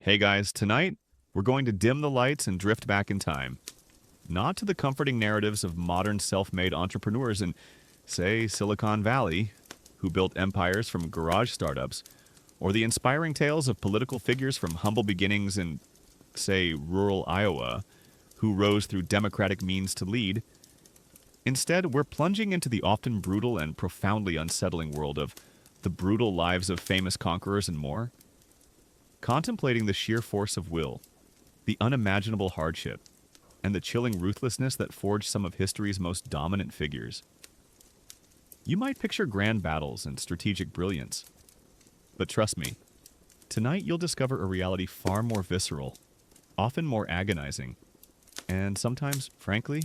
Hey guys, tonight we're going to dim the lights and drift back in time. Not to the comforting narratives of modern self-made entrepreneurs in, say, Silicon Valley, who built empires from garage startups, or the inspiring tales of political figures from humble beginnings in, say, rural Iowa, who rose through democratic means to lead. Instead, we're plunging into the often brutal and profoundly unsettling world of the brutal lives of famous conquerors and more. Contemplating the sheer force of will, the unimaginable hardship, and the chilling ruthlessness that forged some of history's most dominant figures. You might picture grand battles and strategic brilliance, but trust me, tonight you'll discover a reality far more visceral, often more agonizing, and sometimes, frankly,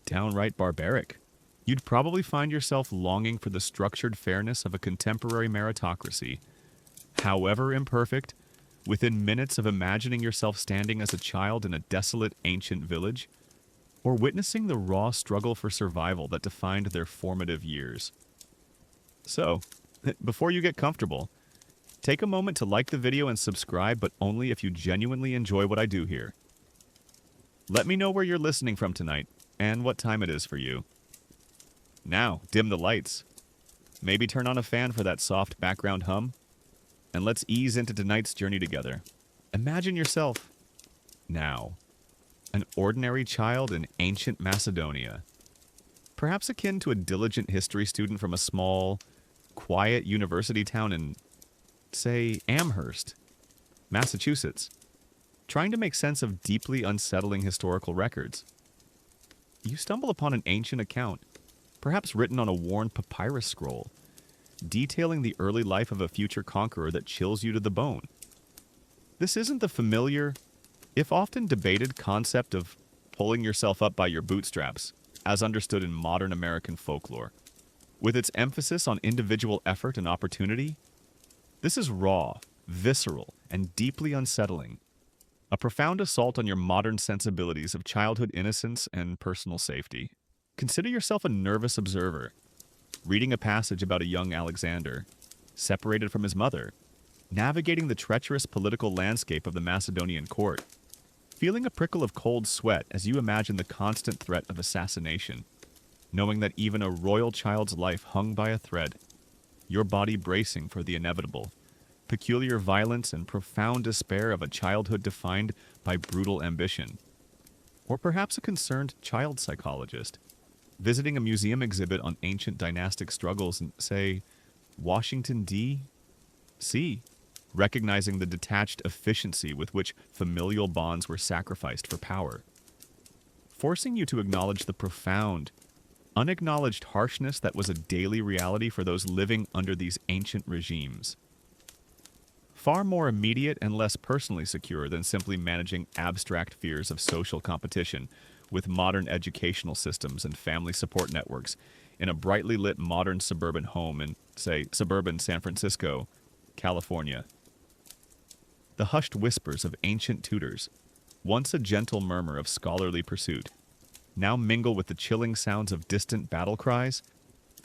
downright barbaric. You'd probably find yourself longing for the structured fairness of a contemporary meritocracy, however imperfect, within minutes of imagining yourself standing as a child in a desolate ancient village, or witnessing the raw struggle for survival that defined their formative years. So, before you get comfortable, take a moment to like the video and subscribe, but only if you genuinely enjoy what I do here. Let me know where you're listening from tonight, and what time it is for you. Now, dim the lights. Maybe turn on a fan for that soft background hum, and let's ease into tonight's journey together. Imagine yourself, now, an ordinary child in ancient Macedonia, perhaps akin to a diligent history student from a small, quiet university town in, say, Amherst, Massachusetts, trying to make sense of deeply unsettling historical records. You stumble upon an ancient account, perhaps written on a worn papyrus scroll, detailing the early life of a future conqueror that chills you to the bone. This isn't the familiar, if often debated, concept of pulling yourself up by your bootstraps, as understood in modern American folklore. With its emphasis on individual effort and opportunity, this is raw, visceral, and deeply unsettling. A profound assault on your modern sensibilities of childhood innocence and personal safety. Consider yourself a nervous observer, reading a passage about a young Alexander, separated from his mother, navigating the treacherous political landscape of the Macedonian court, feeling a prickle of cold sweat as you imagine the constant threat of assassination, knowing that even a royal child's life hung by a thread, your body bracing for the inevitable, peculiar violence and profound despair of a childhood defined by brutal ambition. Or perhaps a concerned child psychologist, visiting a museum exhibit on ancient dynastic struggles in, say, Washington, D.C., recognizing the detached efficiency with which familial bonds were sacrificed for power, forcing you to acknowledge the profound, unacknowledged harshness that was a daily reality for those living under these ancient regimes. Far more immediate and less personally secure than simply managing abstract fears of social competition with modern educational systems and family support networks in a brightly lit modern suburban home in, say, suburban San Francisco, California. The hushed whispers of ancient tutors, once a gentle murmur of scholarly pursuit, now mingle with the chilling sounds of distant battle cries,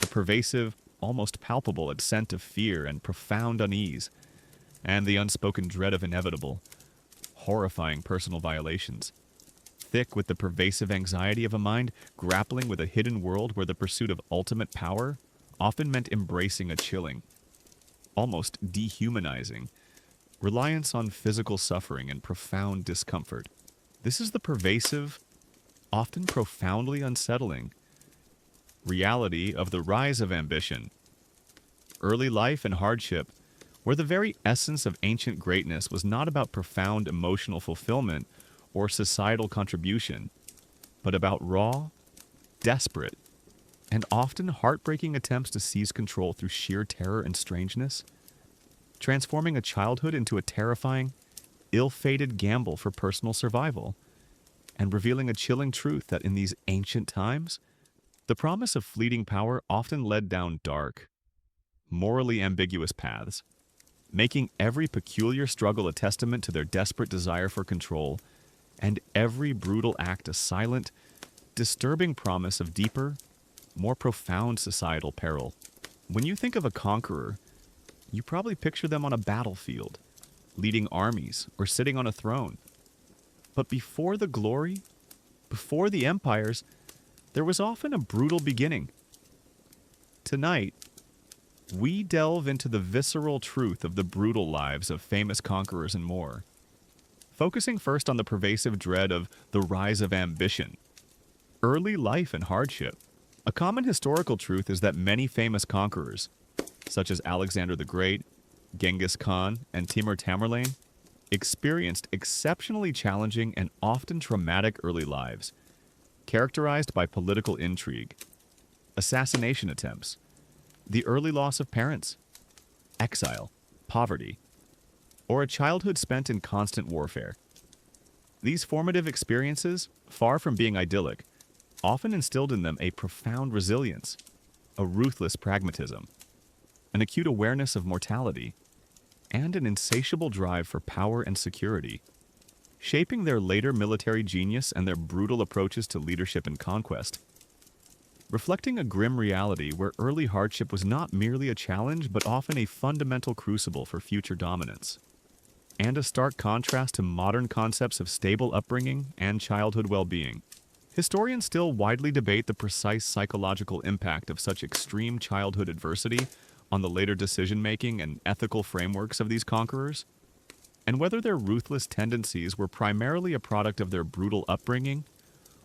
the pervasive, almost palpable scent of fear and profound unease, and the unspoken dread of inevitable, horrifying personal violations. Thick with the pervasive anxiety of a mind grappling with a hidden world where the pursuit of ultimate power often meant embracing a chilling, almost dehumanizing, reliance on physical suffering and profound discomfort. This is the pervasive, often profoundly unsettling, reality of the rise of ambition. Early life and hardship, where the very essence of ancient greatness was not about profound emotional fulfillment or societal contribution, but about raw, desperate, and often heartbreaking attempts to seize control through sheer terror and strangeness, transforming a childhood into a terrifying, ill-fated gamble for personal survival, and revealing a chilling truth that in these ancient times, the promise of fleeting power often led down dark, morally ambiguous paths, making every peculiar struggle a testament to their desperate desire for control, and every brutal act a silent, disturbing promise of deeper, more profound societal peril. When you think of a conqueror, you probably picture them on a battlefield, leading armies, or sitting on a throne. But before the glory, before the empires, there was often a brutal beginning. Tonight, we delve into the visceral truth of the brutal lives of famous conquerors and more, focusing first on the pervasive dread of the rise of ambition, early life and hardship. A common historical truth is that many famous conquerors, such as Alexander the Great, Genghis Khan, and Timur Tamerlane, experienced exceptionally challenging and often traumatic early lives, characterized by political intrigue, assassination attempts, the early loss of parents, exile, poverty, or a childhood spent in constant warfare. These formative experiences, far from being idyllic, often instilled in them a profound resilience, a ruthless pragmatism, an acute awareness of mortality, and an insatiable drive for power and security, shaping their later military genius and their brutal approaches to leadership and conquest. Reflecting a grim reality where early hardship was not merely a challenge but often a fundamental crucible for future dominance, and a stark contrast to modern concepts of stable upbringing and childhood well-being. Historians still widely debate the precise psychological impact of such extreme childhood adversity on the later decision-making and ethical frameworks of these conquerors, and whether their ruthless tendencies were primarily a product of their brutal upbringing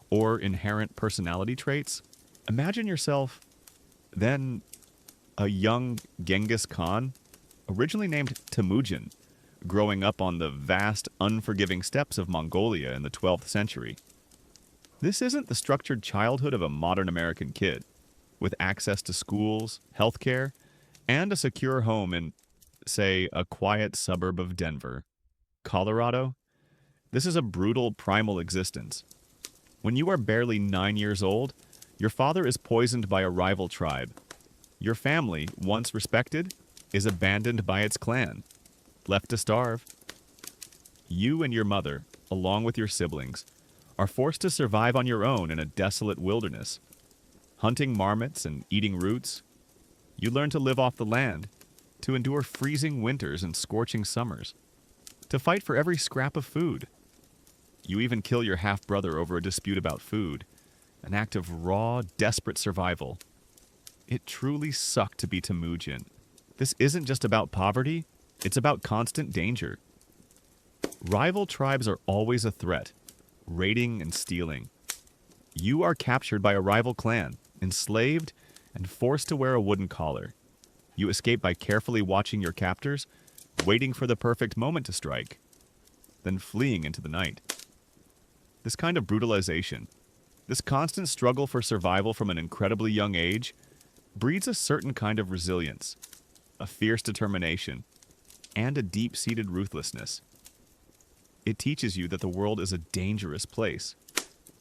or inherent personality traits. Imagine yourself, then, a young Genghis Khan, originally named Temujin, growing up on the vast, unforgiving steppes of Mongolia in the 12th century. This isn't the structured childhood of a modern American kid, with access to schools, healthcare, and a secure home in, say, a quiet suburb of Denver. Colorado? This is a brutal, primal existence. When you are barely 9 years old, your father is poisoned by a rival tribe. Your family, once respected, is abandoned by its clan, left to starve. You and your mother, along with your siblings, are forced to survive on your own in a desolate wilderness. Hunting marmots and eating roots, you learn to live off the land, to endure freezing winters and scorching summers, to fight for every scrap of food. You even kill your half-brother over a dispute about food, an act of raw, desperate survival. It truly sucked to be Temujin. This isn't just about poverty, it's about constant danger. Rival tribes are always a threat, raiding and stealing. You are captured by a rival clan, enslaved, and forced to wear a wooden collar. You escape by carefully watching your captors, waiting for the perfect moment to strike, then fleeing into the night. This kind of brutalization, this constant struggle for survival from an incredibly young age, breeds a certain kind of resilience, a fierce determination, and a deep-seated ruthlessness. It teaches you that the world is a dangerous place,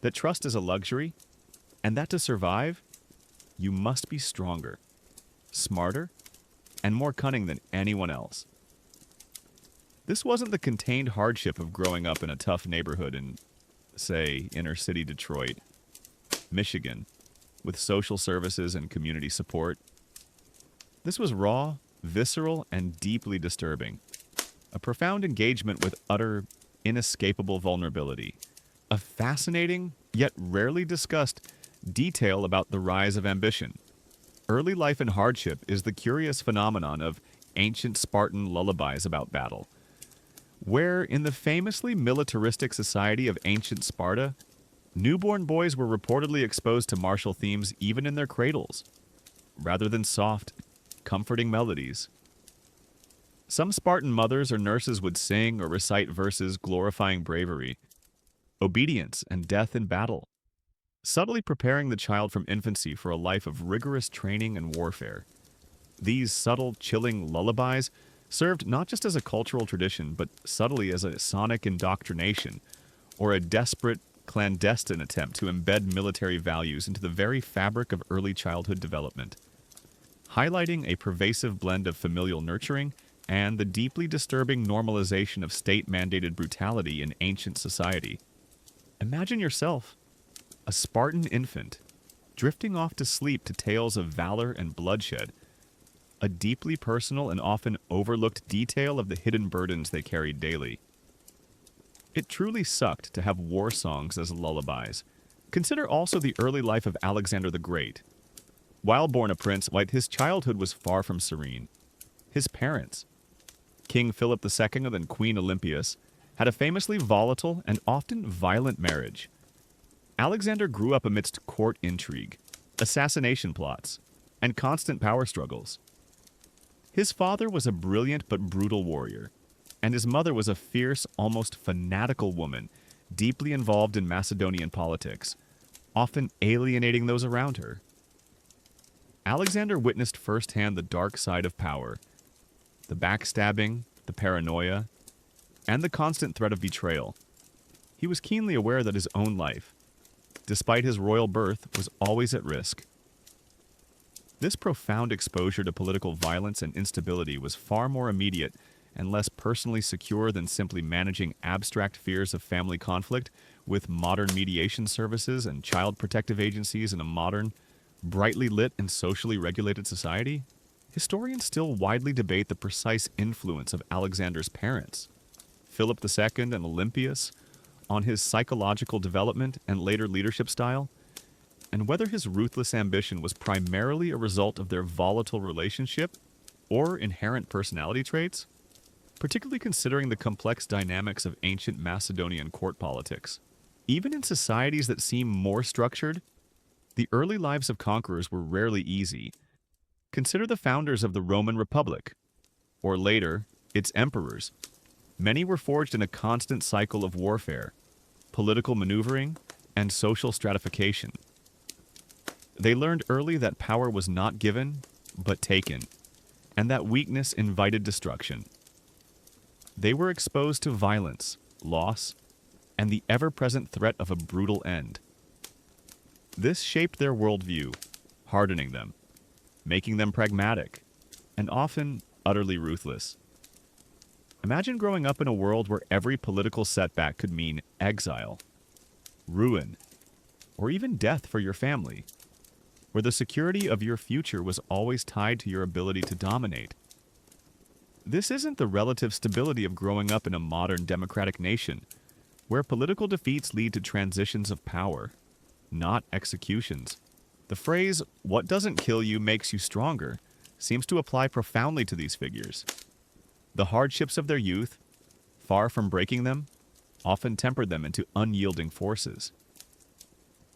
that trust is a luxury, and that to survive, you must be stronger, smarter, and more cunning than anyone else. This wasn't the contained hardship of growing up in a tough neighborhood in, say, inner-city Detroit, Michigan, with social services and community support. This was raw, visceral, and deeply disturbing. A profound engagement with utter, inescapable vulnerability. A fascinating, yet rarely discussed, detail about the rise of ambition. Early life and hardship is the curious phenomenon of ancient Spartan lullabies about battle, where in the famously militaristic society of ancient Sparta, newborn boys were reportedly exposed to martial themes even in their cradles, rather than soft, comforting melodies. Some Spartan mothers or nurses would sing or recite verses glorifying bravery, obedience, and death in battle, subtly preparing the child from infancy for a life of rigorous training and warfare. These subtle, chilling lullabies served not just as a cultural tradition, but subtly as a sonic indoctrination, or a desperate, clandestine attempt to embed military values into the very fabric of early childhood development, highlighting a pervasive blend of familial nurturing and the deeply disturbing normalization of state-mandated brutality in ancient society. Imagine yourself, a Spartan infant, drifting off to sleep to tales of valor and bloodshed, a deeply personal and often overlooked detail of the hidden burdens they carried daily. It truly sucked to have war songs as lullabies. Consider also the early life of Alexander the Great. While born a prince, his childhood was far from serene. His parents, King Philip II and Queen Olympias, had a famously volatile and often violent marriage. Alexander grew up amidst court intrigue, assassination plots, and constant power struggles. His father was a brilliant but brutal warrior, and his mother was a fierce, almost fanatical woman, deeply involved in Macedonian politics, often alienating those around her. Alexander witnessed firsthand the dark side of power, the backstabbing, the paranoia, and the constant threat of betrayal. He was keenly aware that his own life, despite his royal birth, was always at risk. This profound exposure to political violence and instability was far more immediate and less personally secure than simply managing abstract fears of family conflict with modern mediation services and child protective agencies in a modern, brightly lit and socially regulated society. Historians still widely debate the precise influence of Alexander's parents, Philip II and Olympias, on his psychological development and later leadership style, and whether his ruthless ambition was primarily a result of their volatile relationship or inherent personality traits, particularly considering the complex dynamics of ancient Macedonian court politics. Even in societies that seem more structured, the early lives of conquerors were rarely easy. Consider the founders of the Roman Republic, or later, its emperors. Many were forged in a constant cycle of warfare, political maneuvering, and social stratification. They learned early that power was not given, but taken, and that weakness invited destruction. They were exposed to violence, loss, and the ever-present threat of a brutal end. This shaped their worldview, hardening them, making them pragmatic, and often utterly ruthless. Imagine growing up in a world where every political setback could mean exile, ruin, or even death for your family, where the security of your future was always tied to your ability to dominate. This isn't the relative stability of growing up in a modern democratic nation, where political defeats lead to transitions of power, not executions. The phrase, "what doesn't kill you makes you stronger," seems to apply profoundly to these figures. The hardships of their youth, far from breaking them, often tempered them into unyielding forces.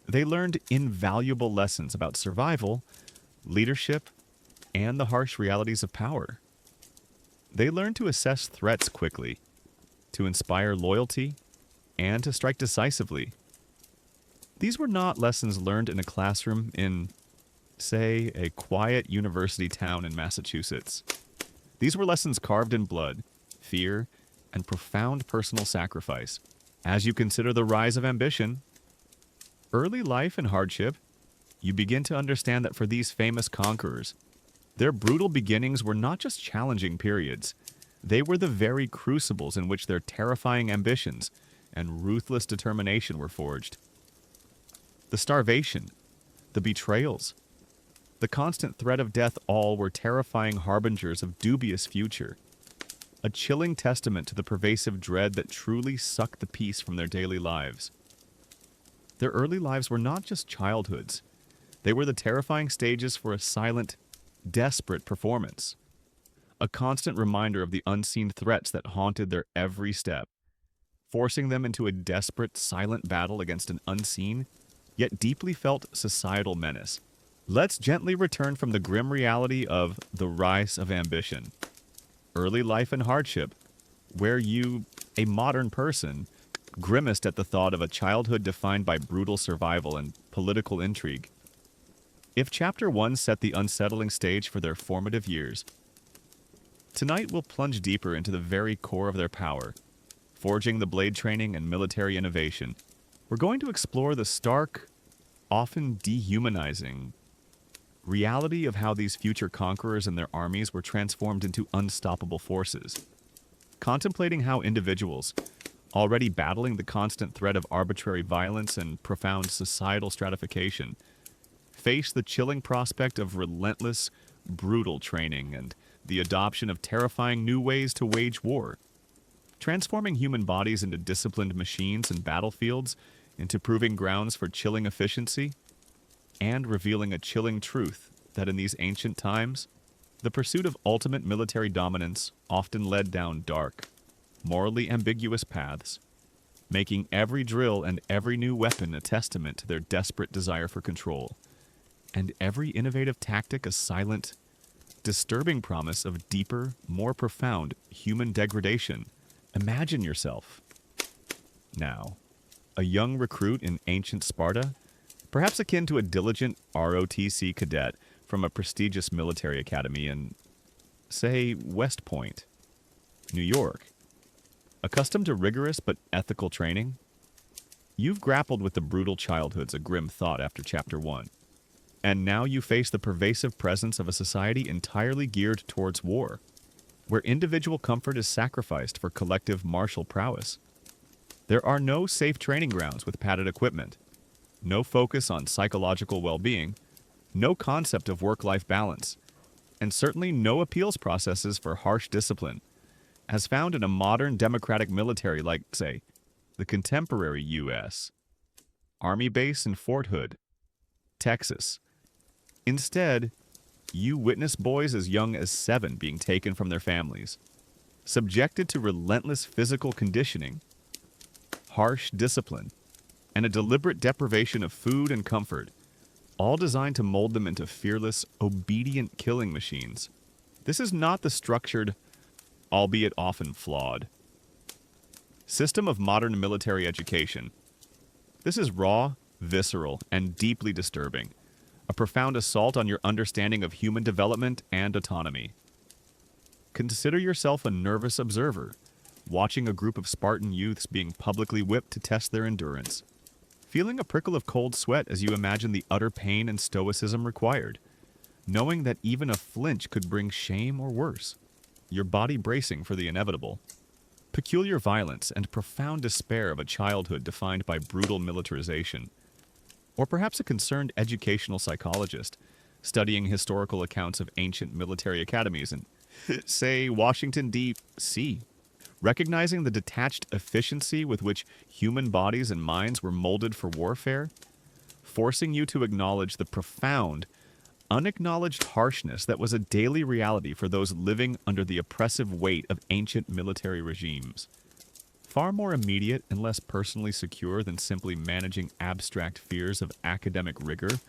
They learned invaluable lessons about survival, leadership, and the harsh realities of power. They learned to assess threats quickly, to inspire loyalty, and to strike decisively. These were not lessons learned in a classroom in, say, a quiet university town in Massachusetts. These were lessons carved in blood, fear, and profound personal sacrifice. As you consider the rise of ambition, early life and hardship, you begin to understand that for these famous conquerors, their brutal beginnings were not just challenging periods. They were the very crucibles in which their terrifying ambitions and ruthless determination were forged. The starvation, the betrayals, the constant threat of death, all were terrifying harbingers of dubious future, a chilling testament to the pervasive dread that truly sucked the peace from their daily lives. Their early lives were not just childhoods. They were the terrifying stages for a silent, desperate performance, a constant reminder of the unseen threats that haunted their every step, forcing them into a desperate, silent battle against an unseen, yet deeply felt societal menace. Let's gently return from the grim reality of the rise of ambition, early life and hardship, where you, a modern person, grimaced at the thought of a childhood defined by brutal survival and political intrigue. If Chapter 1 set the unsettling stage for their formative years, tonight we'll plunge deeper into the very core of their power, forging the blade training and military innovation. We're going to explore the stark, often dehumanizing, reality of how these future conquerors and their armies were transformed into unstoppable forces, contemplating how individuals, already battling the constant threat of arbitrary violence and profound societal stratification, face the chilling prospect of relentless, brutal training and the adoption of terrifying new ways to wage war, transforming human bodies into disciplined machines and battlefields, into proving grounds for chilling efficiency, and revealing a chilling truth that in these ancient times, the pursuit of ultimate military dominance often led down dark, morally ambiguous paths, making every drill and every new weapon a testament to their desperate desire for control, and every innovative tactic a silent, disturbing promise of deeper, more profound human degradation. Imagine yourself, now, a young recruit in ancient Sparta, perhaps akin to a diligent ROTC cadet from a prestigious military academy in, say, West Point, New York. Accustomed to rigorous but ethical training, you've grappled with the brutal childhoods a grim thought after Chapter 1. And now you face the pervasive presence of a society entirely geared towards war, where individual comfort is sacrificed for collective martial prowess. There are no safe training grounds with padded equipment, no focus on psychological well-being, no concept of work-life balance, and certainly no appeals processes for harsh discipline, as found in a modern democratic military like, say, the contemporary U.S. Army base in Fort Hood, Texas. Instead, you witness boys as young as 7 being taken from their families, subjected to relentless physical conditioning, harsh discipline, and a deliberate deprivation of food and comfort, all designed to mold them into fearless, obedient killing machines. This is not the structured, albeit often flawed, system of modern military education. This is raw, visceral, and deeply disturbing, a profound assault on your understanding of human development and autonomy. Consider yourself a nervous observer, watching a group of Spartan youths being publicly whipped to test their endurance, feeling a prickle of cold sweat as you imagine the utter pain and stoicism required, knowing that even a flinch could bring shame or worse, your body bracing for the inevitable. Peculiar violence and profound despair of a childhood defined by brutal militarization. Or perhaps a concerned educational psychologist studying historical accounts of ancient military academies in, say, Washington, D.C., recognizing the detached efficiency with which human bodies and minds were molded for warfare, forcing you to acknowledge the profound, unacknowledged harshness that was a daily reality for those living under the oppressive weight of ancient military regimes. Far more immediate and less personally secure than simply managing abstract fears of academic rigor,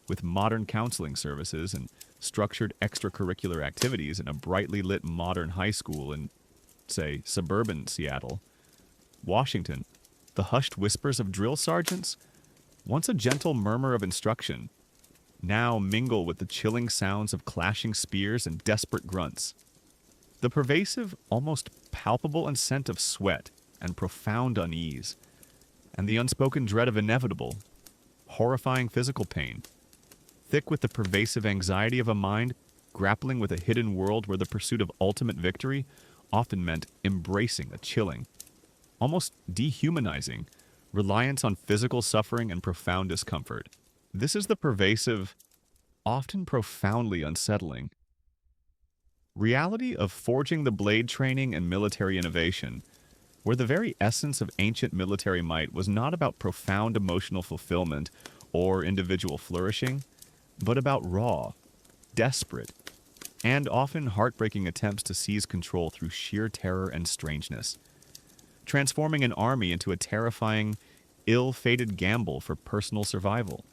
with modern counseling services and structured extracurricular activities in a brightly lit modern high school in, say, suburban Seattle. Washington, the hushed whispers of drill sergeants, once a gentle murmur of instruction, now mingle with the chilling sounds of clashing spears and desperate grunts. The pervasive, almost palpable scent of sweat and profound unease, and the unspoken dread of inevitable, horrifying physical pain, thick with the pervasive anxiety of a mind grappling with a hidden world where the pursuit of ultimate victory often meant embracing a chilling, almost dehumanizing, reliance on physical suffering and profound discomfort. This is the pervasive, often profoundly unsettling reality of forging the blade training and military innovation, where the very essence of ancient military might was not about profound emotional fulfillment or individual flourishing, but about raw, desperate, and often heartbreaking attempts to seize control through sheer terror and strangeness, transforming an army into a terrifying, ill-fated gamble for personal survival,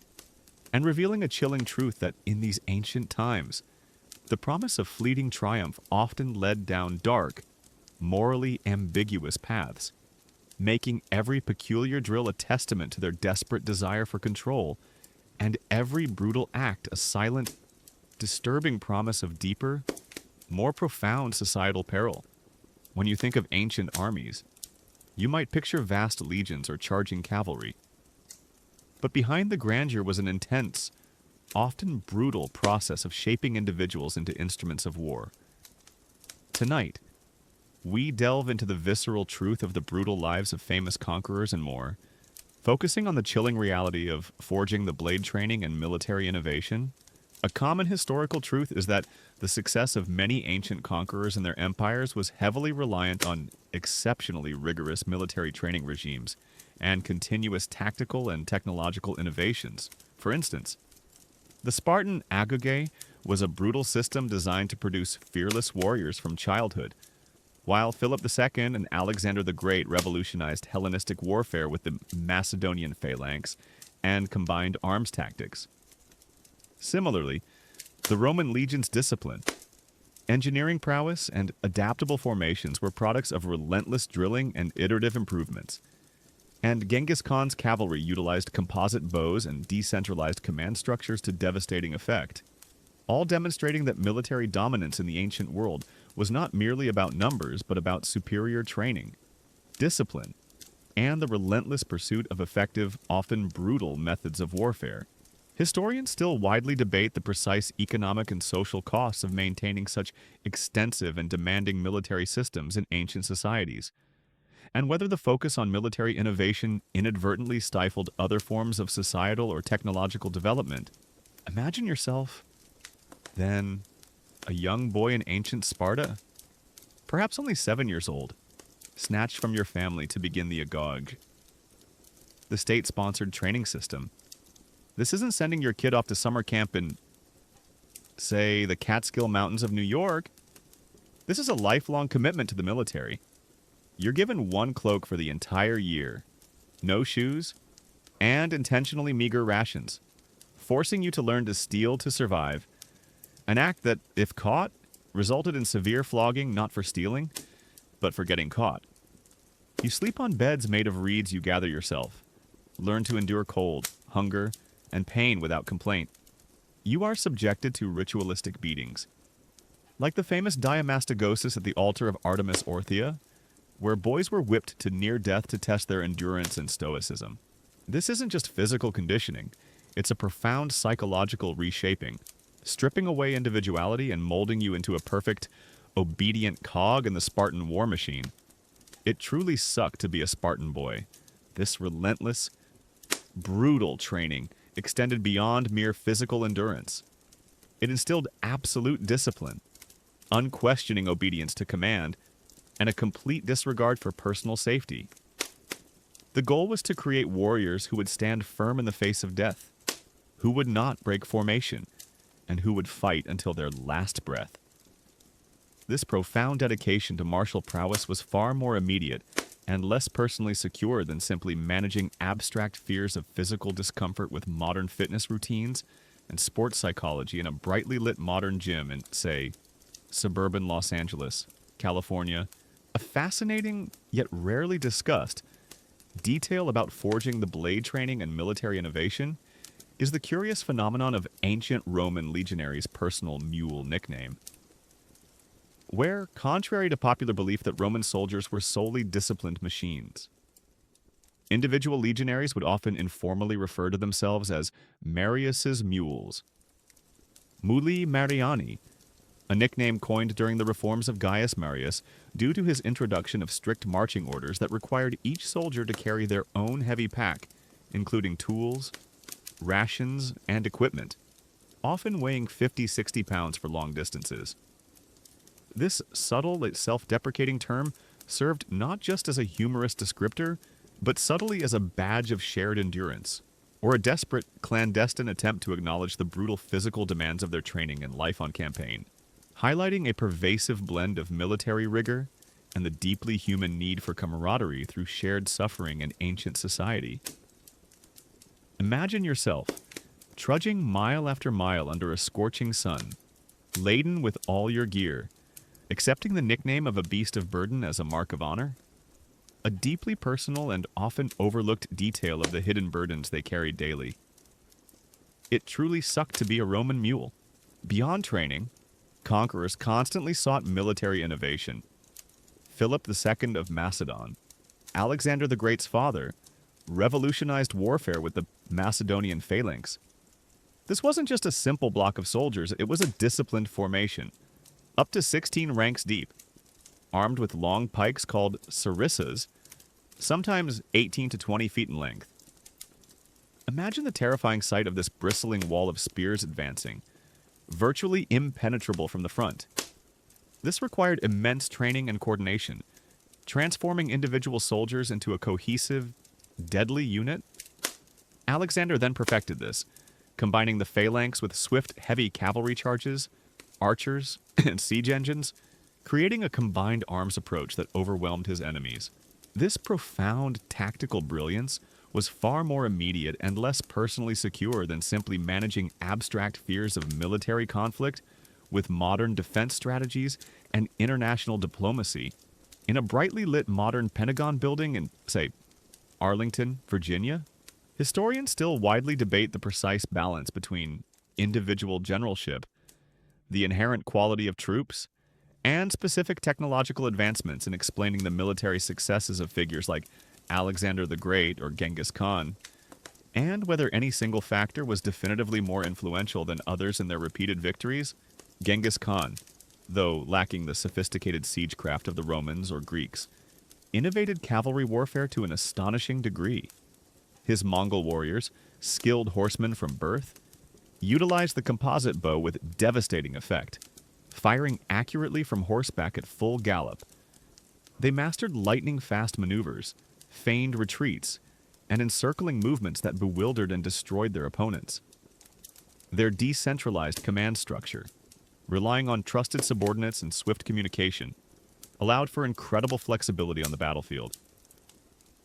and revealing a chilling truth that in these ancient times, the promise of fleeting triumph often led down dark, morally ambiguous paths, making every peculiar drill a testament to their desperate desire for control, and every brutal act a silent, disturbing promise of deeper, more profound societal peril. When you think of ancient armies, you might picture vast legions or charging cavalry. But behind the grandeur was an intense, often brutal process of shaping individuals into instruments of war. Tonight, we delve into the visceral truth of the brutal lives of famous conquerors and more, focusing on the chilling reality of forging the blade training and military innovation, A common historical truth is that the success of many ancient conquerors and their empires was heavily reliant on exceptionally rigorous military training regimes and continuous tactical and technological innovations. For instance, the Spartan agoge was a brutal system designed to produce fearless warriors from childhood, while Philip II and Alexander the Great revolutionized Hellenistic warfare with the Macedonian phalanx and combined arms tactics. Similarly, the Roman legion's discipline, engineering prowess, and adaptable formations were products of relentless drilling and iterative improvements. And Genghis Khan's cavalry utilized composite bows and decentralized command structures to devastating effect, all demonstrating that military dominance in the ancient world was not merely about numbers, but about superior training, discipline, and the relentless pursuit of effective, often brutal methods of warfare. Historians still widely debate the precise economic and social costs of maintaining such extensive and demanding military systems in ancient societies, and whether the focus on military innovation inadvertently stifled other forms of societal or technological development. Imagine yourself, then, a young boy in ancient Sparta, perhaps only 7 years old, snatched from your family to begin the agoge, the state-sponsored training system. This isn't sending your kid off to summer camp in, say, the Catskill Mountains of New York. This is a lifelong commitment to the military. You're given one cloak for the entire year, no shoes, and intentionally meager rations, forcing you to learn to steal to survive, an act that, if caught, resulted in severe flogging not for stealing, but for getting caught. You sleep on beds made of reeds you gather yourself, learn to endure cold, hunger, and pain without complaint. You are subjected to ritualistic beatings, like the famous diamastagosis at the altar of Artemis Orthia, where boys were whipped to near death to test their endurance and stoicism. This isn't just physical conditioning, it's a profound psychological reshaping, stripping away individuality and molding you into a perfect, obedient cog in the Spartan war machine. It truly sucked to be a Spartan boy. This relentless, brutal training extended beyond mere physical endurance. It instilled absolute discipline, unquestioning obedience to command, and a complete disregard for personal safety. The goal was to create warriors who would stand firm in the face of death, who would not break formation, and who would fight until their last breath. This profound dedication to martial prowess was far more immediate and less personally secure than simply managing abstract fears of physical discomfort with modern fitness routines and sports psychology in a brightly lit modern gym in, say, suburban Los Angeles, California. A fascinating, yet rarely discussed, detail about forging the blade training and military innovation is the curious phenomenon of ancient Roman legionaries' personal mule nickname, where, contrary to popular belief that Roman soldiers were solely disciplined machines, individual legionaries would often informally refer to themselves as Marius's mules. Muli Mariani, a nickname coined during the reforms of Gaius Marius due to his introduction of strict marching orders that required each soldier to carry their own heavy pack, including tools, rations, and equipment, often weighing 50-60 pounds for long distances. This subtle, self-deprecating term served not just as a humorous descriptor, but subtly as a badge of shared endurance, or a desperate, clandestine attempt to acknowledge the brutal physical demands of their training and life on campaign, highlighting a pervasive blend of military rigor and the deeply human need for camaraderie through shared suffering in ancient society. Imagine yourself trudging mile after mile under a scorching sun, laden with all your gear, accepting the nickname of a beast of burden as a mark of honor, a deeply personal and often overlooked detail of the hidden burdens they carried daily. It truly sucked to be a Roman mule. Beyond training, conquerors constantly sought military innovation. Philip II of Macedon, Alexander the Great's father, revolutionized warfare with the Macedonian phalanx. This wasn't just a simple block of soldiers, it was a disciplined formation, up to 16 ranks deep, armed with long pikes called sarissas, sometimes 18 to 20 feet in length. Imagine the terrifying sight of this bristling wall of spears advancing, virtually impenetrable from the front. This required immense training and coordination, transforming individual soldiers into a cohesive, deadly unit. Alexander then perfected this, combining the phalanx with swift, heavy cavalry charges, archers, and siege engines, creating a combined arms approach that overwhelmed his enemies. This profound tactical brilliance was far more immediate and less personally secure than simply managing abstract fears of military conflict with modern defense strategies and international diplomacy. In a brightly lit modern Pentagon building in, say, Arlington, Virginia, historians still widely debate the precise balance between individual generalship, the inherent quality of troops, and specific technological advancements in explaining the military successes of figures like Alexander the Great or Genghis Khan, and whether any single factor was definitively more influential than others in their repeated victories. Genghis Khan, though lacking the sophisticated siegecraft of the Romans or Greeks, innovated cavalry warfare to an astonishing degree. His Mongol warriors, skilled horsemen from birth, utilized the composite bow with devastating effect, firing accurately from horseback at full gallop. They mastered lightning-fast maneuvers, feigned retreats, and encircling movements that bewildered and destroyed their opponents. Their decentralized command structure, relying on trusted subordinates and swift communication, allowed for incredible flexibility on the battlefield.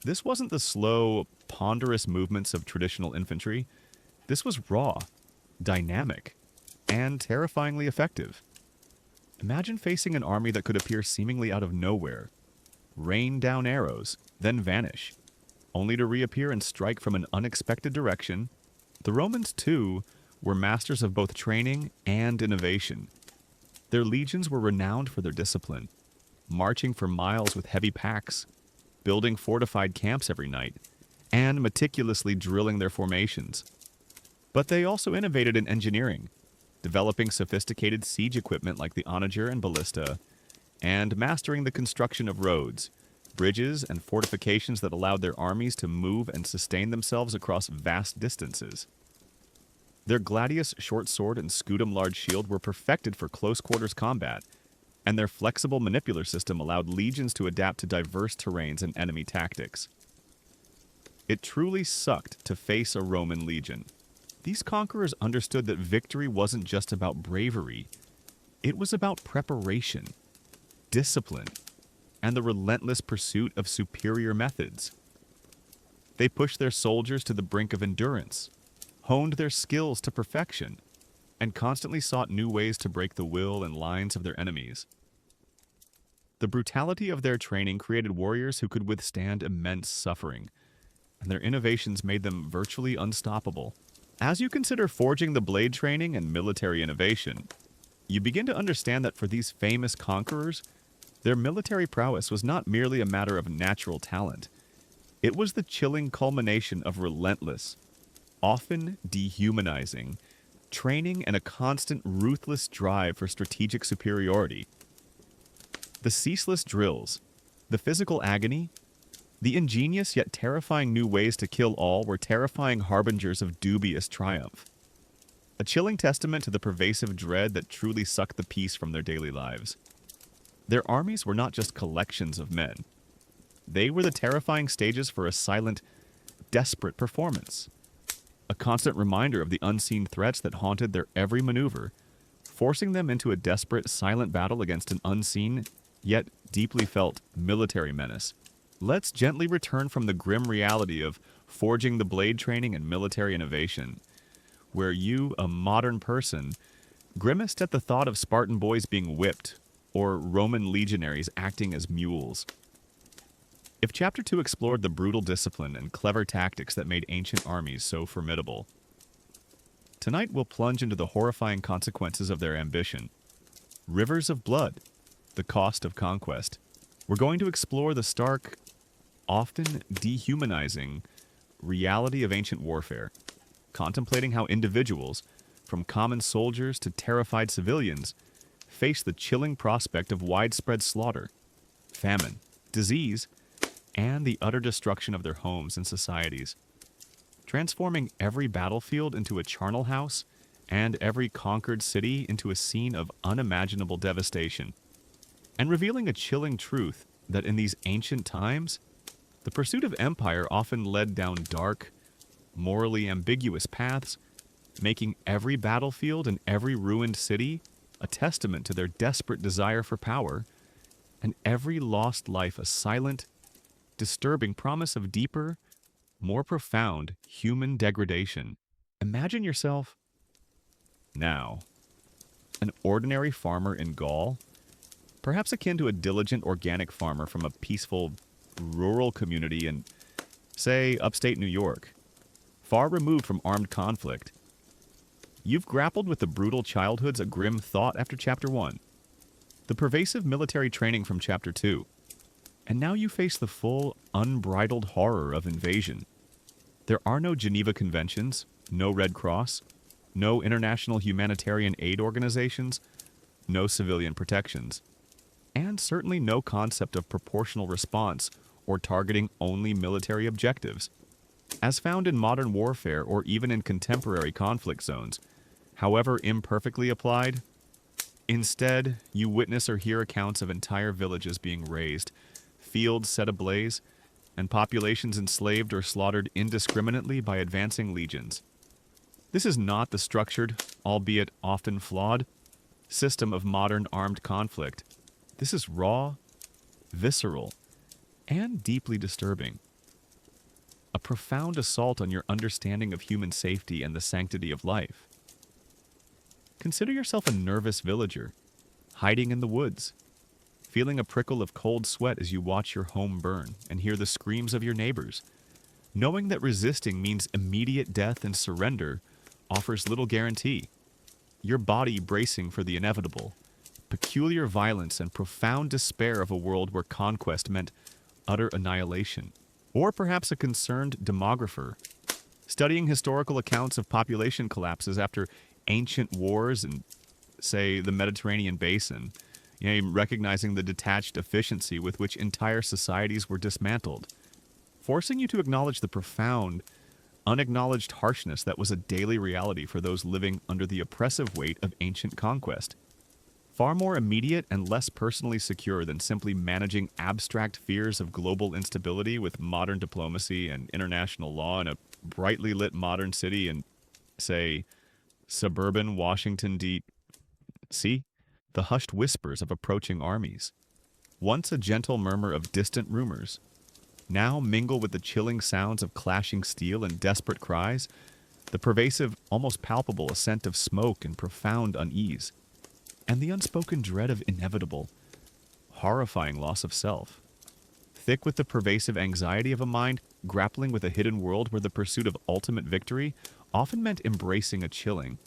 This wasn't the slow, ponderous movements of traditional infantry. This was raw, dynamic, and terrifyingly effective. Imagine facing an army that could appear seemingly out of nowhere, rain down arrows, then vanish, only to reappear and strike from an unexpected direction. The Romans, too, were masters of both training and innovation. Their legions were renowned for their discipline, marching for miles with heavy packs, building fortified camps every night, and meticulously drilling their formations. But they also innovated in engineering, developing sophisticated siege equipment like the onager and ballista, and mastering the construction of roads, bridges, and fortifications that allowed their armies to move and sustain themselves across vast distances. Their gladius short sword and scutum large shield were perfected for close quarters combat, and their flexible manipular system allowed legions to adapt to diverse terrains and enemy tactics. It truly sucked to face a Roman legion. These conquerors understood that victory wasn't just about bravery, it was about preparation, discipline, and the relentless pursuit of superior methods. They pushed their soldiers to the brink of endurance, honed their skills to perfection, and constantly sought new ways to break the will and lines of their enemies. The brutality of their training created warriors who could withstand immense suffering, and their innovations made them virtually unstoppable. As you consider forging the blade training and military innovation, you begin to understand that for these famous conquerors, their military prowess was not merely a matter of natural talent. It was the chilling culmination of relentless, often dehumanizing, training and a constant, ruthless drive for strategic superiority. The ceaseless drills, the physical agony, the ingenious yet terrifying new ways to kill all were terrifying harbingers of dubious triumph. A chilling testament to the pervasive dread that truly sucked the peace from their daily lives. Their armies were not just collections of men. They were the terrifying stages for a silent, desperate performance. A constant reminder of the unseen threats that haunted their every maneuver, forcing them into a desperate, silent battle against an unseen, yet deeply felt, military menace. Let's gently return from the grim reality of forging the blade training and military innovation, where you, a modern person, grimaced at the thought of Spartan boys being whipped, or Roman legionaries acting as mules. If Chapter 2 explored the brutal discipline and clever tactics that made ancient armies so formidable, tonight we'll plunge into the horrifying consequences of their ambition. Rivers of blood, the cost of conquest. We're going to explore the stark, often dehumanizing, reality of ancient warfare, contemplating how individuals, from common soldiers to terrified civilians, face the chilling prospect of widespread slaughter, famine, disease, and the utter destruction of their homes and societies, transforming every battlefield into a charnel house and every conquered city into a scene of unimaginable devastation, and revealing a chilling truth that in these ancient times, the pursuit of empire often led down dark, morally ambiguous paths, making every battlefield and every ruined city a testament to their desperate desire for power, and every lost life a silent, disturbing promise of deeper, more profound human degradation. Imagine yourself now, an ordinary farmer in Gaul, perhaps akin to a diligent organic farmer from a peaceful rural community in, say, upstate New York, far removed from armed conflict. You've grappled with the brutal childhoods a grim thought after Chapter 1, the pervasive military training from Chapter 2, and now you face the full, unbridled horror of invasion. There are no Geneva Conventions, no Red Cross, no international humanitarian aid organizations, no civilian protections, and certainly no concept of proportional response or targeting only military objectives. As found in modern warfare or even in contemporary conflict zones, however imperfectly applied, instead, you witness or hear accounts of entire villages being razed, fields set ablaze, and populations enslaved or slaughtered indiscriminately by advancing legions. This is not the structured, albeit often flawed, system of modern armed conflict. This is raw, visceral, and deeply disturbing. A profound assault on your understanding of human safety and the sanctity of life. Consider yourself a nervous villager, hiding in the woods, feeling a prickle of cold sweat as you watch your home burn and hear the screams of your neighbors, knowing that resisting means immediate death and surrender offers little guarantee. Your body bracing for the inevitable, peculiar violence and profound despair of a world where conquest meant utter annihilation. Or perhaps a concerned demographer, studying historical accounts of population collapses after ancient wars in, say, the Mediterranean basin, recognizing the detached efficiency with which entire societies were dismantled, forcing you to acknowledge the profound, unacknowledged harshness that was a daily reality for those living under the oppressive weight of ancient conquest. Far more immediate and less personally secure than simply managing abstract fears of global instability with modern diplomacy and international law in a brightly lit modern city in, say, suburban Washington, D.C. The hushed whispers of approaching armies, once a gentle murmur of distant rumors, now mingle with the chilling sounds of clashing steel and desperate cries, the pervasive, almost palpable ascent of smoke and profound unease, and the unspoken dread of inevitable, horrifying loss of self. Thick with the pervasive anxiety of a mind grappling with a hidden world where the pursuit of ultimate victory often meant embracing a chilling,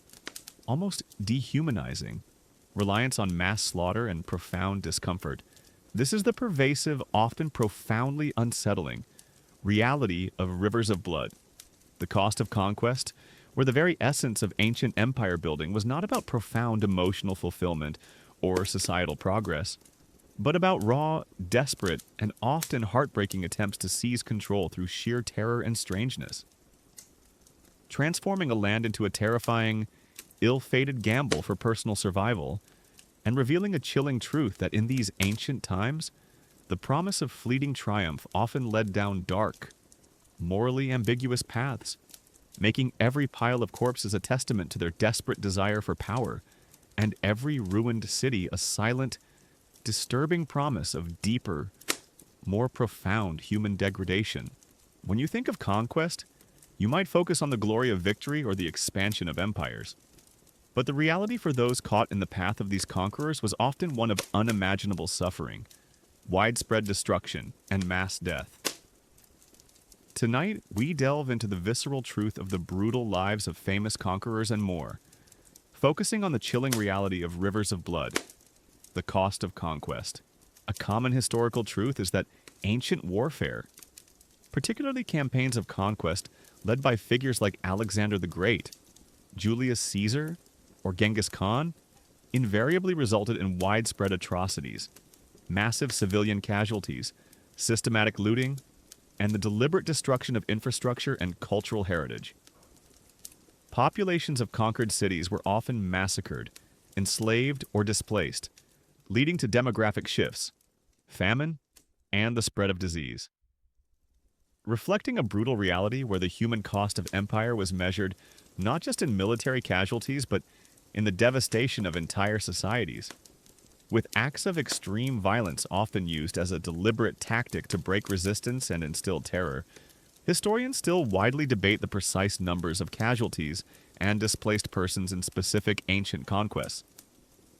almost dehumanizing, reliance on mass slaughter and profound discomfort. This is the pervasive, often profoundly unsettling, reality of rivers of blood, the cost of conquest, where the very essence of ancient empire building was not about profound emotional fulfillment or societal progress, but about raw, desperate, and often heartbreaking attempts to seize control through sheer terror and strangeness. Transforming a land into a terrifying, ill-fated gamble for personal survival, and revealing a chilling truth that in these ancient times, the promise of fleeting triumph often led down dark, morally ambiguous paths, making every pile of corpses a testament to their desperate desire for power, and every ruined city a silent, disturbing promise of deeper, more profound human degradation. When you think of conquest, you might focus on the glory of victory or the expansion of empires. But the reality for those caught in the path of these conquerors was often one of unimaginable suffering, widespread destruction, and mass death. Tonight, we delve into the visceral truth of the brutal lives of famous conquerors and more, focusing on the chilling reality of rivers of blood, the cost of conquest. A common historical truth is that ancient warfare, particularly campaigns of conquest led by figures like Alexander the Great, Julius Caesar, or Genghis Khan, invariably resulted in widespread atrocities, massive civilian casualties, systematic looting, and the deliberate destruction of infrastructure and cultural heritage. populations of conquered cities were often massacred, enslaved, or displaced, leading to demographic shifts, famine, and the spread of disease. Reflecting a brutal reality where the human cost of empire was measured not just in military casualties, but in the devastation of entire societies, with acts of extreme violence often used as a deliberate tactic to break resistance and instill terror. Historians still widely debate the precise numbers of casualties and displaced persons in specific ancient conquests,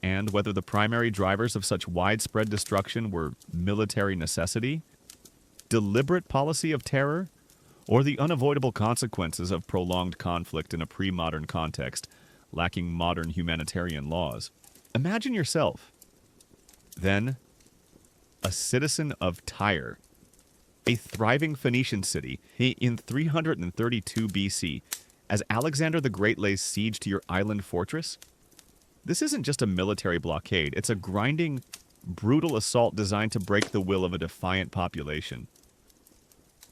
and whether the primary drivers of such widespread destruction were military necessity, deliberate policy of terror, or the unavoidable consequences of prolonged conflict in a pre-modern context, lacking modern humanitarian laws. Imagine yourself, then, a citizen of Tyre, a thriving Phoenician city in 332 BC, as Alexander the Great lays siege to your island fortress. This isn't just a military blockade, it's a grinding, brutal assault designed to break the will of a defiant population.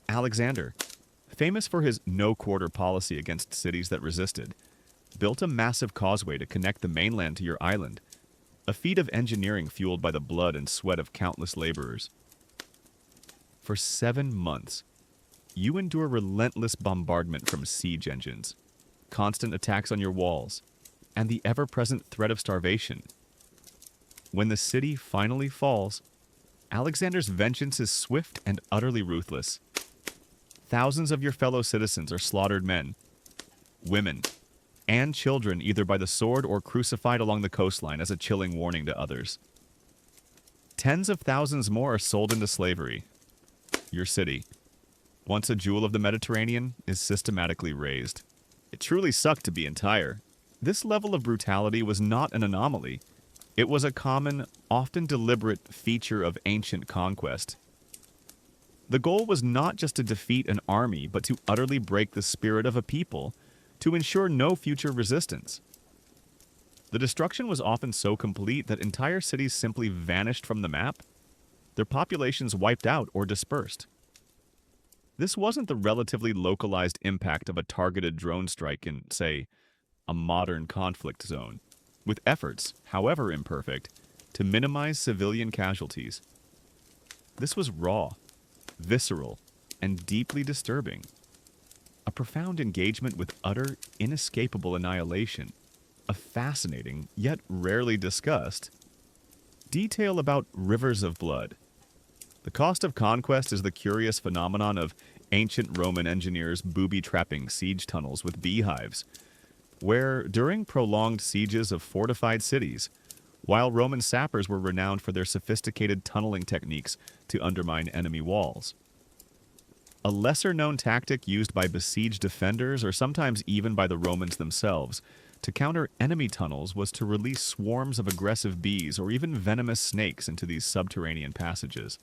Alexander, famous for his no-quarter policy against cities that resisted, built a massive causeway to connect the mainland to your island, a feat of engineering fueled by the blood and sweat of countless laborers. For 7 months, you endure relentless bombardment from siege engines, constant attacks on your walls, and the ever-present threat of starvation. When the city finally falls, Alexander's vengeance is swift and utterly ruthless. Thousands of your fellow citizens are slaughtered men, women, and children either by the sword or crucified along the coastline as a chilling warning to others. Tens of thousands more are sold into slavery. Your city, once a jewel of the Mediterranean, is systematically razed. It truly sucked to be in Tyre. This level of brutality was not an anomaly. It was a common, often deliberate feature of ancient conquest. The goal was not just to defeat an army, but to utterly break the spirit of a people, to ensure no future resistance. The destruction was often so complete that entire cities simply vanished from the map, their populations wiped out or dispersed. This wasn't the relatively localized impact of a targeted drone strike in, say, a modern conflict zone, with efforts, however imperfect, to minimize civilian casualties. This was raw, visceral, and deeply disturbing. A profound engagement with utter, inescapable annihilation. A fascinating, yet rarely discussed, detail about rivers of blood. The cost of conquest is the curious phenomenon of ancient Roman engineers booby-trapping siege tunnels with beehives, where, during prolonged sieges of fortified cities, while Roman sappers were renowned for their sophisticated tunneling techniques to undermine enemy walls. A lesser-known tactic used by besieged defenders, or sometimes even by the Romans themselves, to counter enemy tunnels was to release swarms of aggressive bees or even venomous snakes into these subterranean passages.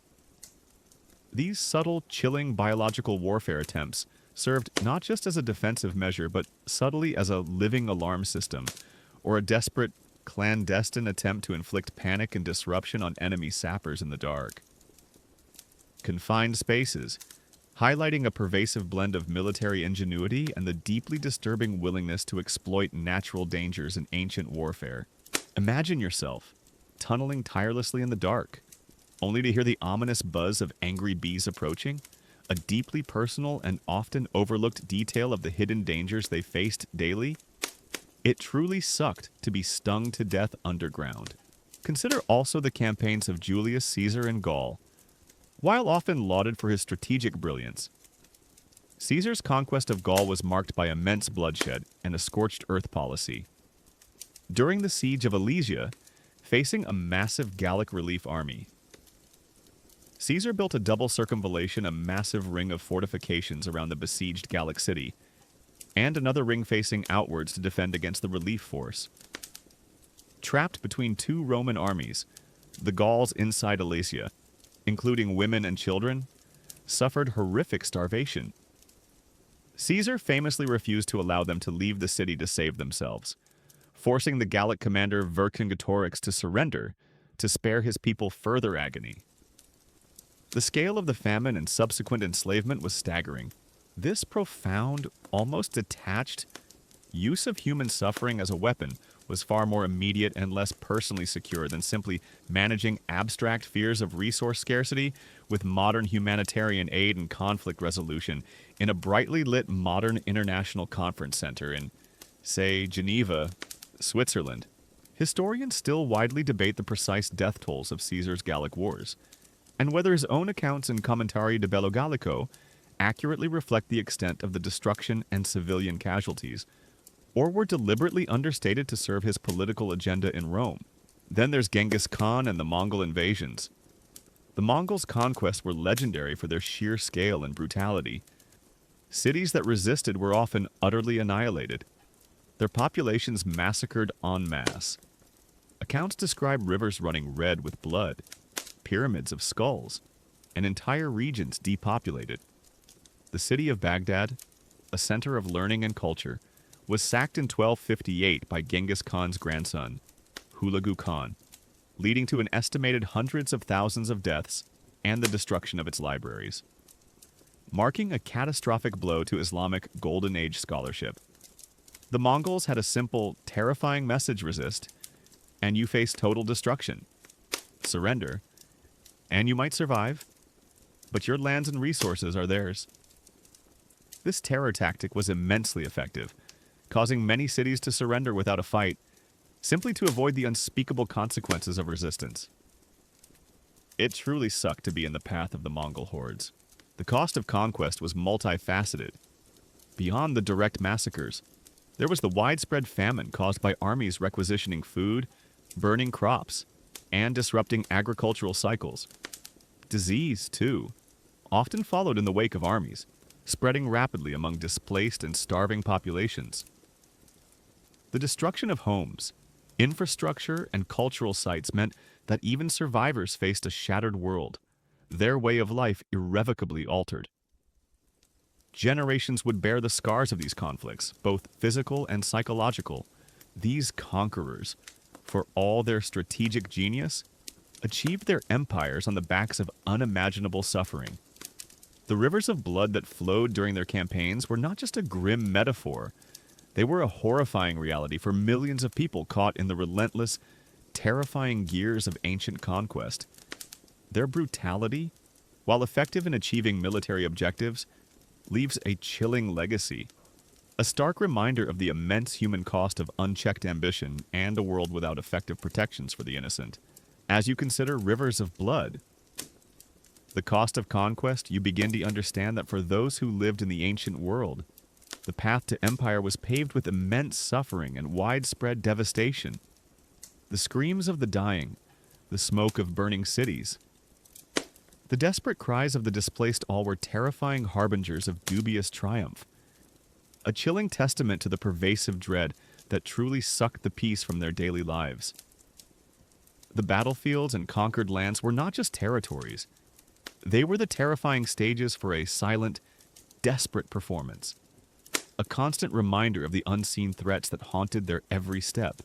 These subtle, chilling biological warfare attempts served not just as a defensive measure, but subtly as a living alarm system, or a desperate, clandestine attempt to inflict panic and disruption on enemy sappers in the dark. Confined spaces, highlighting a pervasive blend of military ingenuity and the deeply disturbing willingness to exploit natural dangers in ancient warfare. Imagine yourself, tunneling tirelessly in the dark, only to hear the ominous buzz of angry bees approaching, a deeply personal and often overlooked detail of the hidden dangers they faced daily. It truly sucked to be stung to death underground. Consider also the campaigns of Julius Caesar in Gaul. While often lauded for his strategic brilliance, Caesar's conquest of Gaul was marked by immense bloodshed and a scorched earth policy. During the siege of Alesia, facing a massive Gallic relief army, Caesar built a double circumvallation, a massive ring of fortifications around the besieged Gallic city, and another ring facing outwards to defend against the relief force. Trapped between two Roman armies, the Gauls inside Alesia, including women and children, suffered horrific starvation. Caesar famously refused to allow them to leave the city to save themselves, forcing the Gallic commander Vercingetorix to surrender to spare his people further agony. The scale of the famine and subsequent enslavement was staggering. This profound, almost detached, use of human suffering as a weapon was far more immediate and less personally secure than simply managing abstract fears of resource scarcity with modern humanitarian aid and conflict resolution in a brightly lit modern international conference center in, say, Geneva, Switzerland. Historians still widely debate the precise death tolls of Caesar's Gallic wars, and whether his own accounts in Commentari de Bello Gallico accurately reflect the extent of the destruction and civilian casualties, or were deliberately understated to serve his political agenda in Rome. Then there's Genghis Khan and the Mongol invasions. The Mongols' conquests were legendary for their sheer scale and brutality. Cities that resisted were often utterly annihilated, their populations massacred en masse. Accounts describe rivers running red with blood, pyramids of skulls, and entire regions depopulated. The city of Baghdad, a center of learning and culture, was sacked in 1258 by Genghis Khan's grandson, Hulagu Khan, leading to an estimated hundreds of thousands of deaths and the destruction of its libraries, marking a catastrophic blow to Islamic Golden Age scholarship. The Mongols had a simple, terrifying message: resist, and you face total destruction. Surrender, and you might survive, but your lands and resources are theirs. This terror tactic was immensely effective, causing many cities to surrender without a fight, simply to avoid the unspeakable consequences of resistance. It truly sucked to be in the path of the Mongol hordes. The cost of conquest was multifaceted. Beyond the direct massacres, there was the widespread famine caused by armies requisitioning food, burning crops, and disrupting agricultural cycles. Disease, too, often followed in the wake of armies, spreading rapidly among displaced and starving populations. The destruction of homes, infrastructure, and cultural sites meant that even survivors faced a shattered world, their way of life irrevocably altered. Generations would bear the scars of these conflicts, both physical and psychological. These conquerors, for all their strategic genius, achieved their empires on the backs of unimaginable suffering. The rivers of blood that flowed during their campaigns were not just a grim metaphor. They were a horrifying reality for millions of people caught in the relentless, terrifying gears of ancient conquest. Their brutality, while effective in achieving military objectives, leaves a chilling legacy, a stark reminder of the immense human cost of unchecked ambition and a world without effective protections for the innocent. As you consider rivers of blood, the cost of conquest, you begin to understand that for those who lived in the ancient world, the path to empire was paved with immense suffering and widespread devastation. The screams of the dying, the smoke of burning cities, the desperate cries of the displaced all were terrifying harbingers of dubious triumph, a chilling testament to the pervasive dread that truly sucked the peace from their daily lives. The battlefields and conquered lands were not just territories. They were the terrifying stages for a silent, desperate performance, a constant reminder of the unseen threats that haunted their every step,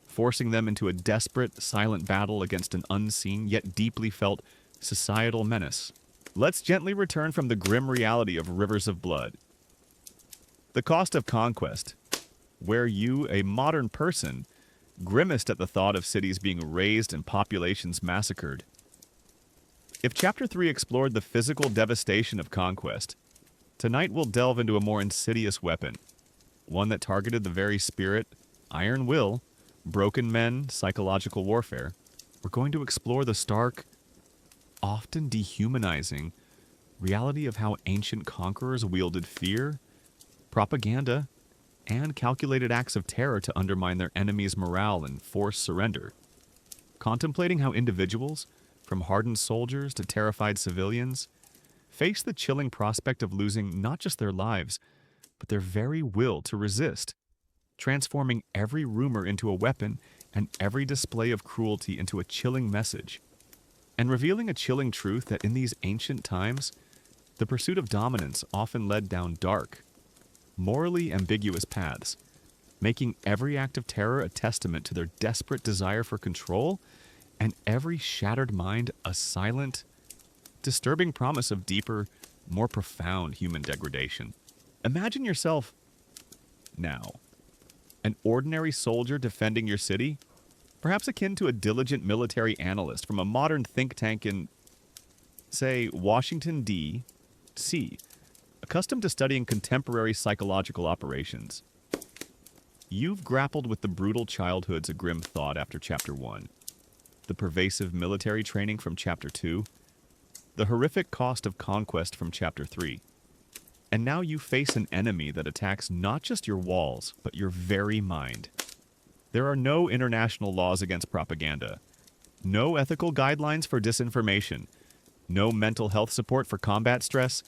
forcing them into a desperate, silent battle against an unseen yet deeply felt societal menace. Let's gently return from the grim reality of rivers of blood. The cost of conquest, where you, a modern person, grimaced at the thought of cities being razed and populations massacred. If Chapter 3 explored the physical devastation of conquest, tonight we'll delve into a more insidious weapon, one that targeted the very spirit, iron will, broken men, psychological warfare. We're going to explore the stark, often dehumanizing, reality of how ancient conquerors wielded fear, propaganda, and calculated acts of terror to undermine their enemies' morale and force surrender. Contemplating how individuals, from hardened soldiers to terrified civilians, face the chilling prospect of losing not just their lives, but their very will to resist, transforming every rumor into a weapon and every display of cruelty into a chilling message, and revealing a chilling truth that in these ancient times, the pursuit of dominance often led down dark, morally ambiguous paths, making every act of terror a testament to their desperate desire for control and every shattered mind a silent, disturbing promise of deeper, more profound human degradation. Imagine yourself now. An ordinary soldier defending your city? Perhaps akin to a diligent military analyst from a modern think tank in, say, Washington, D.C., accustomed to studying contemporary psychological operations. You've grappled with the brutal childhood's a grim thought after Chapter 1, the pervasive military training from Chapter 2, the horrific cost of conquest from Chapter 3. And now you face an enemy that attacks not just your walls, but your very mind. There are no international laws against propaganda, no ethical guidelines for disinformation, no mental health support for combat stress,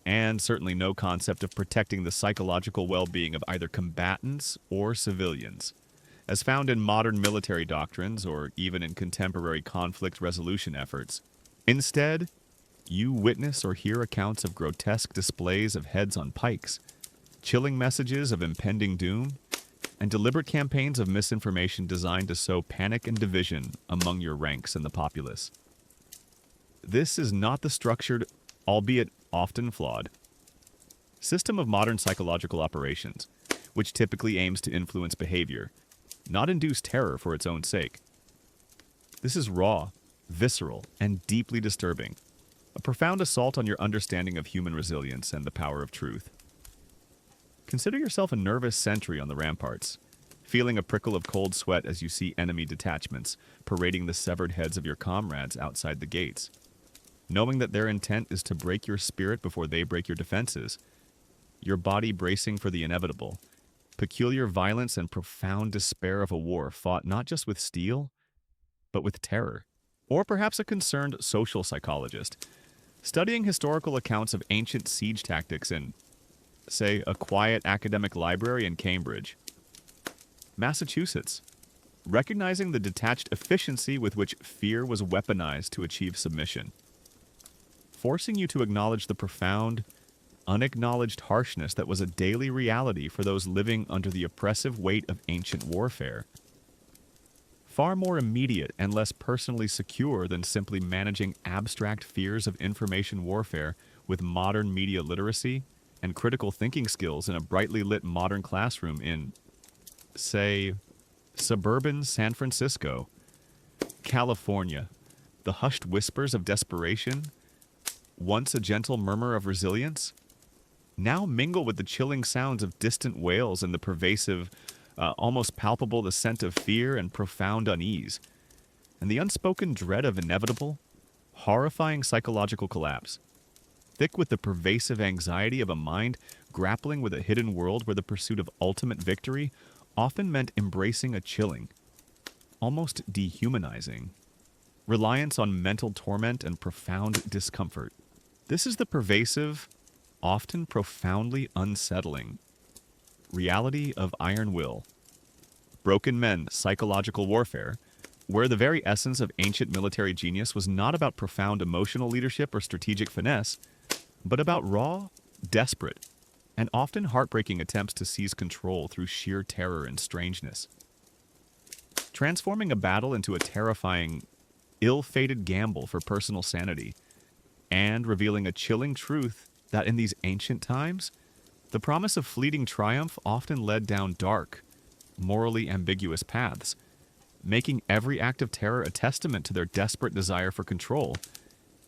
and certainly no concept of protecting the psychological well-being of either combatants or civilians, as found in modern military doctrines or even in contemporary conflict resolution efforts. Instead, you witness or hear accounts of grotesque displays of heads on pikes, chilling messages of impending doom, and deliberate campaigns of misinformation designed to sow panic and division among your ranks and the populace. This is not the structured, albeit often flawed, system of modern psychological operations, which typically aims to influence behavior, not induce terror for its own sake. This is raw, visceral, and deeply disturbing, a profound assault on your understanding of human resilience and the power of truth. Consider yourself a nervous sentry on the ramparts, feeling a prickle of cold sweat as you see enemy detachments parading the severed heads of your comrades outside the gates. Knowing that their intent is to break your spirit before they break your defenses, your body bracing for the inevitable, peculiar violence and profound despair of a war fought not just with steel, but with terror. Or perhaps a concerned social psychologist, studying historical accounts of ancient siege tactics in, say, a quiet academic library in Cambridge, Massachusetts, recognizing the detached efficiency with which fear was weaponized to achieve submission, forcing you to acknowledge the profound, unacknowledged harshness that was a daily reality for those living under the oppressive weight of ancient warfare. Far more immediate and less personally secure than simply managing abstract fears of information warfare with modern media literacy and critical thinking skills in a brightly lit modern classroom in, say, suburban San Francisco, California. The hushed whispers of desperation, once a gentle murmur of resilience, now mingle with the chilling sounds of distant wails and the pervasive, almost palpable descent of fear and profound unease, and the unspoken dread of inevitable, horrifying psychological collapse, thick with the pervasive anxiety of a mind grappling with a hidden world where the pursuit of ultimate victory often meant embracing a chilling, almost dehumanizing, reliance on mental torment and profound discomfort. This is the pervasive, often profoundly unsettling reality of iron will, broken men, psychological warfare, where the very essence of ancient military genius was not about profound emotional leadership or strategic finesse, but about raw, desperate, and often heartbreaking attempts to seize control through sheer terror and strangeness. Transforming a battle into a terrifying, ill-fated gamble for personal sanity, and revealing a chilling truth that in these ancient times, the promise of fleeting triumph often led down dark, morally ambiguous paths, making every act of terror a testament to their desperate desire for control,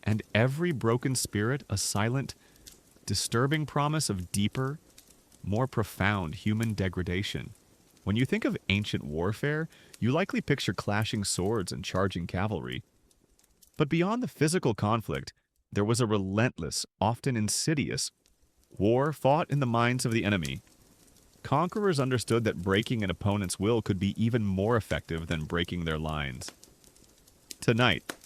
and every broken spirit a silent, disturbing promise of deeper, more profound human degradation. When you think of ancient warfare, you likely picture clashing swords and charging cavalry. But beyond the physical conflict, there was a relentless, often insidious, war fought in the minds of the enemy. Conquerors understood that breaking an opponent's will could be even more effective than breaking their lines. Tonight,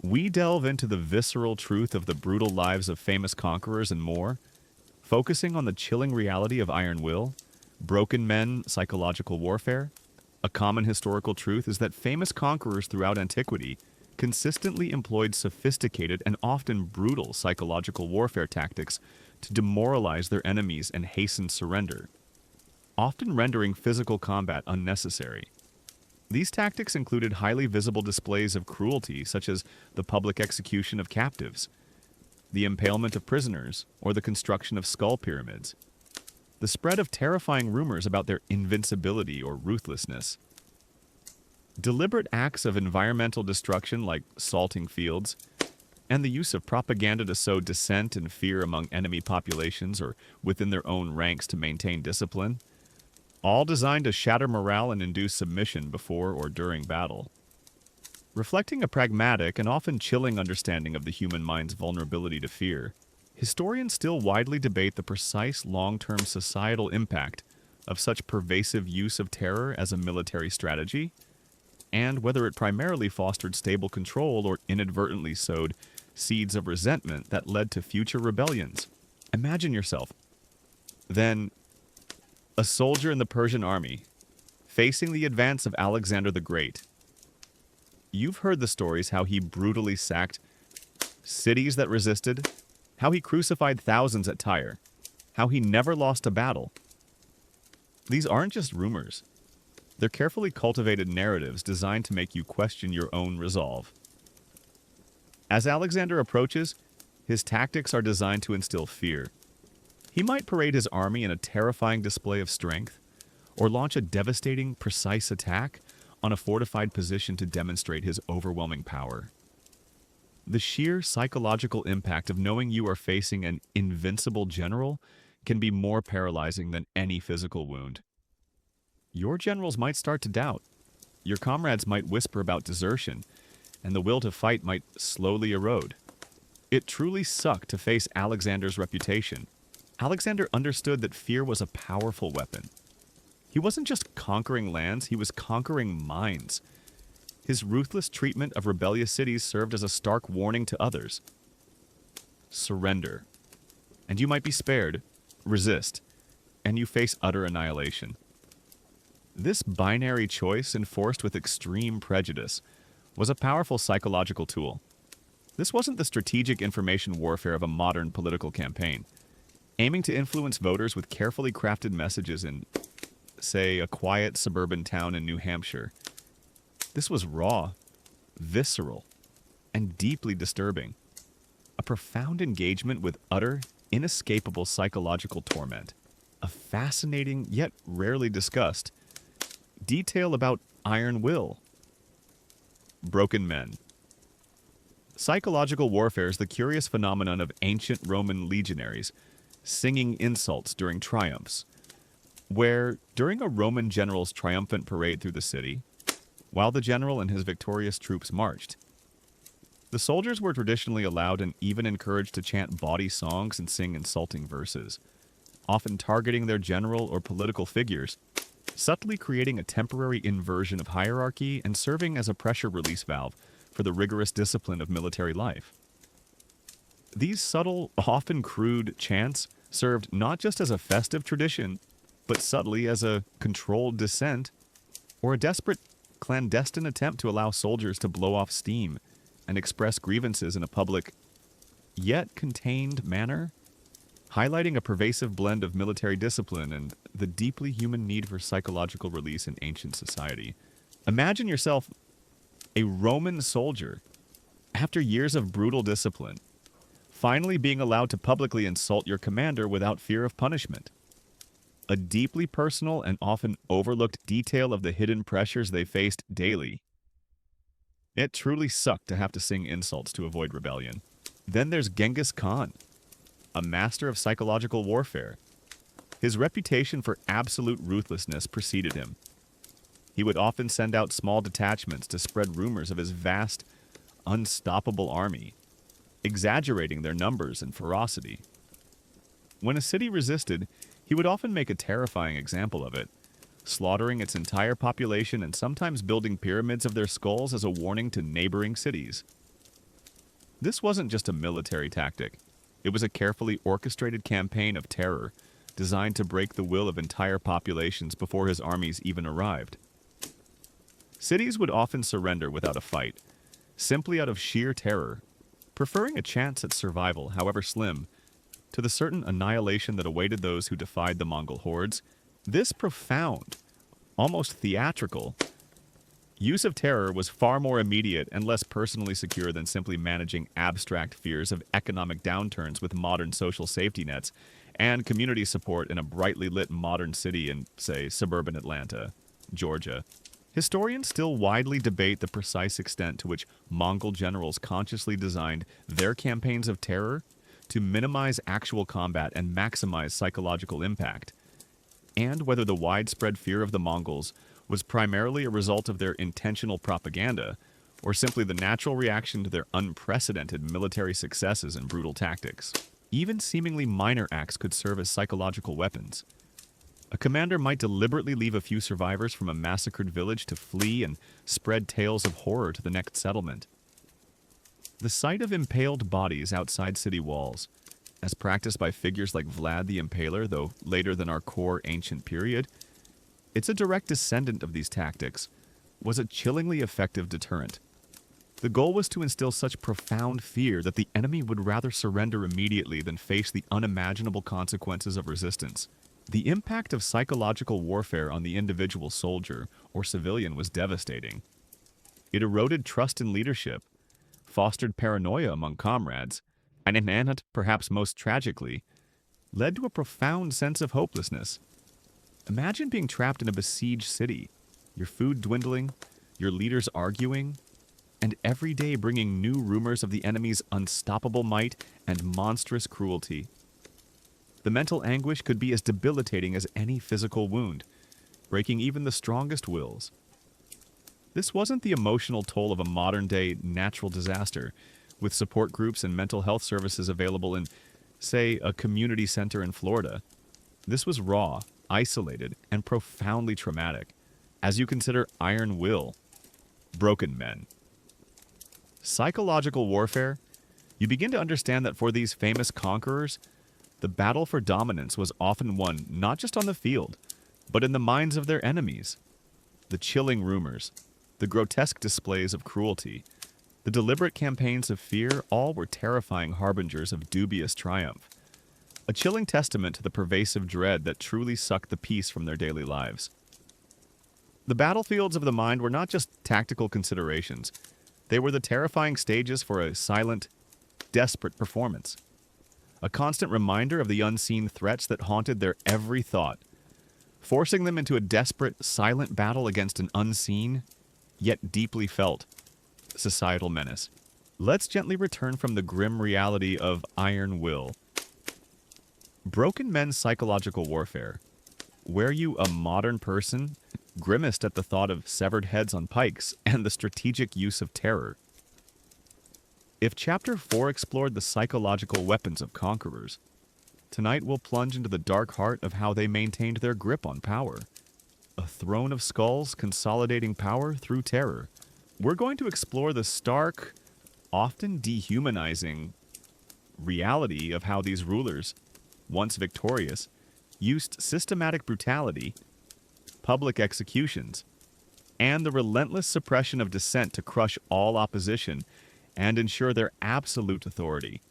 we delve into the visceral truth of the brutal lives of famous conquerors and more, focusing on the chilling reality of iron will, broken men, psychological warfare. A common historical truth is that famous conquerors throughout antiquity consistently employed sophisticated and often brutal psychological warfare tactics to demoralize their enemies and hasten surrender, often rendering physical combat unnecessary. These tactics included highly visible displays of cruelty, such as the public execution of captives, the impalement of prisoners, or the construction of skull pyramids. the spread of terrifying rumors about their invincibility or ruthlessness. Deliberate acts of environmental destruction like salting fields, and the use of propaganda to sow dissent and fear among enemy populations or within their own ranks to maintain discipline, all designed to shatter morale and induce submission before or during battle. Reflecting a pragmatic and often chilling understanding of the human mind's vulnerability to fear, historians still widely debate the precise long-term societal impact of such pervasive use of terror as a military strategy, and whether it primarily fostered stable control or inadvertently sowed seeds of resentment that led to future rebellions. Imagine yourself, then, a soldier in the Persian army, facing the advance of Alexander the Great. You've heard the stories how he brutally sacked cities that resisted, how he crucified thousands at Tyre, how he never lost a battle. These aren't just rumors. They're carefully cultivated narratives designed to make you question your own resolve. As Alexander approaches, his tactics are designed to instill fear. He might parade his army in a terrifying display of strength, or launch a devastating, precise attack on a fortified position to demonstrate his overwhelming power. The sheer psychological impact of knowing you are facing an invincible general can be more paralyzing than any physical wound. Your generals might start to doubt. Your comrades might whisper about desertion, and the will to fight might slowly erode. It truly sucked to face Alexander's reputation. Alexander understood that fear was a powerful weapon. He wasn't just conquering lands, he was conquering minds. His ruthless treatment of rebellious cities served as a stark warning to others. Surrender, and you might be spared. Resist, and you face utter annihilation. This binary choice, enforced with extreme prejudice, was a powerful psychological tool. This wasn't the strategic information warfare of a modern political campaign, aiming to influence voters with carefully crafted messages in, say, a quiet suburban town in New Hampshire. This was raw, visceral, and deeply disturbing. A profound engagement with utter, inescapable psychological torment. A fascinating, yet rarely discussed, detail about iron will. Broken men. Psychological warfare is the curious phenomenon of ancient Roman legionaries singing insults during triumphs, where, during a Roman general's triumphant parade through the city, while the general and his victorious troops marched, the soldiers were traditionally allowed and even encouraged to chant bawdy songs and sing insulting verses, often targeting their general or political figures, subtly creating a temporary inversion of hierarchy and serving as a pressure release valve for the rigorous discipline of military life. These subtle, often crude chants served not just as a festive tradition, but subtly as a controlled dissent or a desperate, clandestine attempt to allow soldiers to blow off steam and express grievances in a public, yet contained manner, highlighting a pervasive blend of military discipline and the deeply human need for psychological release in ancient society. Imagine yourself a Roman soldier, after years of brutal discipline, finally being allowed to publicly insult your commander without fear of punishment. A deeply personal and often overlooked detail of the hidden pressures they faced daily. It truly sucked to have to sing insults to avoid rebellion. Then there's Genghis Khan, a master of psychological warfare. His reputation for absolute ruthlessness preceded him. He would often send out small detachments to spread rumors of his vast, unstoppable army, exaggerating their numbers and ferocity. When a city resisted, he would often make a terrifying example of it, slaughtering its entire population and sometimes building pyramids of their skulls as a warning to neighboring cities. This wasn't just a military tactic. It was a carefully orchestrated campaign of terror designed to break the will of entire populations before his armies even arrived. Cities would often surrender without a fight, simply out of sheer terror, preferring a chance at survival, however slim, to the certain annihilation that awaited those who defied the Mongol hordes. This profound, almost theatrical, use of terror was far more immediate and less personally secure than simply managing abstract fears of economic downturns with modern social safety nets and community support in a brightly lit modern city in, say, suburban Atlanta, Georgia. Historians still widely debate the precise extent to which Mongol generals consciously designed their campaigns of terror to minimize actual combat and maximize psychological impact, and whether the widespread fear of the Mongols was primarily a result of their intentional propaganda or simply the natural reaction to their unprecedented military successes and brutal tactics. Even seemingly minor acts could serve as psychological weapons. A commander might deliberately leave a few survivors from a massacred village to flee and spread tales of horror to the next settlement. The sight of impaled bodies outside city walls, as practiced by figures like Vlad the Impaler, though later than our core ancient period, it's a direct descendant of these tactics, was a chillingly effective deterrent. The goal was to instill such profound fear that the enemy would rather surrender immediately than face the unimaginable consequences of resistance. The impact of psychological warfare on the individual soldier or civilian was devastating. It eroded trust in leadership, fostered paranoia among comrades, and perhaps most tragically, led to a profound sense of hopelessness. Imagine being trapped in a besieged city, your food dwindling, your leaders arguing, and every day bringing new rumors of the enemy's unstoppable might and monstrous cruelty. The mental anguish could be as debilitating as any physical wound, breaking even the strongest wills. This wasn't the emotional toll of a modern-day natural disaster, with support groups and mental health services available in, say, a community center in Florida. This was raw, isolated, and profoundly traumatic, as you consider iron will, broken men. Psychological warfare, you begin to understand that for these famous conquerors, the battle for dominance was often won not just on the field, but in the minds of their enemies. The chilling rumors, the grotesque displays of cruelty, the deliberate campaigns of fear, all were terrifying harbingers of dubious triumph. A chilling testament to the pervasive dread that truly sucked the peace from their daily lives. The battlefields of the mind were not just tactical considerations. They were the terrifying stages for a silent, desperate performance. A constant reminder of the unseen threats that haunted their every thought, forcing them into a desperate, silent battle against an unseen, yet deeply felt, societal menace. Let's gently return from the grim reality of iron will. Broken men's psychological warfare. Were you a modern person, grimaced at the thought of severed heads on pikes and the strategic use of terror. If Chapter 4 explored the psychological weapons of conquerors, tonight we'll plunge into the dark heart of how they maintained their grip on power. A throne of skulls consolidating power through terror. We're going to explore the stark, often dehumanizing reality of how these rulers, once victorious, used systematic brutality, public executions, and the relentless suppression of dissent to crush all opposition and ensure their absolute authority.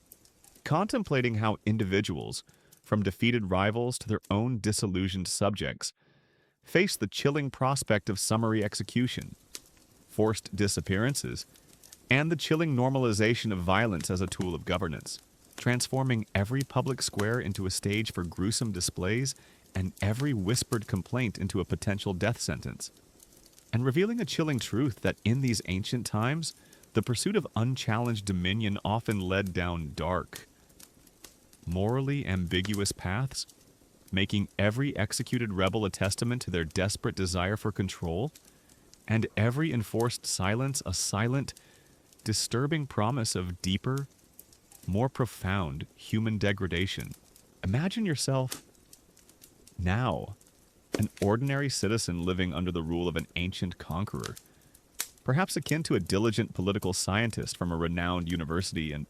Contemplating how individuals, from defeated rivals to their own disillusioned subjects, face the chilling prospect of summary execution, forced disappearances, and the chilling normalization of violence as a tool of governance, transforming every public square into a stage for gruesome displays and every whispered complaint into a potential death sentence, and revealing a chilling truth that in these ancient times, the pursuit of unchallenged dominion often led down dark, morally ambiguous paths, making every executed rebel a testament to their desperate desire for control, and every enforced silence a silent, disturbing promise of deeper, more profound human degradation. Imagine yourself now, an ordinary citizen living under the rule of an ancient conqueror, perhaps akin to a diligent political scientist from a renowned university in,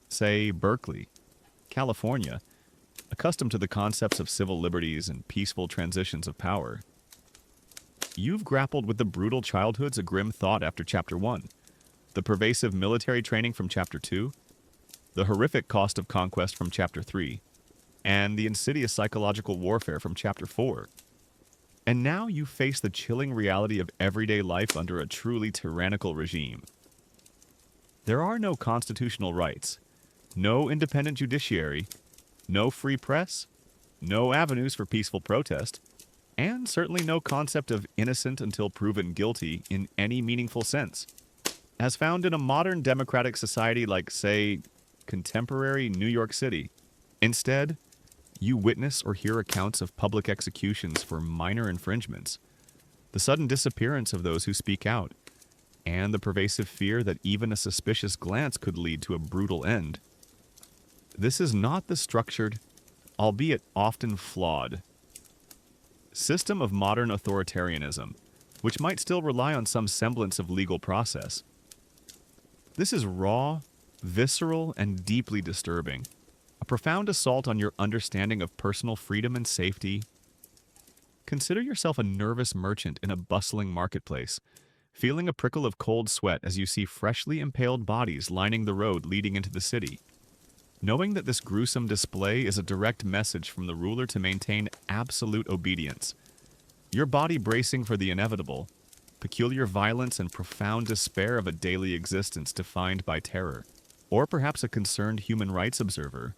say, Berkeley, California, accustomed to the concepts of civil liberties and peaceful transitions of power. You've grappled with the brutal childhoods a grim thought after Chapter 1, the pervasive military training from Chapter 2, the horrific cost of conquest from Chapter 3, and the insidious psychological warfare from Chapter 4. And now you face the chilling reality of everyday life under a truly tyrannical regime. There are no constitutional rights, no independent judiciary, no free press, no avenues for peaceful protest, and certainly no concept of innocent until proven guilty in any meaningful sense. As found in a modern democratic society like, say, contemporary New York City. Instead, you witness or hear accounts of public executions for minor infringements, the sudden disappearance of those who speak out, and the pervasive fear that even a suspicious glance could lead to a brutal end. This is not the structured, albeit often flawed, system of modern authoritarianism, which might still rely on some semblance of legal process. This is raw, visceral, and deeply disturbing, a profound assault on your understanding of personal freedom and safety. Consider yourself a nervous merchant in a bustling marketplace, feeling a prickle of cold sweat as you see freshly impaled bodies lining the road leading into the city. Knowing that this gruesome display is a direct message from the ruler to maintain absolute obedience. Your body bracing for the inevitable, peculiar violence and profound despair of a daily existence defined by terror. Or perhaps a concerned human rights observer,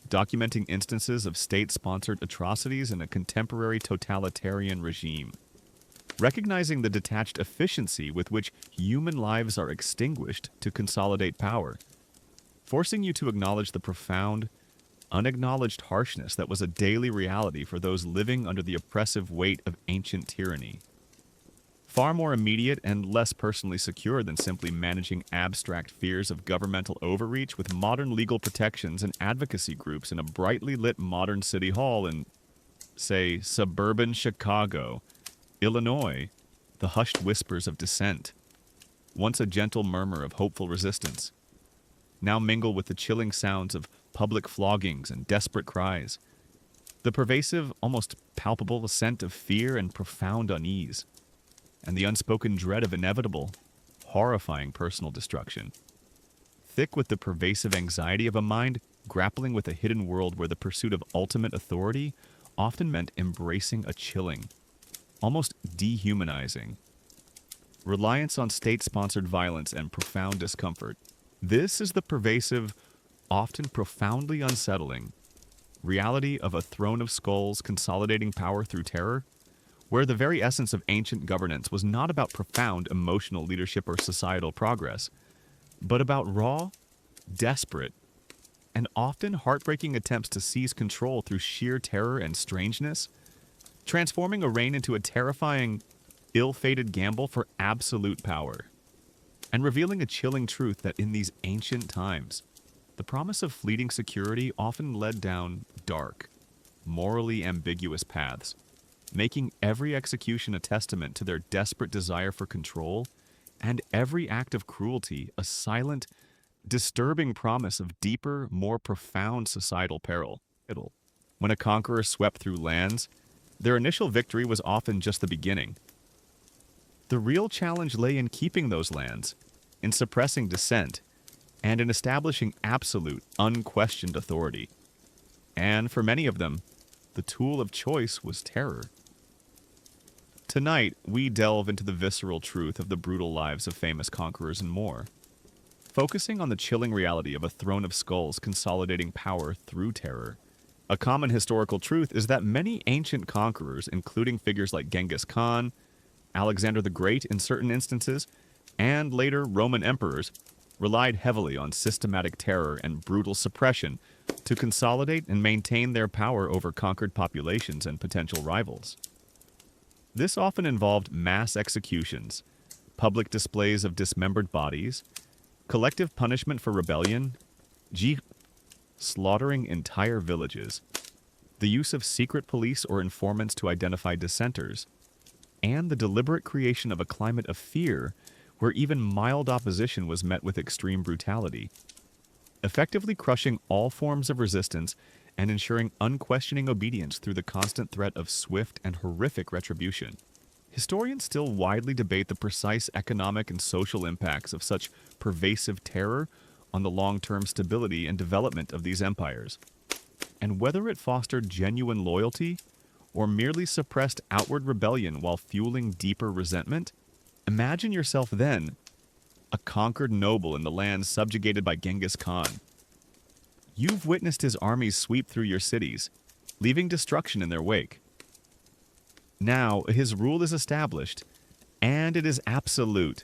documenting instances of state-sponsored atrocities in a contemporary totalitarian regime. Recognizing the detached efficiency with which human lives are extinguished to consolidate power, forcing you to acknowledge the profound, unacknowledged harshness that was a daily reality for those living under the oppressive weight of ancient tyranny. Far more immediate and less personally secure than simply managing abstract fears of governmental overreach with modern legal protections and advocacy groups in a brightly lit modern city hall in, say, suburban Chicago, Illinois, the hushed whispers of dissent, once a gentle murmur of hopeful resistance, now mingle with the chilling sounds of public floggings and desperate cries, the pervasive, almost palpable ascent of fear and profound unease, and the unspoken dread of inevitable, horrifying personal destruction. Thick with the pervasive anxiety of a mind grappling with a hidden world where the pursuit of ultimate authority often meant embracing a chilling, almost dehumanizing, reliance on state-sponsored violence and profound discomfort. This is the pervasive, often profoundly unsettling, reality of a throne of skulls consolidating power through terror, where the very essence of ancient governance was not about profound emotional leadership or societal progress, but about raw, desperate, and often heartbreaking attempts to seize control through sheer terror and strangeness, transforming a reign into a terrifying, ill-fated gamble for absolute power, and revealing a chilling truth that in these ancient times, the promise of fleeting security often led down dark, morally ambiguous paths, making every execution a testament to their desperate desire for control, and every act of cruelty a silent, disturbing promise of deeper, more profound societal peril. When a conqueror swept through lands, their initial victory was often just the beginning. The real challenge lay in keeping those lands, in suppressing dissent, and in establishing absolute, unquestioned authority. And for many of them, the tool of choice was terror. Tonight, we delve into the visceral truth of the brutal lives of famous conquerors and more, focusing on the chilling reality of a throne of skulls consolidating power through terror. A common historical truth is that many ancient conquerors, including figures like Genghis Khan, Alexander the Great in certain instances, and later Roman emperors, relied heavily on systematic terror and brutal suppression to consolidate and maintain their power over conquered populations and potential rivals. This often involved mass executions, public displays of dismembered bodies, collective punishment for rebellion, slaughtering entire villages, the use of secret police or informants to identify dissenters, and the deliberate creation of a climate of fear where even mild opposition was met with extreme brutality, effectively crushing all forms of resistance and ensuring unquestioning obedience through the constant threat of swift and horrific retribution. Historians still widely debate the precise economic and social impacts of such pervasive terror on the long-term stability and development of these empires, and whether it fostered genuine loyalty or merely suppressed outward rebellion while fueling deeper resentment. Imagine yourself then, a conquered noble in the lands subjugated by Genghis Khan. You've witnessed his armies sweep through your cities, leaving destruction in their wake. Now, his rule is established, and it is absolute.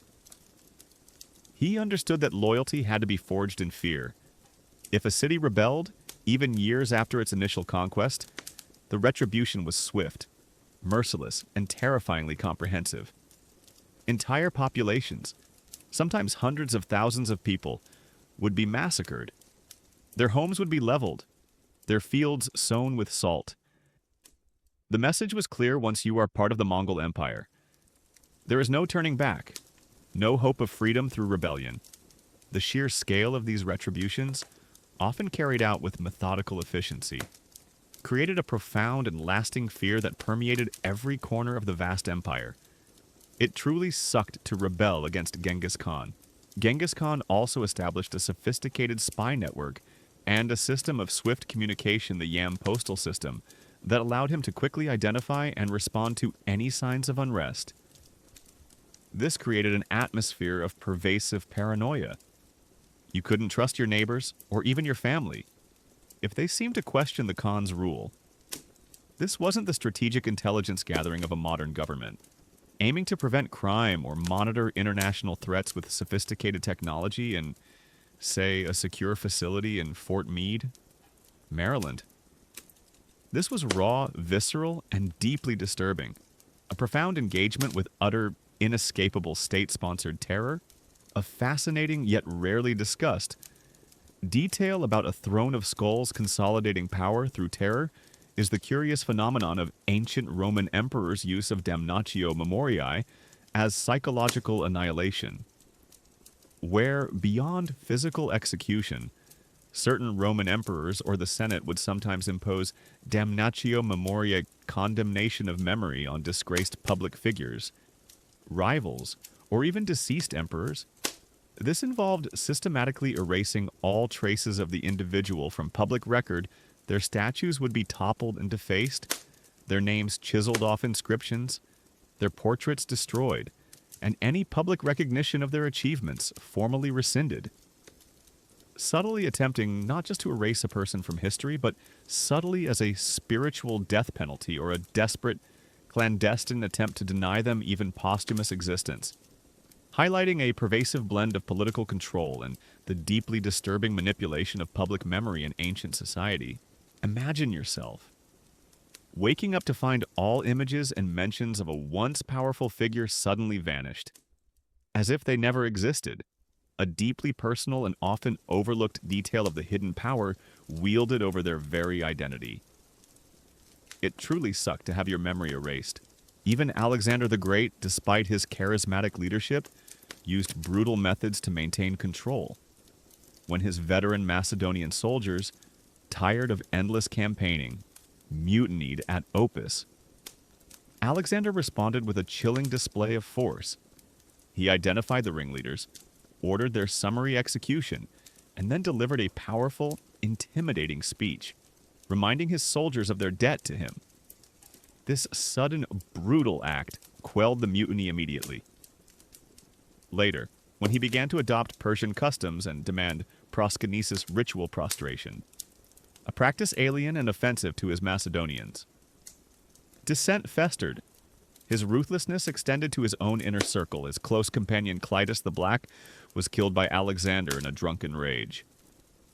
He understood that loyalty had to be forged in fear. If a city rebelled, even years after its initial conquest, the retribution was swift, merciless, and terrifyingly comprehensive. Entire populations, sometimes hundreds of thousands of people, would be massacred. Their homes would be leveled, their fields sown with salt. The message was clear once you are part of the Mongol Empire. There is no turning back, no hope of freedom through rebellion. The sheer scale of these retributions, often carried out with methodical efficiency, created a profound and lasting fear that permeated every corner of the vast empire. It truly sucked to rebel against Genghis Khan. Genghis Khan also established a sophisticated spy network and a system of swift communication, the Yam postal system, that allowed him to quickly identify and respond to any signs of unrest. This created an atmosphere of pervasive paranoia. You couldn't trust your neighbors or even your family if they seemed to question the Khan's rule. This wasn't the strategic intelligence gathering of a modern government, aiming to prevent crime or monitor international threats with sophisticated technology in, say, a secure facility in Fort Meade, Maryland. This was raw, visceral, and deeply disturbing. A profound engagement with utter, inescapable state-sponsored terror, a fascinating yet rarely discussed detail about a throne of skulls consolidating power through terror is the curious phenomenon of ancient Roman emperors' use of damnatio memoriae as psychological annihilation, where, beyond physical execution, certain Roman emperors or the Senate would sometimes impose damnatio memoriae condemnation of memory on disgraced public figures, rivals, or even deceased emperors. This involved systematically erasing all traces of the individual from public record. Their statues would be toppled and defaced, their names chiseled off inscriptions, their portraits destroyed, and any public recognition of their achievements formally rescinded. Subtly attempting not just to erase a person from history, but subtly as a spiritual death penalty or a desperate, clandestine attempt to deny them even posthumous existence, highlighting a pervasive blend of political control and the deeply disturbing manipulation of public memory in ancient society. Imagine yourself waking up to find all images and mentions of a once powerful figure suddenly vanished, as if they never existed. A deeply personal and often overlooked detail of the hidden power wielded over their very identity. It truly sucked to have your memory erased. Even Alexander the Great, despite his charismatic leadership, used brutal methods to maintain control. When his veteran Macedonian soldiers, tired of endless campaigning, mutinied at Opis, Alexander responded with a chilling display of force. He identified the ringleaders, ordered their summary execution, and then delivered a powerful, intimidating speech, reminding his soldiers of their debt to him. This sudden, brutal act quelled the mutiny immediately. Later, when he began to adopt Persian customs and demand proskynesis ritual prostration, a practice alien and offensive to his Macedonians, dissent festered. His ruthlessness extended to his own inner circle. His close companion Clitus the Black was killed by Alexander in a drunken rage,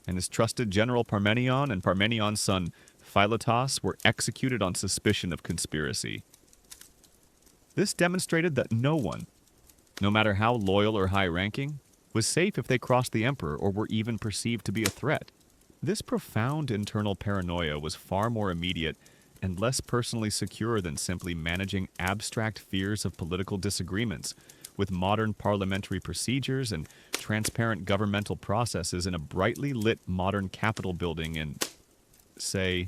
and his trusted general Parmenion and Parmenion's son Philotas were executed on suspicion of conspiracy. This demonstrated that no one, no matter how loyal or high-ranking, was safe if they crossed the emperor or were even perceived to be a threat. This profound internal paranoia was far more immediate and less personally secure than simply managing abstract fears of political disagreements with modern parliamentary procedures and transparent governmental processes in a brightly lit modern Capitol building in, say,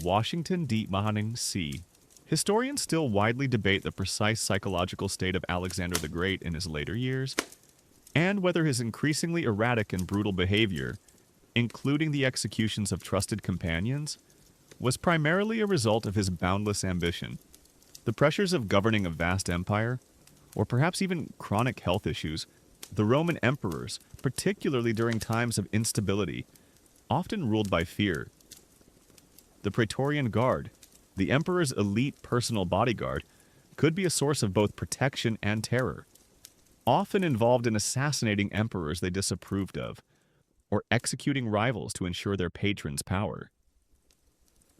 Washington, D.C. Historians still widely debate the precise psychological state of Alexander the Great in his later years, and whether his increasingly erratic and brutal behavior, including the executions of trusted companions, was primarily a result of his boundless ambition. The pressures of governing a vast empire, or perhaps even chronic health issues, the Roman emperors, particularly during times of instability, often ruled by fear. The Praetorian Guard, the emperor's elite personal bodyguard, could be a source of both protection and terror, often involved in assassinating emperors they disapproved of, or executing rivals to ensure their patron's power.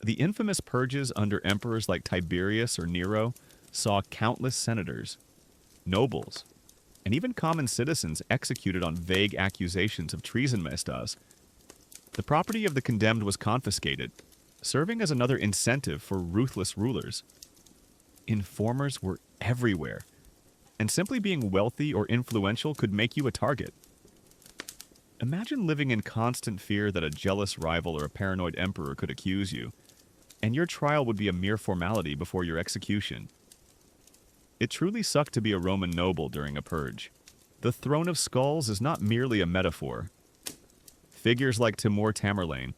The infamous purges under emperors like Tiberius or Nero saw countless senators, nobles, and even common citizens executed on vague accusations of treason. The property of the condemned was confiscated, serving as another incentive for ruthless rulers. Informers were everywhere, and simply being wealthy or influential could make you a target. Imagine living in constant fear that a jealous rival or a paranoid emperor could accuse you, and your trial would be a mere formality before your execution. It truly sucked to be a Roman noble during a purge. The throne of skulls is not merely a metaphor. Figures like Timur Tamerlane,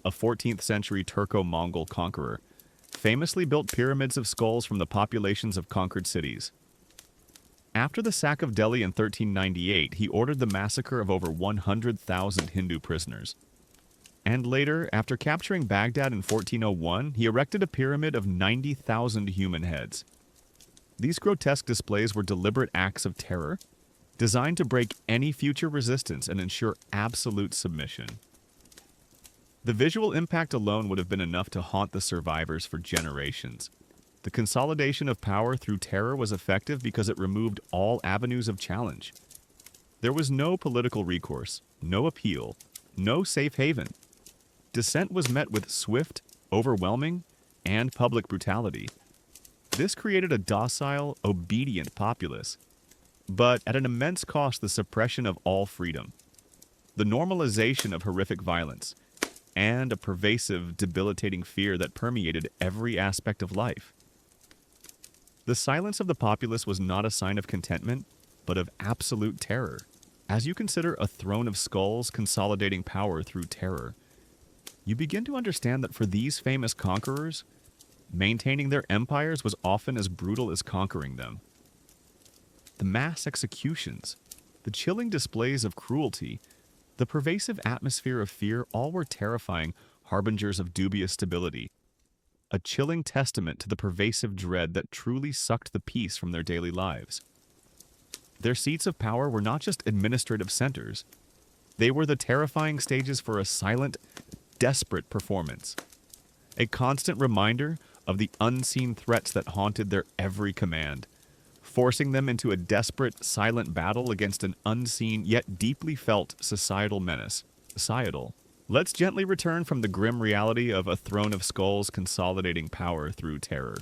a 14th century Turco-Mongol conqueror, famously built pyramids of skulls from the populations of conquered cities. After the sack of Delhi in 1398, he ordered the massacre of over 100,000 Hindu prisoners. And later, after capturing Baghdad in 1401, he erected a pyramid of 90,000 human heads. These grotesque displays were deliberate acts of terror, designed to break any future resistance and ensure absolute submission. The visual impact alone would have been enough to haunt the survivors for generations. The consolidation of power through terror was effective because it removed all avenues of challenge. There was no political recourse, no appeal, no safe haven. Dissent was met with swift, overwhelming, and public brutality. This created a docile, obedient populace, but at an immense cost: the suppression of all freedom, the normalization of horrific violence, and a pervasive, debilitating fear that permeated every aspect of life. The silence of the populace was not a sign of contentment, but of absolute terror. As you consider a throne of skulls consolidating power through terror, you begin to understand that for these famous conquerors, maintaining their empires was often as brutal as conquering them. The mass executions, the chilling displays of cruelty, the pervasive atmosphere of fear, all were terrifying harbingers of dubious stability, a chilling testament to the pervasive dread that truly sucked the peace from their daily lives. Their seats of power were not just administrative centers. They were the terrifying stages for a silent, desperate performance, a constant reminder of the unseen threats that haunted their every command, forcing them into a desperate, silent battle against an unseen yet deeply felt societal menace. Let's gently return from the grim reality of a throne of skulls consolidating power through terror,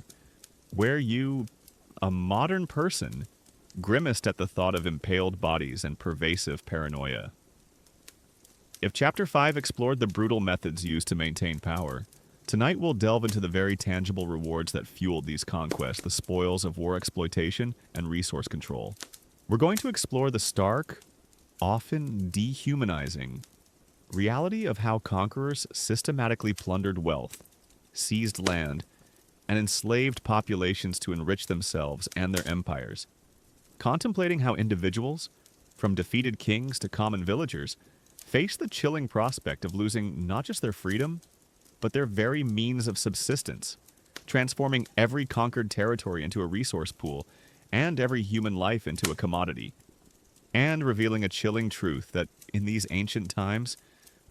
where you, a modern person, grimaced at the thought of impaled bodies and pervasive paranoia. If Chapter 5 explored the brutal methods used to maintain power, tonight we'll delve into the very tangible rewards that fueled these conquests, the spoils of war exploitation and resource control. We're going to explore the stark, often dehumanizing, reality of how conquerors systematically plundered wealth, seized land, and enslaved populations to enrich themselves and their empires. Contemplating how individuals, from defeated kings to common villagers, face the chilling prospect of losing not just their freedom, but their very means of subsistence, transforming every conquered territory into a resource pool and every human life into a commodity, and revealing a chilling truth that in these ancient times,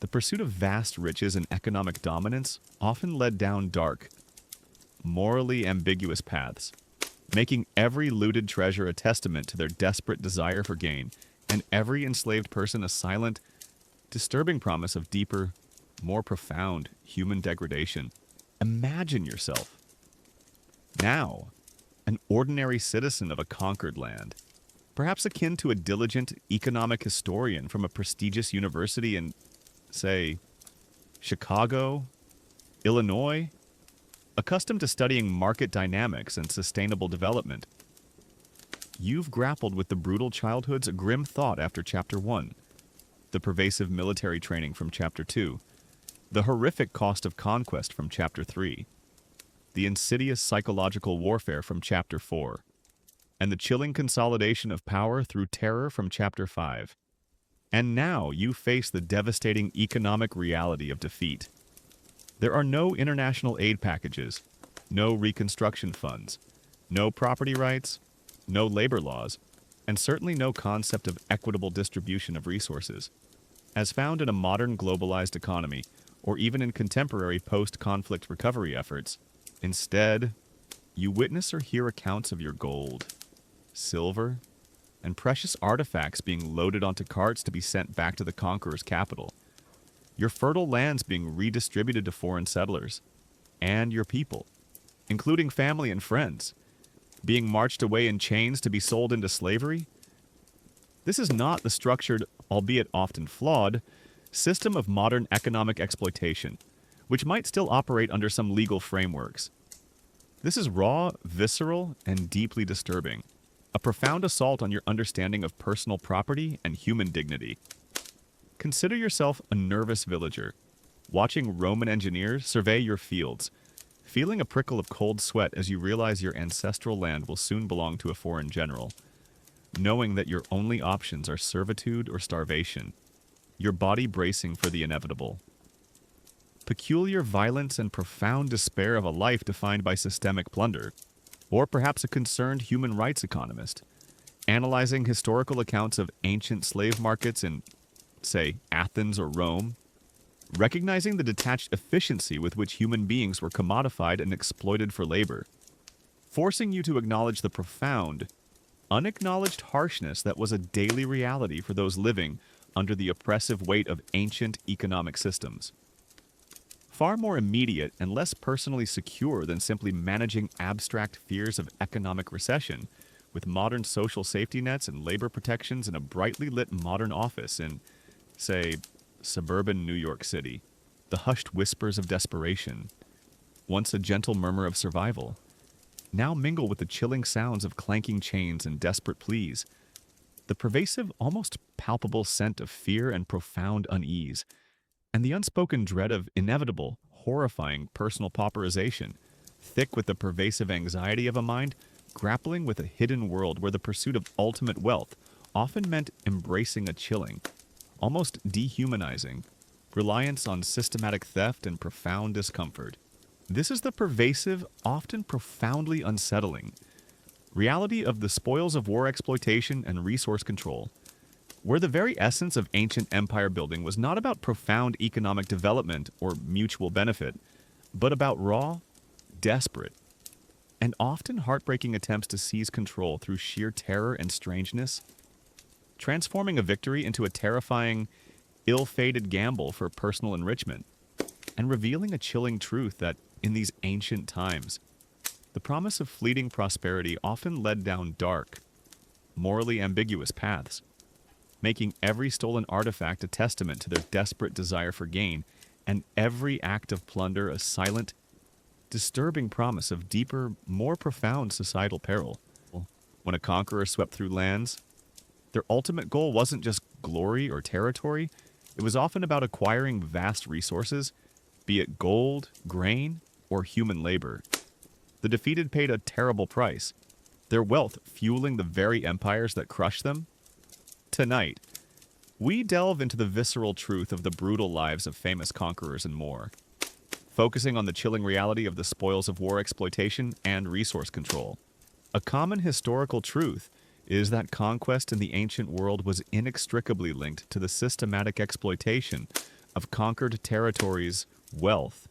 the pursuit of vast riches and economic dominance often led down dark, morally ambiguous paths, making every looted treasure a testament to their desperate desire for gain, and every enslaved person a silent, disturbing promise of deeper, more profound human degradation. Imagine yourself, now, an ordinary citizen of a conquered land, perhaps akin to a diligent economic historian from a prestigious university in, say, Chicago, Illinois, accustomed to studying market dynamics and sustainable development. You've grappled with the brutal childhood's grim thought after Chapter 1, the pervasive military training from Chapter 2, the horrific cost of conquest from Chapter 3, the insidious psychological warfare from Chapter 4, and the chilling consolidation of power through terror from Chapter 5. And now you face the devastating economic reality of defeat. There are no international aid packages, no reconstruction funds, no property rights, no labor laws, and certainly no concept of equitable distribution of resources. As found in a modern globalized economy, or even in contemporary post-conflict recovery efforts, instead, you witness or hear accounts of your gold, silver, and precious artifacts being loaded onto carts to be sent back to the conqueror's capital, your fertile lands being redistributed to foreign settlers, and your people, including family and friends, being marched away in chains to be sold into slavery. This is not the structured, albeit often flawed, system of modern economic exploitation, which might still operate under some legal frameworks. This is raw, visceral, and deeply disturbing, a profound assault on your understanding of personal property and human dignity. Consider yourself a nervous villager, watching Roman engineers survey your fields, feeling a prickle of cold sweat as you realize your ancestral land will soon belong to a foreign general, knowing that your only options are servitude or starvation, your body bracing for the inevitable. Peculiar violence and profound despair of a life defined by systemic plunder, or perhaps a concerned human rights economist, analyzing historical accounts of ancient slave markets in, say, Athens or Rome, recognizing the detached efficiency with which human beings were commodified and exploited for labor, forcing you to acknowledge the profound, unacknowledged harshness that was a daily reality for those living under the oppressive weight of ancient economic systems. Far more immediate and less personally secure than simply managing abstract fears of economic recession, with modern social safety nets and labor protections in a brightly lit modern office in, say, suburban New York City. The hushed whispers of desperation, once a gentle murmur of survival, now mingle with the chilling sounds of clanking chains and desperate pleas. The pervasive, almost palpable scent of fear and profound unease, and the unspoken dread of inevitable, horrifying personal pauperization, thick with the pervasive anxiety of a mind grappling with a hidden world where the pursuit of ultimate wealth often meant embracing a chilling, almost dehumanizing, reliance on systematic theft and profound discomfort. This is the pervasive, often profoundly unsettling, reality of the spoils of war exploitation and resource control, where the very essence of ancient empire building was not about profound economic development or mutual benefit, but about raw, desperate, and often heartbreaking attempts to seize control through sheer terror and strangeness, transforming a victory into a terrifying, ill-fated gamble for personal enrichment, and revealing a chilling truth that, in these ancient times, the promise of fleeting prosperity often led down dark, morally ambiguous paths, making every stolen artifact a testament to their desperate desire for gain, and every act of plunder a silent, disturbing promise of deeper, more profound societal peril. When a conqueror swept through lands, their ultimate goal wasn't just glory or territory, it was often about acquiring vast resources, be it gold, grain, or human labor. The defeated paid a terrible price, their wealth fueling the very empires that crushed them. Tonight, we delve into the visceral truth of the brutal lives of famous conquerors and more, focusing on the chilling reality of the spoils of war exploitation and resource control. A common historical truth is that conquest in the ancient world was inextricably linked to the systematic exploitation of conquered territories' wealth,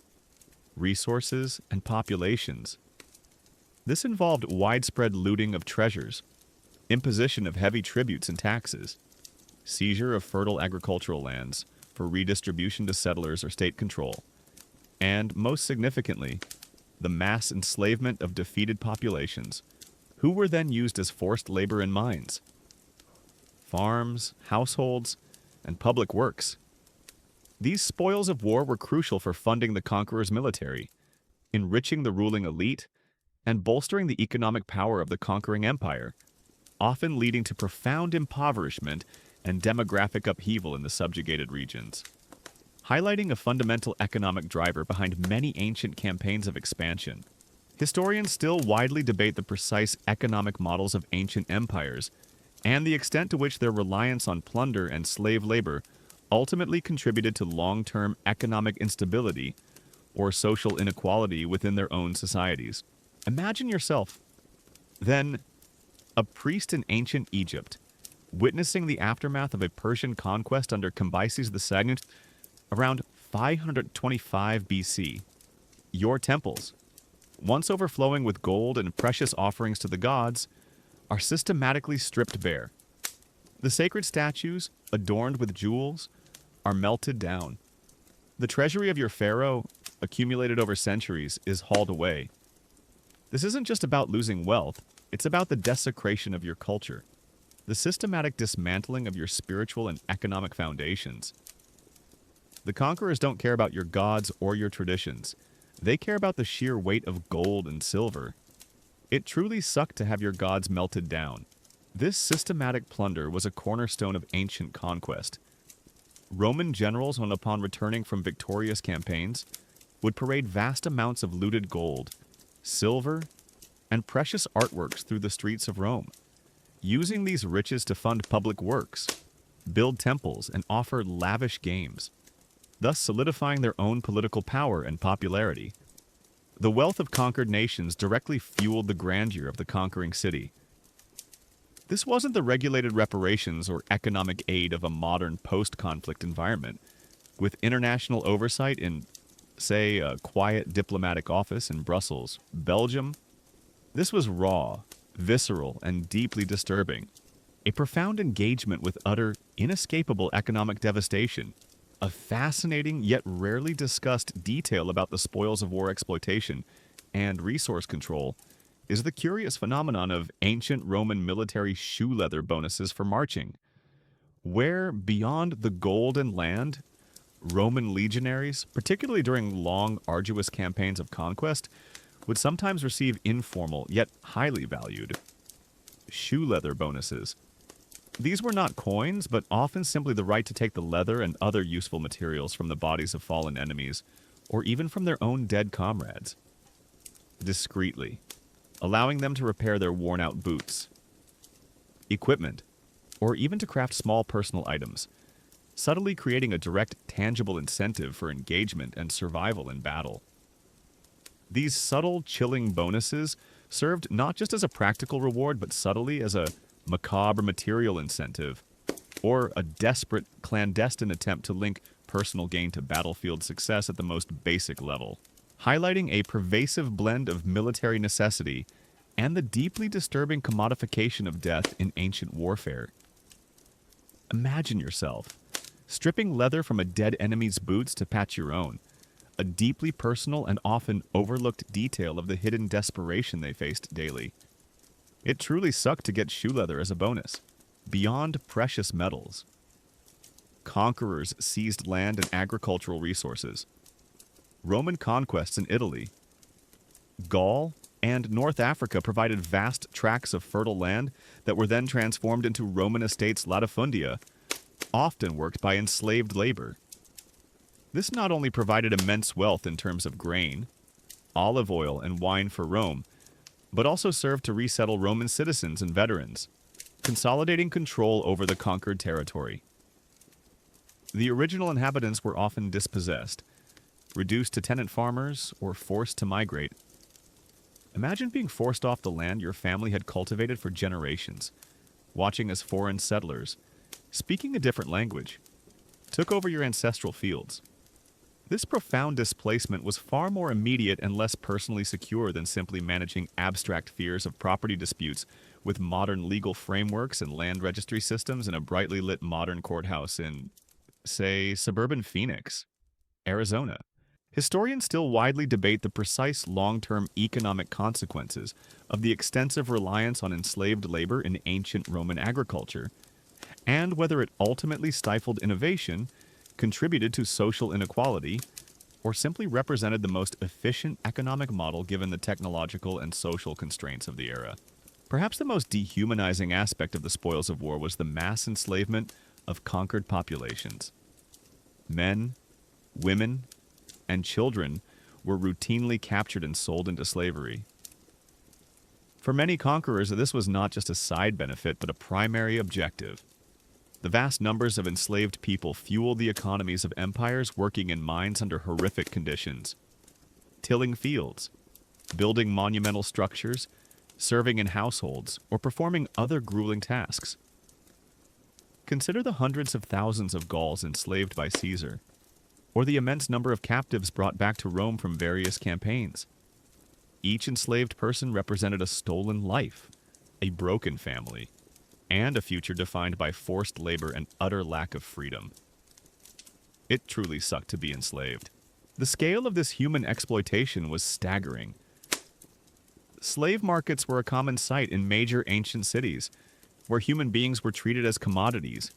resources, and populations. This involved widespread looting of treasures, imposition of heavy tributes and taxes, seizure of fertile agricultural lands for redistribution to settlers or state control, and, most significantly, the mass enslavement of defeated populations, who were then used as forced labor in mines, farms, households, and public works. These spoils of war were crucial for funding the conqueror's military, enriching the ruling elite, and bolstering the economic power of the conquering empire, often leading to profound impoverishment and demographic upheaval in the subjugated regions. Highlighting a fundamental economic driver behind many ancient campaigns of expansion, historians still widely debate the precise economic models of ancient empires and the extent to which their reliance on plunder and slave labor ultimately contributed to long-term economic instability or social inequality within their own societies. Imagine yourself, then, a priest in ancient Egypt, witnessing the aftermath of a Persian conquest under Cambyses II around 525 BC. Your temples, once overflowing with gold and precious offerings to the gods, are systematically stripped bare. The sacred statues, adorned with jewels, are melted down. The treasury of your pharaoh, accumulated over centuries, is hauled away. This isn't just about losing wealth, it's about the desecration of your culture, the systematic dismantling of your spiritual and economic foundations. The conquerors don't care about your gods or your traditions. They care about the sheer weight of gold and silver. It truly sucked to have your gods melted down. This systematic plunder was a cornerstone of ancient conquest. Roman generals, when upon returning from victorious campaigns, would parade vast amounts of looted gold, silver, and precious artworks through the streets of Rome, using these riches to fund public works, build temples, and offer lavish games, thus solidifying their own political power and popularity. The wealth of conquered nations directly fueled the grandeur of the conquering city. This wasn't the regulated reparations or economic aid of a modern post-conflict environment, with international oversight in, say, a quiet diplomatic office in Brussels, Belgium. This was raw, visceral, and deeply disturbing. A profound engagement with utter, inescapable economic devastation. A fascinating yet rarely discussed detail about the spoils of war exploitation and resource control is the curious phenomenon of ancient Roman military shoe leather bonuses for marching, where, beyond the gold and land, Roman legionaries, particularly during long, arduous campaigns of conquest, would sometimes receive informal, yet highly valued, shoe leather bonuses. These were not coins, but often simply the right to take the leather and other useful materials from the bodies of fallen enemies, or even from their own dead comrades, discreetly, allowing them to repair their worn-out boots, equipment, or even to craft small personal items, subtly creating a direct, tangible incentive for engagement and survival in battle. These subtle, chilling bonuses served not just as a practical reward, but subtly as a macabre material incentive, or a desperate, clandestine attempt to link personal gain to battlefield success at the most basic level, highlighting a pervasive blend of military necessity and the deeply disturbing commodification of death in ancient warfare. Imagine yourself stripping leather from a dead enemy's boots to patch your own, a deeply personal and often overlooked detail of the hidden desperation they faced daily. It truly sucked to get shoe leather as a bonus, beyond precious metals. Conquerors seized land and agricultural resources. Roman conquests in Italy, Gaul, and North Africa provided vast tracts of fertile land that were then transformed into Roman estates latifundia, often worked by enslaved labor. This not only provided immense wealth in terms of grain, olive oil, and wine for Rome, but also served to resettle Roman citizens and veterans, consolidating control over the conquered territory. The original inhabitants were often dispossessed, reduced to tenant farmers, or forced to migrate. Imagine being forced off the land your family had cultivated for generations, watching as foreign settlers, speaking a different language, took over your ancestral fields. This profound displacement was far more immediate and less personally secure than simply managing abstract fears of property disputes with modern legal frameworks and land registry systems in a brightly lit modern courthouse in, say, suburban Phoenix, Arizona. Historians still widely debate the precise long-term economic consequences of the extensive reliance on enslaved labor in ancient Roman agriculture, and whether it ultimately stifled innovation, contributed to social inequality, or simply represented the most efficient economic model given the technological and social constraints of the era. Perhaps the most dehumanizing aspect of the spoils of war was the mass enslavement of conquered populations. Men, women, and children were routinely captured and sold into slavery. For many conquerors, this was not just a side benefit, but a primary objective. The vast numbers of enslaved people fueled the economies of empires working in mines under horrific conditions. tilling fields, building monumental structures, serving in households, or performing other grueling tasks. Consider the hundreds of thousands of Gauls enslaved by Caesar, or the immense number of captives brought back to Rome from various campaigns. Each enslaved person represented a stolen life, a broken family, and a future defined by forced labor and utter lack of freedom. It truly sucked to be enslaved. The scale of this human exploitation was staggering. Slave markets were a common sight in major ancient cities, where human beings were treated as commodities,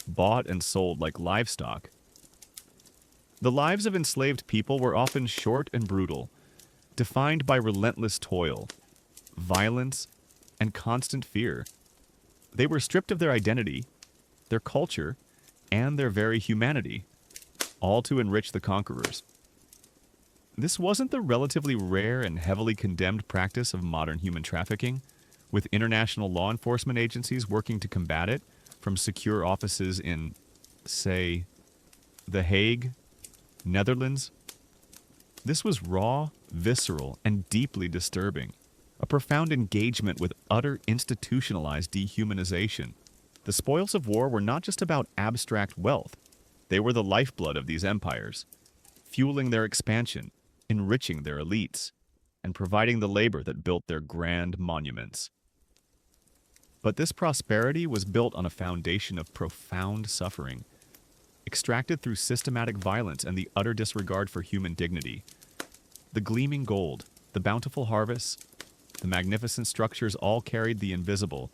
bought and sold like livestock. The lives of enslaved people were often short and brutal, defined by relentless toil, violence, and constant fear. They were stripped of their identity, their culture, and their very humanity, all to enrich the conquerors. This wasn't the relatively rare and heavily condemned practice of modern human trafficking, with international law enforcement agencies working to combat it from secure offices in, say, The Hague, Netherlands. This was raw, visceral, and deeply disturbing, a profound engagement with utter institutionalized dehumanization. The spoils of war were not just about abstract wealth. They were the lifeblood of these empires, fueling their expansion, enriching their elites, and providing the labor that built their grand monuments. But this prosperity was built on a foundation of profound suffering, extracted through systematic violence and the utter disregard for human dignity. The gleaming gold, the bountiful harvests, the magnificent structures all carried the invisible,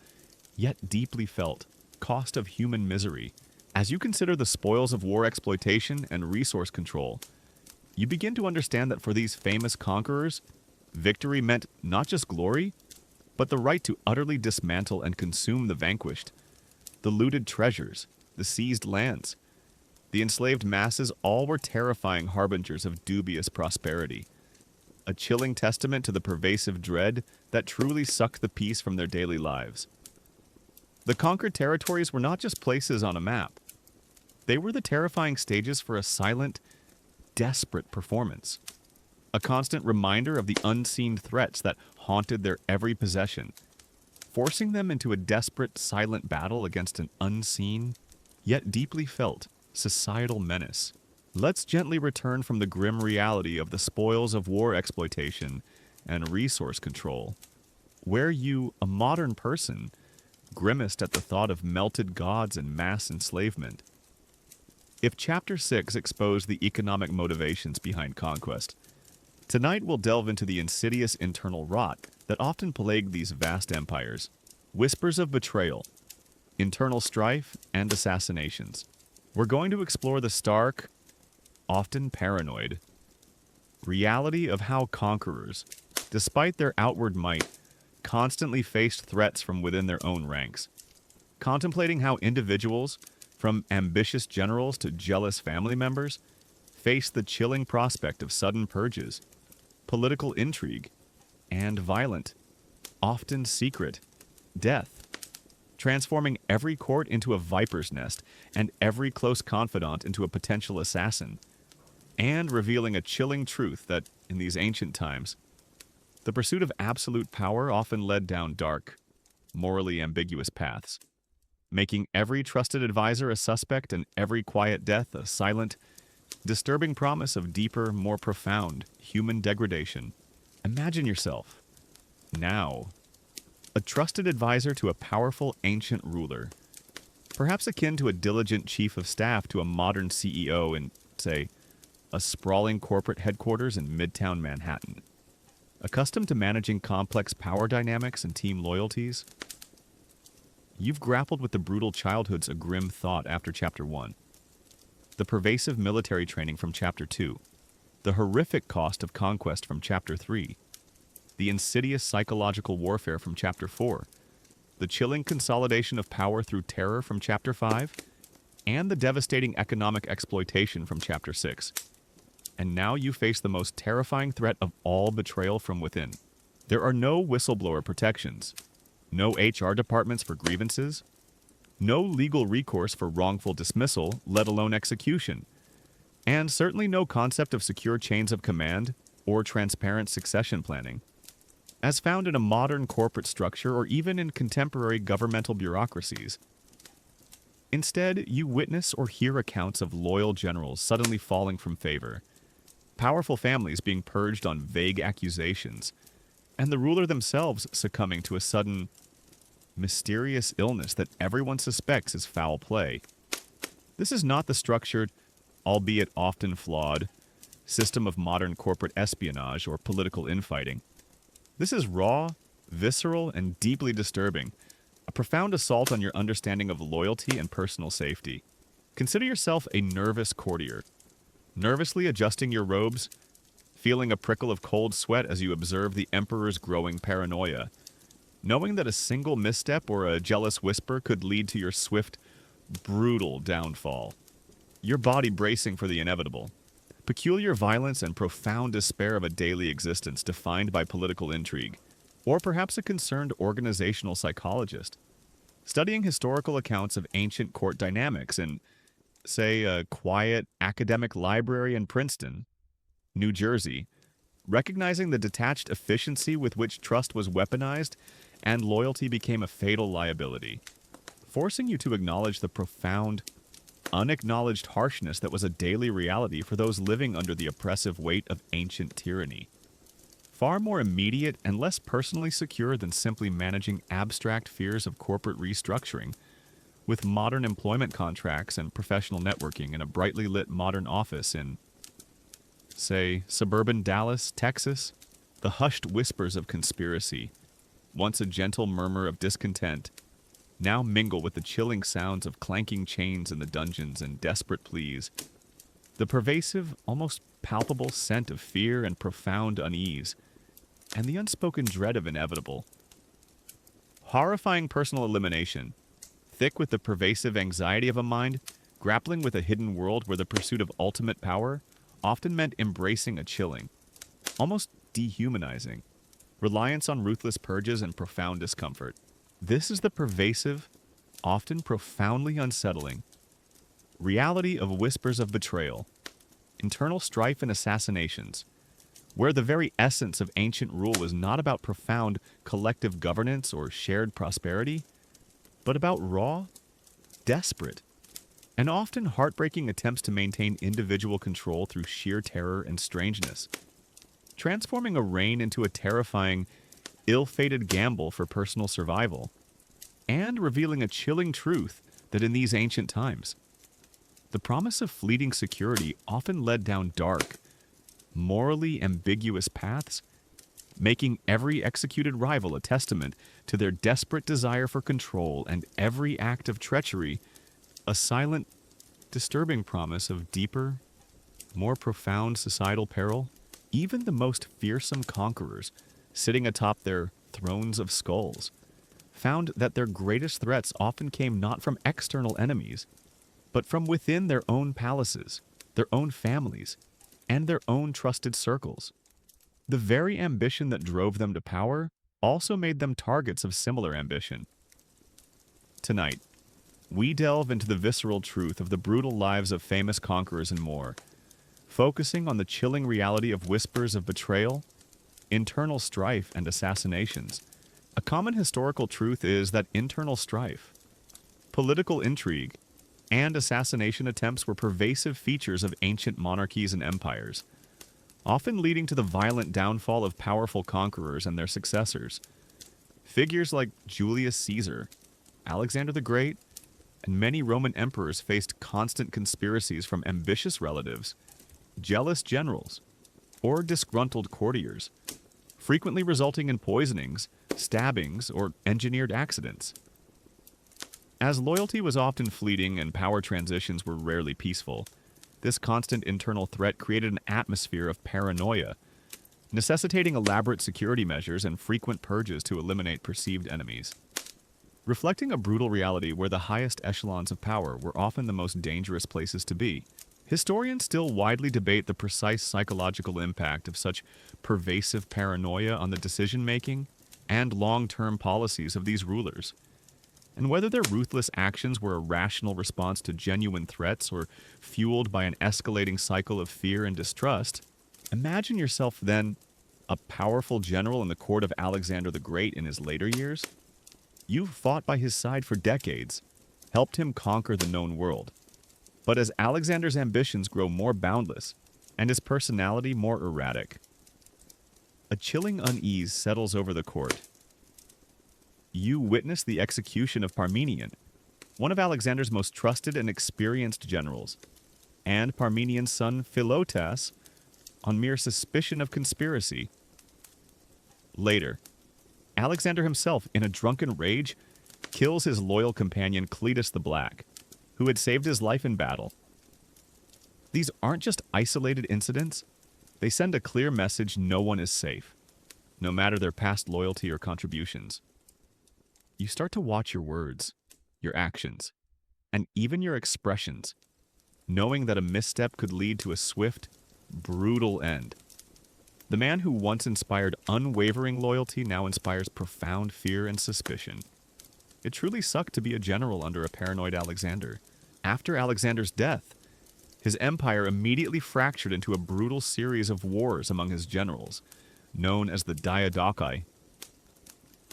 yet deeply felt, cost of human misery. As you consider the spoils of war exploitation and resource control, you begin to understand that for these famous conquerors, victory meant not just glory, but the right to utterly dismantle and consume the vanquished. The looted treasures, the seized lands, the enslaved masses all were terrifying harbingers of dubious prosperity, a chilling testament to the pervasive dread that truly sucked the peace from their daily lives. The conquered territories were not just places on a map. They were the terrifying stages for a silent, desperate performance, a constant reminder of the unseen threats that haunted their every possession, forcing them into a desperate, silent battle against an unseen, yet deeply felt, societal menace. Let's gently return from the grim reality of the spoils of war exploitation and resource control, where you, a modern person, grimaced at the thought of melted gods and mass enslavement. If Chapter 6 exposed the economic motivations behind conquest, tonight we'll delve into the insidious internal rot that often plagued these vast empires. Whispers of betrayal, internal strife, and assassinations. We're going to explore the stark, often paranoid, reality of how conquerors, despite their outward might, constantly faced threats from within their own ranks. Contemplating how individuals, from ambitious generals to jealous family members, faced the chilling prospect of sudden purges, political intrigue, and violent, often secret, death, transforming every court into a viper's nest and every close confidant into a potential assassin, and revealing a chilling truth that, in these ancient times, the pursuit of absolute power often led down dark, morally ambiguous paths, making every trusted advisor a suspect and every quiet death a silent, disturbing promise of deeper, more profound human degradation. Imagine yourself, now, a trusted advisor to a powerful ancient ruler, perhaps akin to a diligent chief of staff to a modern CEO in, say, a sprawling corporate headquarters in Midtown Manhattan. Accustomed to managing complex power dynamics and team loyalties, you've grappled with the brutal childhoods a grim thought after Chapter 1, the pervasive military training from Chapter 2, the horrific cost of conquest from Chapter 3, the insidious psychological warfare from Chapter 4, the chilling consolidation of power through terror from Chapter 5, and the devastating economic exploitation from Chapter 6. And now you face the most terrifying threat of all, betrayal from within. There are no whistleblower protections, no HR departments for grievances, no legal recourse for wrongful dismissal, let alone execution, and certainly no concept of secure chains of command, or transparent succession planning, as found in a modern corporate structure or even in contemporary governmental bureaucracies. Instead, you witness or hear accounts of loyal generals suddenly falling from favor, powerful families being purged on vague accusations, and the ruler themselves succumbing to a sudden, mysterious illness that everyone suspects is foul play. This is not the structured, albeit often flawed, system of modern corporate espionage or political infighting. This is raw, visceral, and deeply disturbing, a profound assault on your understanding of loyalty and personal safety. Consider yourself a nervous courtier, nervously adjusting your robes, feeling a prickle of cold sweat as you observe the emperor's growing paranoia, knowing that a single misstep or a jealous whisper could lead to your swift, brutal downfall. Your body bracing for the inevitable. Peculiar violence and profound despair of a daily existence defined by political intrigue, or perhaps a concerned organizational psychologist, studying historical accounts of ancient court dynamics in, say, a quiet academic library in Princeton, New Jersey, recognizing the detached efficiency with which trust was weaponized and loyalty became a fatal liability, forcing you to acknowledge the profound, unacknowledged harshness that was a daily reality for those living under the oppressive weight of ancient tyranny. Far more immediate and less personally secure than simply managing abstract fears of corporate restructuring, with modern employment contracts and professional networking in a brightly lit modern office in, say, suburban Dallas, Texas. The hushed whispers of conspiracy, once a gentle murmur of discontent, now mingle with the chilling sounds of clanking chains in the dungeons and desperate pleas. The pervasive, almost palpable scent of fear and profound unease, and the unspoken dread of inevitable. Horrifying personal elimination, thick with the pervasive anxiety of a mind grappling with a hidden world where the pursuit of ultimate power often meant embracing a chilling, almost dehumanizing, reliance on ruthless purges and profound discomfort. This is the pervasive, often profoundly unsettling, reality of whispers of betrayal, internal strife and assassinations, where the very essence of ancient rule was not about profound collective governance or shared prosperity, but about raw, desperate, and often heartbreaking attempts to maintain individual control through sheer terror and strangeness, transforming a reign into a terrifying, ill-fated gamble for personal survival, and revealing a chilling truth that in these ancient times, the promise of fleeting security often led down dark, morally ambiguous paths, making every executed rival a testament to their desperate desire for control and every act of treachery a silent, disturbing promise of deeper, more profound societal peril. Even the most fearsome conquerors, sitting atop their thrones of skulls, found that their greatest threats often came not from external enemies, but from within their own palaces, their own families, and their own trusted circles. The very ambition that drove them to power also made them targets of similar ambition. Tonight, we delve into the visceral truth of the brutal lives of famous conquerors and more, focusing on the chilling reality of whispers of betrayal, internal strife, and assassinations. A common historical truth is that internal strife, political intrigue, and assassination attempts were pervasive features of ancient monarchies and empires, often leading to the violent downfall of powerful conquerors and their successors. Figures like Julius Caesar, Alexander the Great, and many Roman emperors faced constant conspiracies from ambitious relatives, jealous generals, or disgruntled courtiers, frequently resulting in poisonings, stabbings, or engineered accidents. As loyalty was often fleeting and power transitions were rarely peaceful, this constant internal threat created an atmosphere of paranoia, necessitating elaborate security measures and frequent purges to eliminate perceived enemies. Reflecting a brutal reality where the highest echelons of power were often the most dangerous places to be, historians still widely debate the precise psychological impact of such pervasive paranoia on the decision-making and long-term policies of these rulers, and whether their ruthless actions were a rational response to genuine threats or fueled by an escalating cycle of fear and distrust Imagine yourself then a powerful general in the court of Alexander the Great in his later years. You've fought by his side for decades, helped him conquer the known world. But as Alexander's ambitions grow more boundless and his personality more erratic, a chilling unease settles over the court. You witness the execution of Parmenion, one of Alexander's most trusted and experienced generals, and Parmenion's son Philotas on mere suspicion of conspiracy. Later, Alexander himself, in a drunken rage, kills his loyal companion Cletus the Black, who had saved his life in battle. These aren't just isolated incidents. They send a clear message: no one is safe, no matter their past loyalty or contributions. You start to watch your words, your actions, and even your expressions, knowing that a misstep could lead to a swift, brutal end. The man who once inspired unwavering loyalty now inspires profound fear and suspicion. It truly sucked to be a general under a paranoid Alexander. After Alexander's death, his empire immediately fractured into a brutal series of wars among his generals, known as the Diadochi.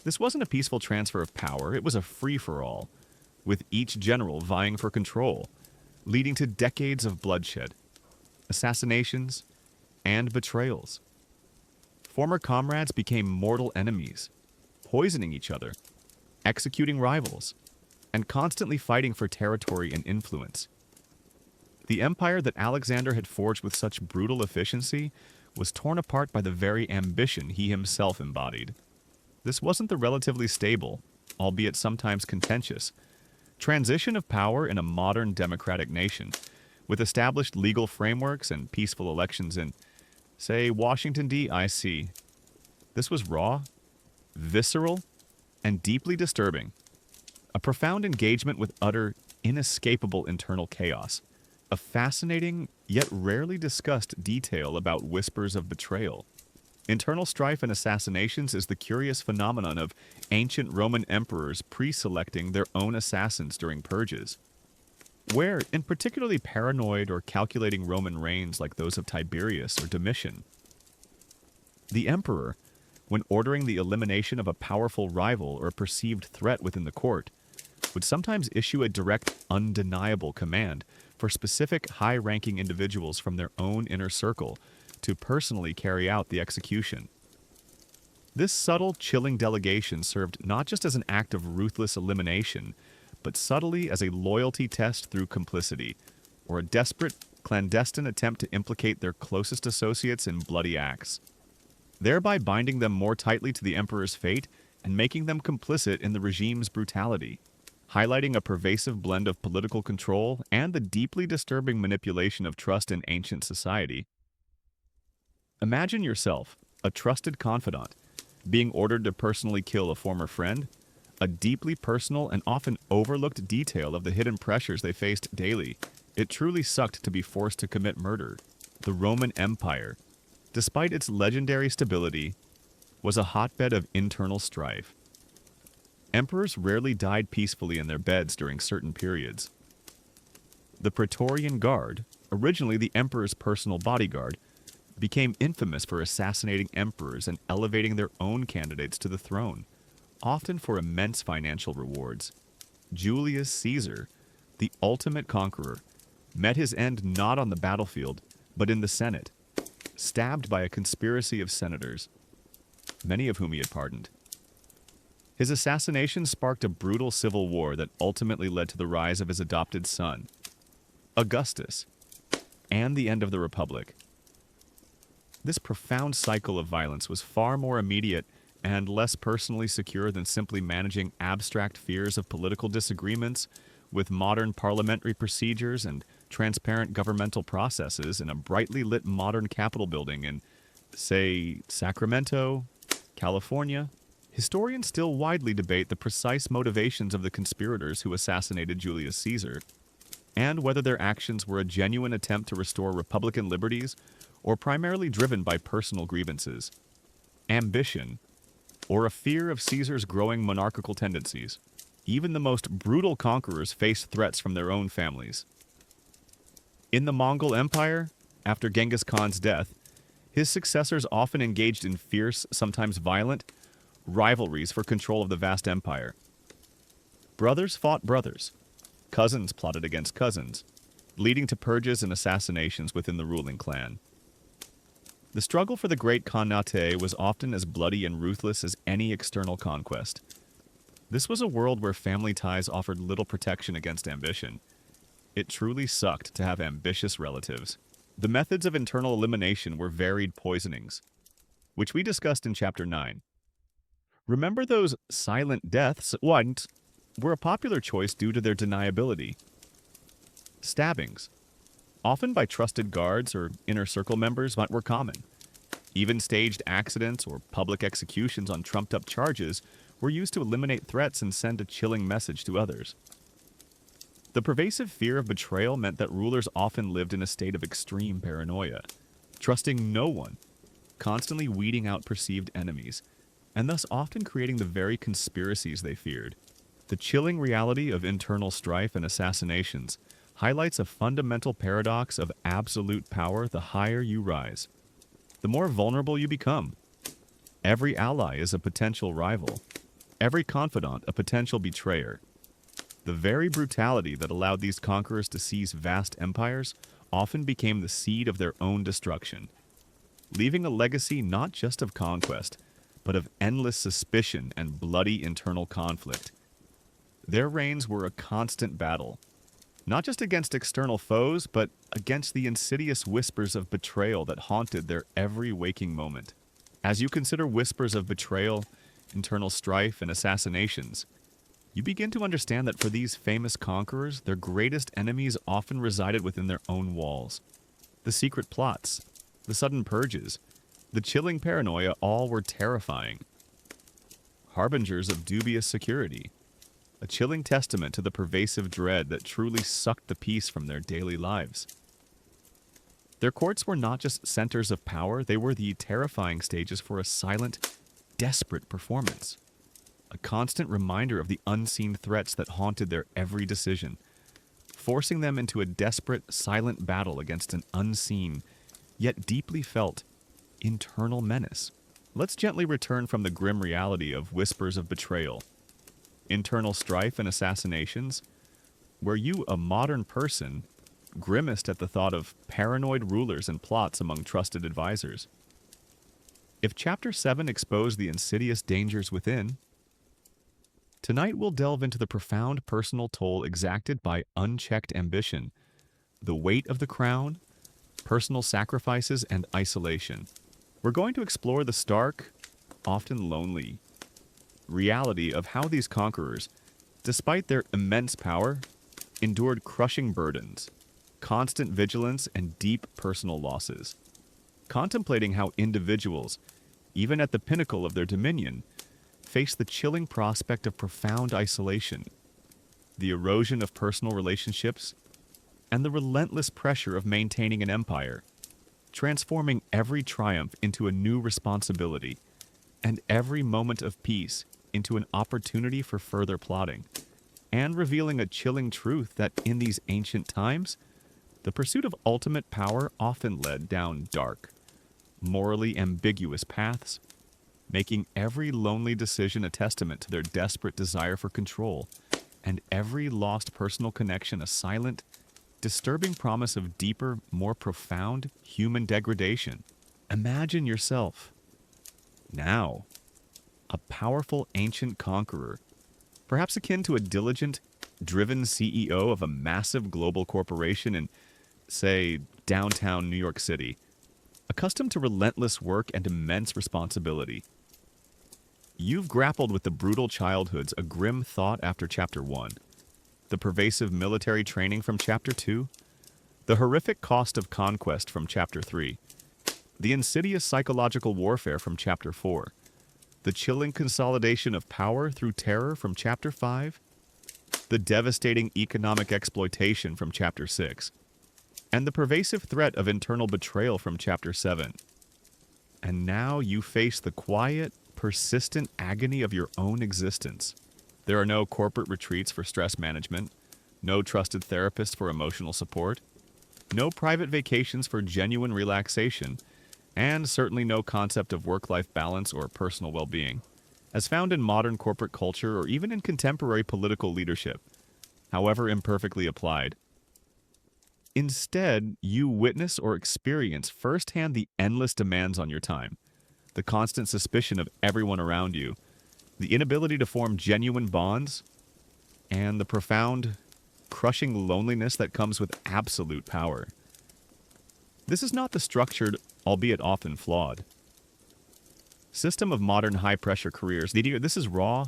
This wasn't a peaceful transfer of power, it was a free-for-all, with each general vying for control, leading to decades of bloodshed, assassinations, and betrayals. Former comrades became mortal enemies, poisoning each other, executing rivals, and constantly fighting for territory and influence. The empire that Alexander had forged with such brutal efficiency was torn apart by the very ambition he himself embodied. This wasn't the relatively stable, albeit sometimes contentious, transition of power in a modern democratic nation, with established legal frameworks and peaceful elections in, say, Washington, D.C. This was raw, visceral, and deeply disturbing. A profound engagement with utter, inescapable internal chaos. A fascinating, yet rarely discussed detail about whispers of betrayal. Internal strife and assassinations is the curious phenomenon of ancient Roman emperors pre-selecting their own assassins during purges, where, in particularly paranoid or calculating Roman reigns like those of Tiberius or Domitian, the emperor, when ordering the elimination of a powerful rival or a perceived threat within the court, would sometimes issue a direct, undeniable command for specific high-ranking individuals from their own inner circle to personally carry out the execution. This subtle, chilling delegation served not just as an act of ruthless elimination, but subtly as a loyalty test through complicity, or a desperate, clandestine attempt to implicate their closest associates in bloody acts, thereby binding them more tightly to the emperor's fate and making them complicit in the regime's brutality, highlighting a pervasive blend of political control and the deeply disturbing manipulation of trust in ancient society. Imagine yourself, a trusted confidant, being ordered to personally kill a former friend, a deeply personal and often overlooked detail of the hidden pressures they faced daily. It truly sucked to be forced to commit murder. The Roman Empire, despite its legendary stability, was a hotbed of internal strife. Emperors rarely died peacefully in their beds during certain periods. The Praetorian Guard, originally the emperor's personal bodyguard, became infamous for assassinating emperors and elevating their own candidates to the throne, often for immense financial rewards. Julius Caesar, the ultimate conqueror, met his end not on the battlefield, but in the Senate, stabbed by a conspiracy of senators, many of whom he had pardoned. His assassination sparked a brutal civil war that ultimately led to the rise of his adopted son, Augustus, and the end of the Republic. This profound cycle of violence was far more immediate and less personally secure than simply managing abstract fears of political disagreements with modern parliamentary procedures and transparent governmental processes in a brightly lit modern Capitol building in, say, Sacramento, California. Historians still widely debate the precise motivations of the conspirators who assassinated Julius Caesar, and whether their actions were a genuine attempt to restore Republican liberties or primarily driven by personal grievances, ambition, or a fear of Caesar's growing monarchical tendencies. Even the most brutal conquerors faced threats from their own families. In the Mongol Empire, after Genghis Khan's death, His successors often engaged in fierce, sometimes violent, rivalries for control of the vast empire. Brothers fought brothers. Cousins plotted against cousins, leading to purges and assassinations within the ruling clan. The struggle for the great Khanate was often as bloody and ruthless as any external conquest. This was a world where family ties offered little protection against ambition. It truly sucked to have ambitious relatives. The methods of internal elimination were varied poisonings, which we discussed in Chapter 9. Remember those silent deaths were a popular choice due to their deniability. Stabbings, often by trusted guards or inner circle members, were common. Even staged accidents or public executions on trumped-up charges were used to eliminate threats and send a chilling message to others. The pervasive fear of betrayal meant that rulers often lived in a state of extreme paranoia, trusting no one, constantly weeding out perceived enemies, and thus often creating the very conspiracies they feared. The chilling reality of internal strife and assassinations highlights a fundamental paradox of absolute power. The higher you rise, the more vulnerable you become. Every ally is a potential rival, every confidant a potential betrayer. The very brutality that allowed these conquerors to seize vast empires often became the seed of their own destruction, leaving a legacy not just of conquest, but of endless suspicion and bloody internal conflict. Their reigns were a constant battle, not just against external foes, but against the insidious whispers of betrayal that haunted their every waking moment. As you consider whispers of betrayal, internal strife, and assassinations, you begin to understand that for these famous conquerors, their greatest enemies often resided within their own walls. The secret plots, the sudden purges, the chilling paranoia, all were terrifying. Harbingers of dubious security, a chilling testament to the pervasive dread that truly sucked the peace from their daily lives. Their courts were not just centers of power, they were the terrifying stages for a silent, desperate performance. A constant reminder of the unseen threats that haunted their every decision, forcing them into a desperate, silent battle against an unseen, yet deeply felt, internal menace. Let's gently return from the grim reality of whispers of betrayal, internal strife and assassinations, where you, a modern person, grimaced at the thought of paranoid rulers and plots among trusted advisors. If Chapter 7 exposed the insidious dangers within, tonight we'll delve into the profound personal toll exacted by unchecked ambition, the weight of the crown, personal sacrifices, and isolation. We're going to explore the stark, often lonely, reality of how these conquerors, despite their immense power, endured crushing burdens, constant vigilance, and deep personal losses. Contemplating how individuals, even at the pinnacle of their dominion, face the chilling prospect of profound isolation, the erosion of personal relationships, and the relentless pressure of maintaining an empire, transforming every triumph into a new responsibility, and every moment of peace into an opportunity for further plotting, and revealing a chilling truth that in these ancient times, the pursuit of ultimate power often led down dark, morally ambiguous paths, making every lonely decision a testament to their desperate desire for control, and every lost personal connection a silent, disturbing promise of deeper, more profound human degradation. Imagine yourself, now, a powerful ancient conqueror, perhaps akin to a diligent, driven CEO of a massive global corporation in, say, downtown New York City, accustomed to relentless work and immense responsibility. You've grappled with the brutal childhoods, a grim thought after Chapter 1, the pervasive military training from Chapter 2, the horrific cost of conquest from Chapter 3, the insidious psychological warfare from Chapter 4, the chilling consolidation of power through terror from Chapter 5, the devastating economic exploitation from Chapter 6, and the pervasive threat of internal betrayal from Chapter 7. And now you face the quiet, persistent agony of your own existence. There are no corporate retreats for stress management, no trusted therapists for emotional support, no private vacations for genuine relaxation, and certainly no concept of work-life balance or personal well-being, as found in modern corporate culture or even in contemporary political leadership, however imperfectly applied. Instead, you witness or experience firsthand the endless demands on your time, the constant suspicion of everyone around you, the inability to form genuine bonds, and the profound, crushing loneliness that comes with absolute power. This is not the structured, albeit often flawed, system of modern high-pressure careers. This is raw,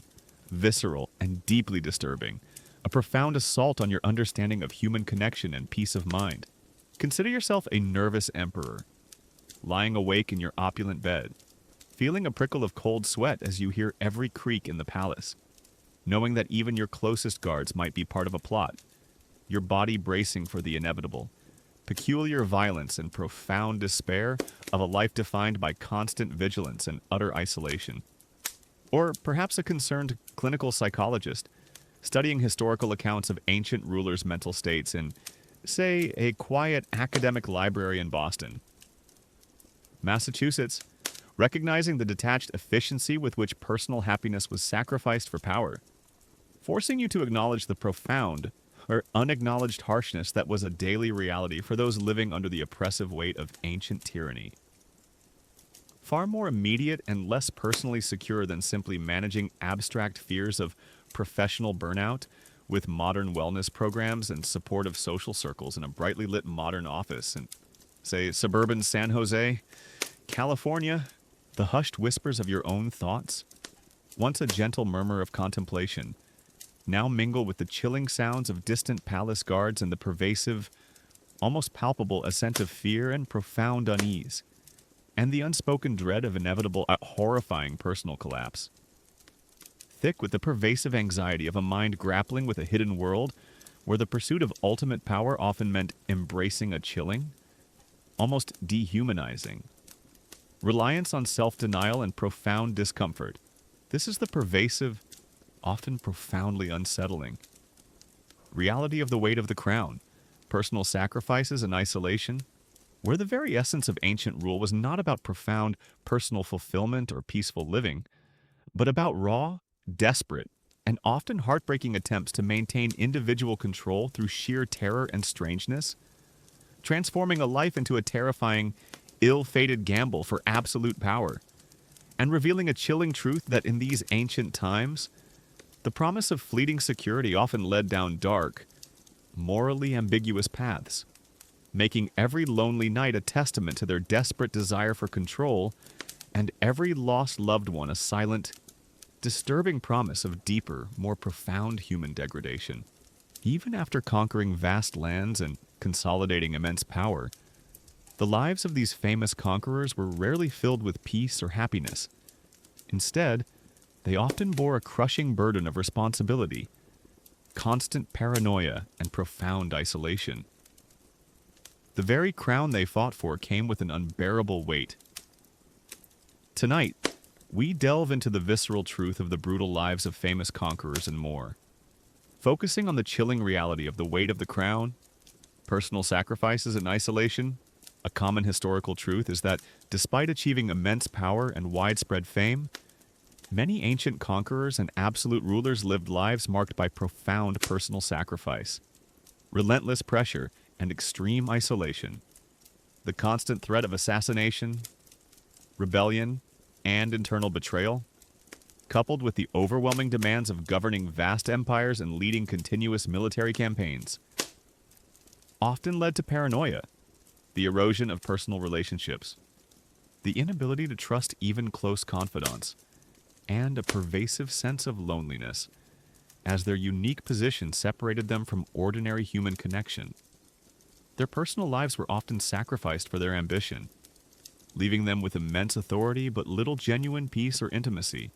visceral, and deeply disturbing, a profound assault on your understanding of human connection and peace of mind. Consider yourself a nervous emperor, lying awake in your opulent bed, feeling a prickle of cold sweat as you hear every creak in the palace, knowing that even your closest guards might be part of a plot, your body bracing for the inevitable, peculiar violence and profound despair of a life defined by constant vigilance and utter isolation. Or perhaps a concerned clinical psychologist, studying historical accounts of ancient rulers' mental states in, say, a quiet academic library in Boston. Massachusetts, recognizing the detached efficiency with which personal happiness was sacrificed for power, forcing you to acknowledge the profound or unacknowledged harshness that was a daily reality for those living under the oppressive weight of ancient tyranny. Far more immediate and less personally secure than simply managing abstract fears of professional burnout with modern wellness programs and supportive social circles in a brightly lit modern office in, say, suburban San Jose, California, the hushed whispers of your own thoughts, once a gentle murmur of contemplation, now mingle with the chilling sounds of distant palace guards and the pervasive, almost palpable ascent of fear and profound unease, and the unspoken dread of inevitable, horrifying personal collapse. Thick with the pervasive anxiety of a mind grappling with a hidden world where the pursuit of ultimate power often meant embracing a chilling, almost dehumanizing, reliance on self-denial and profound discomfort. This is the pervasive, often profoundly unsettling reality of the weight of the crown, personal sacrifices and isolation, where the very essence of ancient rule was not about profound personal fulfillment or peaceful living, but about raw, desperate, and often heartbreaking attempts to maintain individual control through sheer terror and strangeness, transforming a life into a terrifying, ill-fated gamble for absolute power, and revealing a chilling truth that in these ancient times, the promise of fleeting security often led down dark, morally ambiguous paths, making every lonely night a testament to their desperate desire for control and every lost loved one a silent, disturbing promise of deeper, more profound human degradation. Even after conquering vast lands and consolidating immense power, the lives of these famous conquerors were rarely filled with peace or happiness. Instead, they often bore a crushing burden of responsibility, constant paranoia, and profound isolation. The very crown they fought for came with an unbearable weight. Tonight, we delve into the visceral truth of the brutal lives of famous conquerors and more, focusing on the chilling reality of the weight of the crown, personal sacrifices and isolation. A common historical truth is that despite achieving immense power and widespread fame, many ancient conquerors and absolute rulers lived lives marked by profound personal sacrifice, relentless pressure, and extreme isolation. The constant threat of assassination, rebellion, and internal betrayal, coupled with the overwhelming demands of governing vast empires and leading continuous military campaigns, often led to paranoia, the erosion of personal relationships, the inability to trust even close confidants, and a pervasive sense of loneliness, as their unique position separated them from ordinary human connection. Their personal lives were often sacrificed for their ambition, leaving them with immense authority but little genuine peace or intimacy,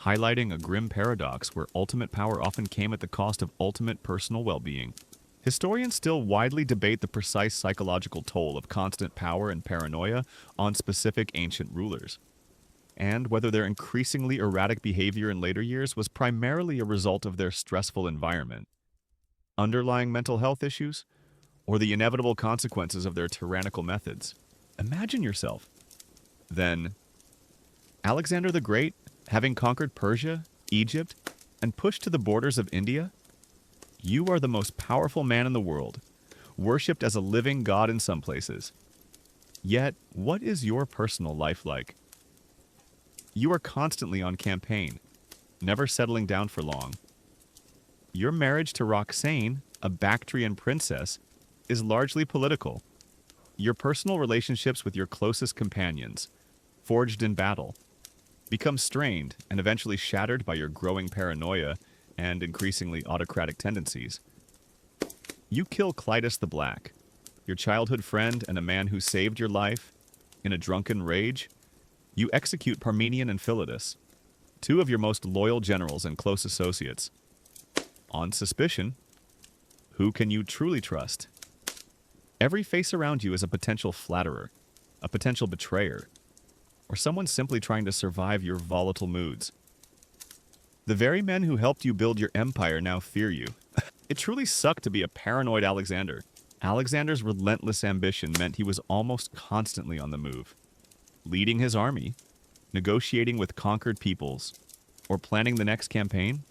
highlighting a grim paradox where ultimate power often came at the cost of ultimate personal well-being. Historians still widely debate the precise psychological toll of constant power and paranoia on specific ancient rulers, and whether their increasingly erratic behavior in later years was primarily a result of their stressful environment, underlying mental health issues, or the inevitable consequences of their tyrannical methods. Imagine yourself, Then, Alexander the Great, having conquered Persia, Egypt, and pushed to the borders of India, you are the most powerful man in the world, worshipped as a living god in some places. Yet, what is your personal life like? You are constantly on campaign, never settling down for long. Your marriage to Roxane, a Bactrian princess, is largely political. Your personal relationships with your closest companions, forged in battle, become strained and eventually shattered by your growing paranoia and increasingly autocratic tendencies. You kill Clitus the Black, your childhood friend and a man who saved your life, in a drunken rage. You execute Parmenion and Philotas, two of your most loyal generals and close associates. On suspicion, who can you truly trust? Every face around you is a potential flatterer, a potential betrayer, or someone simply trying to survive your volatile moods. The very men who helped you build your empire now fear you. It truly sucked to be a paranoid Alexander. Alexander's relentless ambition meant he was almost constantly on the move, leading his army, negotiating with conquered peoples, or planning the next campaign.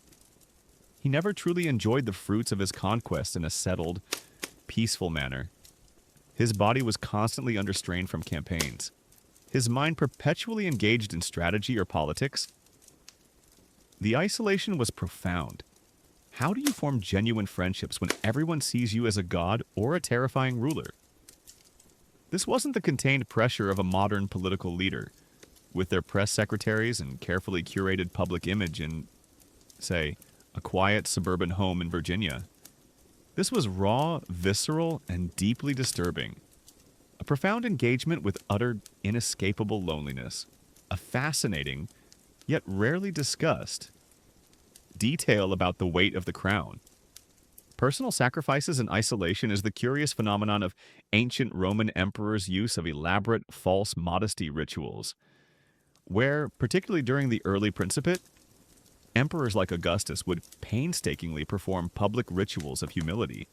He never truly enjoyed the fruits of his conquest in a settled, peaceful manner. His body was constantly under strain from campaigns, his mind perpetually engaged in strategy or politics. The isolation was profound. How do you form genuine friendships when everyone sees you as a god or a terrifying ruler? This wasn't the contained pressure of a modern political leader, with their press secretaries and carefully curated public image in, say, a quiet suburban home in Virginia. This was raw, visceral, and deeply disturbing. A profound engagement with utter, inescapable loneliness. A fascinating, yet rarely discussed, detail about the weight of the crown. Personal sacrifices and isolation is the curious phenomenon of ancient Roman emperors' use of elaborate false modesty rituals, where, particularly during the early Principate, emperors like Augustus would painstakingly perform public rituals of humility,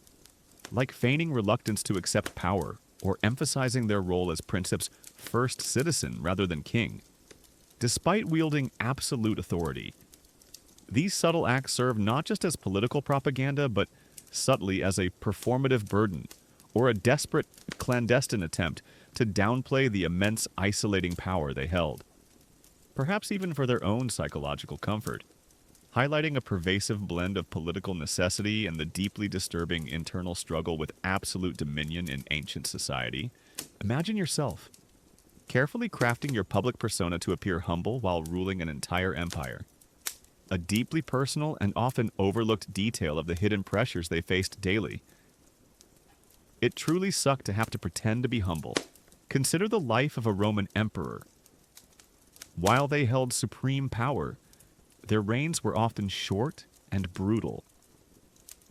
like feigning reluctance to accept power or emphasizing their role as princeps' first citizen rather than king. Despite wielding absolute authority, these subtle acts serve not just as political propaganda, but subtly as a performative burden or a desperate, clandestine attempt to downplay the immense isolating power they held, perhaps even for their own psychological comfort, highlighting a pervasive blend of political necessity and the deeply disturbing internal struggle with absolute dominion in ancient society. Imagine yourself, carefully crafting your public persona to appear humble while ruling an entire empire. A deeply personal and often overlooked detail of the hidden pressures they faced daily. It truly sucked to have to pretend to be humble. Consider the life of a Roman emperor. While they held supreme power, their reigns were often short and brutal.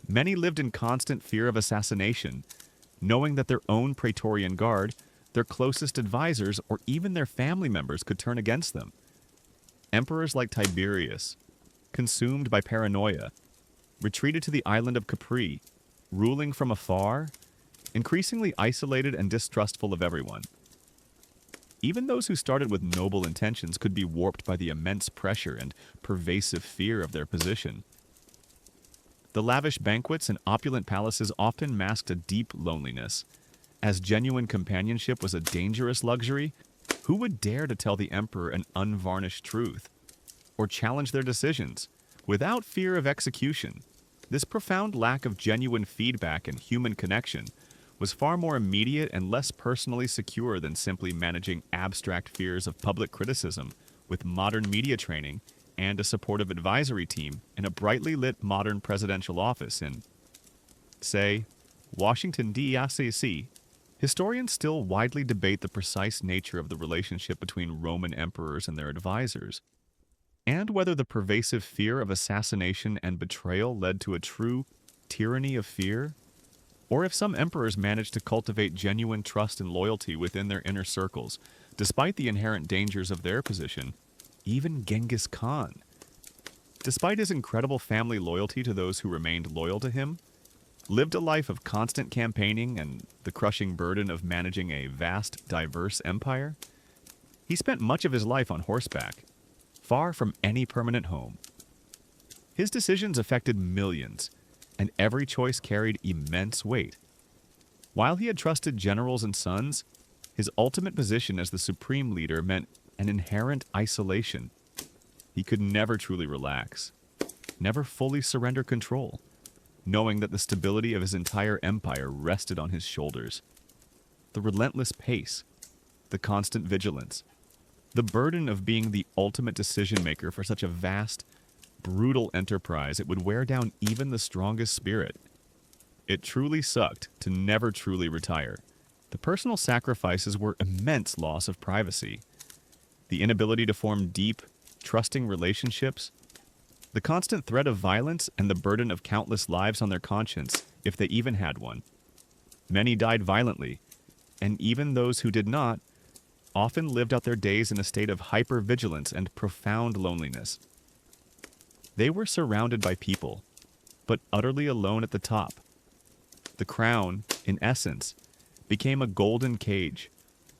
Many lived in constant fear of assassination, knowing that their own Praetorian Guard, their closest advisors, or even their family members could turn against them. Emperors like Tiberius, consumed by paranoia, retreated to the island of Capri, ruling from afar, increasingly isolated and distrustful of everyone. Even those who started with noble intentions could be warped by the immense pressure and pervasive fear of their position. The lavish banquets and opulent palaces often masked a deep loneliness. As genuine companionship was a dangerous luxury, who would dare to tell the emperor an unvarnished truth, or challenge their decisions, without fear of execution? This profound lack of genuine feedback and human connection was far more immediate and less personally secure than simply managing abstract fears of public criticism with modern media training and a supportive advisory team in a brightly lit modern presidential office in, say, Washington, D.C. Historians still widely debate the precise nature of the relationship between Roman emperors and their advisors, and whether the pervasive fear of assassination and betrayal led to a true tyranny of fear, or if some emperors managed to cultivate genuine trust and loyalty within their inner circles, despite the inherent dangers of their position. Even Genghis Khan, despite his incredible family loyalty to those who remained loyal to him, lived a life of constant campaigning and the crushing burden of managing a vast, diverse empire. He spent much of his life on horseback, far from any permanent home. His decisions affected millions, and every choice carried immense weight. While he had trusted generals and sons, his ultimate position as the supreme leader meant an inherent isolation. He could never truly relax, never fully surrender control, knowing that the stability of his entire empire rested on his shoulders. The relentless pace, the constant vigilance, the burden of being the ultimate decision-maker for such a vast, brutal enterprise, it would wear down even the strongest spirit. It truly sucked to never truly retire. The personal sacrifices were immense loss of privacy. The inability to form deep, trusting relationships, the constant threat of violence, and the burden of countless lives on their conscience, if they even had one. Many died violently, and even those who did not often lived out their days in a state of hypervigilance and profound loneliness. They were surrounded by people, but utterly alone at the top. The crown, in essence, became a golden cage,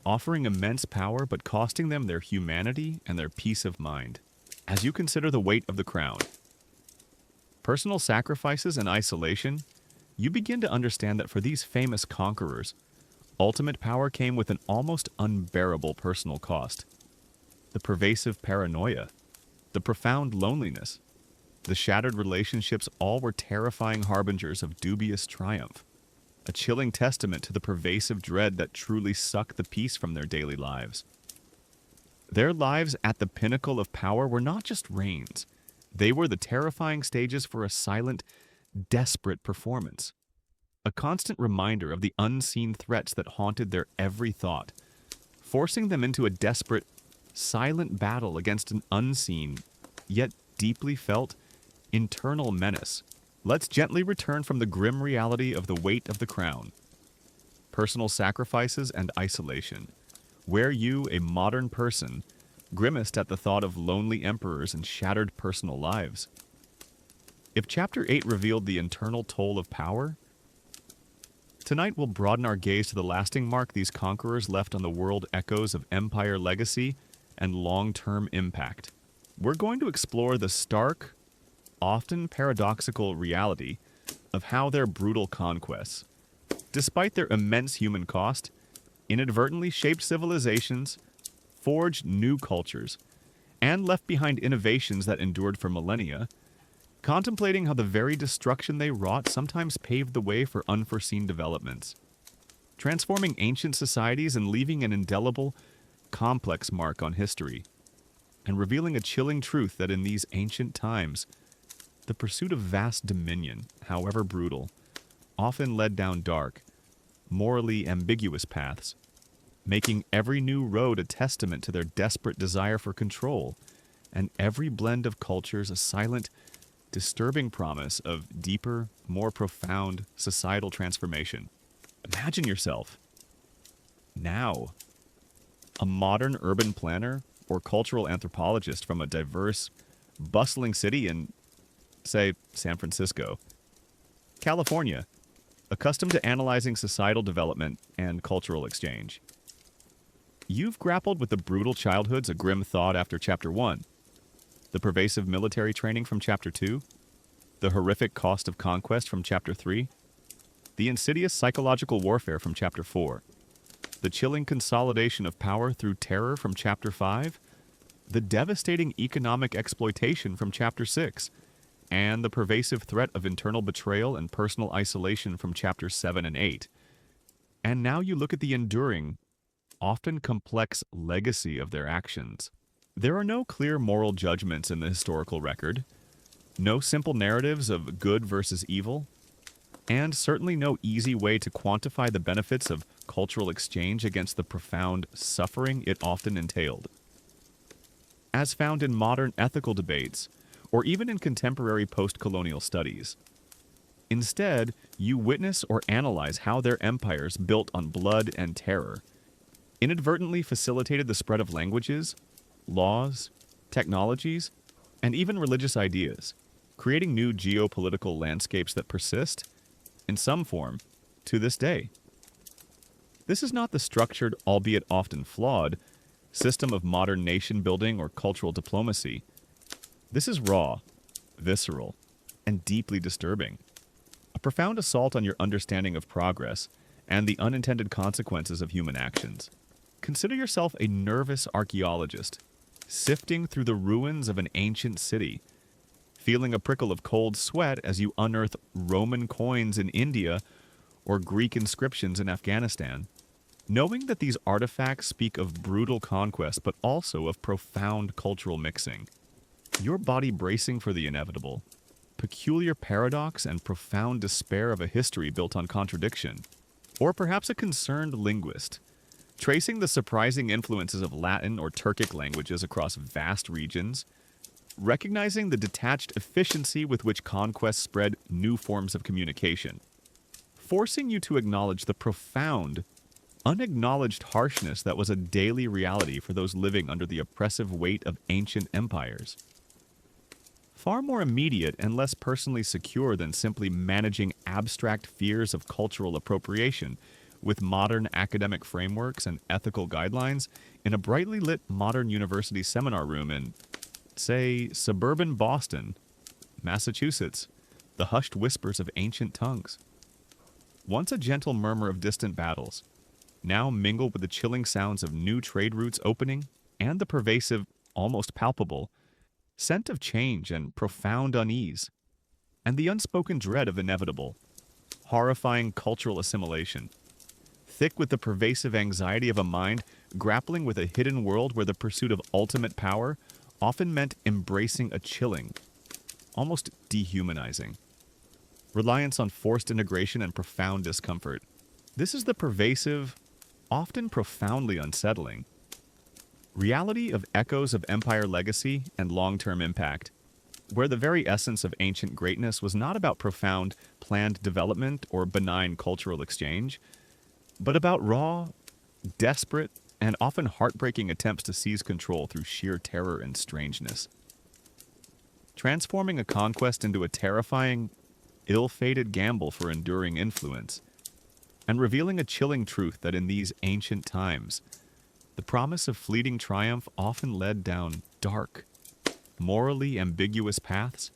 offering immense power but costing them their humanity and their peace of mind. As you consider the weight of the crown, personal sacrifices and isolation, you begin to understand that for these famous conquerors, ultimate power came with an almost unbearable personal cost. The pervasive paranoia, the profound loneliness, the shattered relationships, all were terrifying harbingers of dubious triumph, a chilling testament to the pervasive dread that truly sucked the peace from their daily lives. Their lives at the pinnacle of power were not just reigns. They were the terrifying stages for a silent, desperate performance. A constant reminder of the unseen threats that haunted their every thought, forcing them into a desperate, silent battle against an unseen, yet deeply felt, internal menace. Let's gently return from the grim reality of the weight of the crown. Personal sacrifices and isolation, where you, a modern person, grimaced at the thought of lonely emperors and shattered personal lives. If Chapter 8 revealed the internal toll of power, tonight we'll broaden our gaze to the lasting mark these conquerors left on the world echoes of empire legacy and long-term impact. We're going to explore the stark, often paradoxical reality of how their brutal conquests, despite their immense human cost, inadvertently shaped civilizations, forged new cultures, and left behind innovations that endured for millennia, contemplating how the very destruction they wrought sometimes paved the way for unforeseen developments, transforming ancient societies and leaving an indelible, complex mark on history, and revealing a chilling truth that in these ancient times, the pursuit of vast dominion, however brutal, often led down dark, morally ambiguous paths, making every new road a testament to their desperate desire for control, and every blend of cultures a silent, disturbing promise of deeper, more profound societal transformation. Imagine yourself, now, a modern urban planner or cultural anthropologist from a diverse, bustling city in, say, San Francisco, California, accustomed to analyzing societal development and cultural exchange. You've grappled with the brutal childhoods a grim thought after Chapter 1, the pervasive military training from Chapter 2, the horrific cost of conquest from Chapter 3, the insidious psychological warfare from Chapter 4, the chilling consolidation of power through terror from Chapter 5, the devastating economic exploitation from Chapter 6, and the pervasive threat of internal betrayal and personal isolation from Chapters 7 and 8. And now you look at the enduring, often complex legacy of their actions. There are no clear moral judgments in the historical record, no simple narratives of good versus evil, and certainly no easy way to quantify the benefits of cultural exchange against the profound suffering it often entailed. As found in modern ethical debates, or even in contemporary post-colonial studies. Instead, you witness or analyze how their empires built on blood and terror inadvertently facilitated the spread of languages, laws, technologies, and even religious ideas, creating new geopolitical landscapes that persist, in some form, to this day. This is not the structured, albeit often flawed, system of modern nation building or cultural diplomacy. This is raw, visceral, and deeply disturbing. A profound assault on your understanding of progress and the unintended consequences of human actions. Consider yourself a nervous archaeologist, sifting through the ruins of an ancient city, feeling a prickle of cold sweat as you unearth Roman coins in India or Greek inscriptions in Afghanistan, knowing that these artifacts speak of brutal conquest but also of profound cultural mixing. Your body bracing for the inevitable, peculiar paradox and profound despair of a history built on contradiction. Or perhaps a concerned linguist, tracing the surprising influences of Latin or Turkic languages across vast regions, recognizing the detached efficiency with which conquest spread new forms of communication, forcing you to acknowledge the profound, unacknowledged harshness that was a daily reality for those living under the oppressive weight of ancient empires. Far more immediate and less personally secure than simply managing abstract fears of cultural appropriation with modern academic frameworks and ethical guidelines in a brightly lit modern university seminar room in, say, suburban Boston, Massachusetts, the hushed whispers of ancient tongues. Once a gentle murmur of distant battles, now mingled with the chilling sounds of new trade routes opening and the pervasive, almost palpable, scent of change and profound unease, and the unspoken dread of inevitable, horrifying cultural assimilation, thick with the pervasive anxiety of a mind grappling with a hidden world where the pursuit of ultimate power often meant embracing a chilling, almost dehumanizing, reliance on forced integration and profound discomfort. This is the pervasive, often profoundly unsettling, reality of echoes of empire legacy and long-term impact, where the very essence of ancient greatness was not about profound, planned development or benign cultural exchange, but about raw, desperate, and often heartbreaking attempts to seize control through sheer terror and strangeness. Transforming a conquest into a terrifying, ill-fated gamble for enduring influence, and revealing a chilling truth that in these ancient times, the promise of fleeting triumph often led down dark, morally ambiguous paths,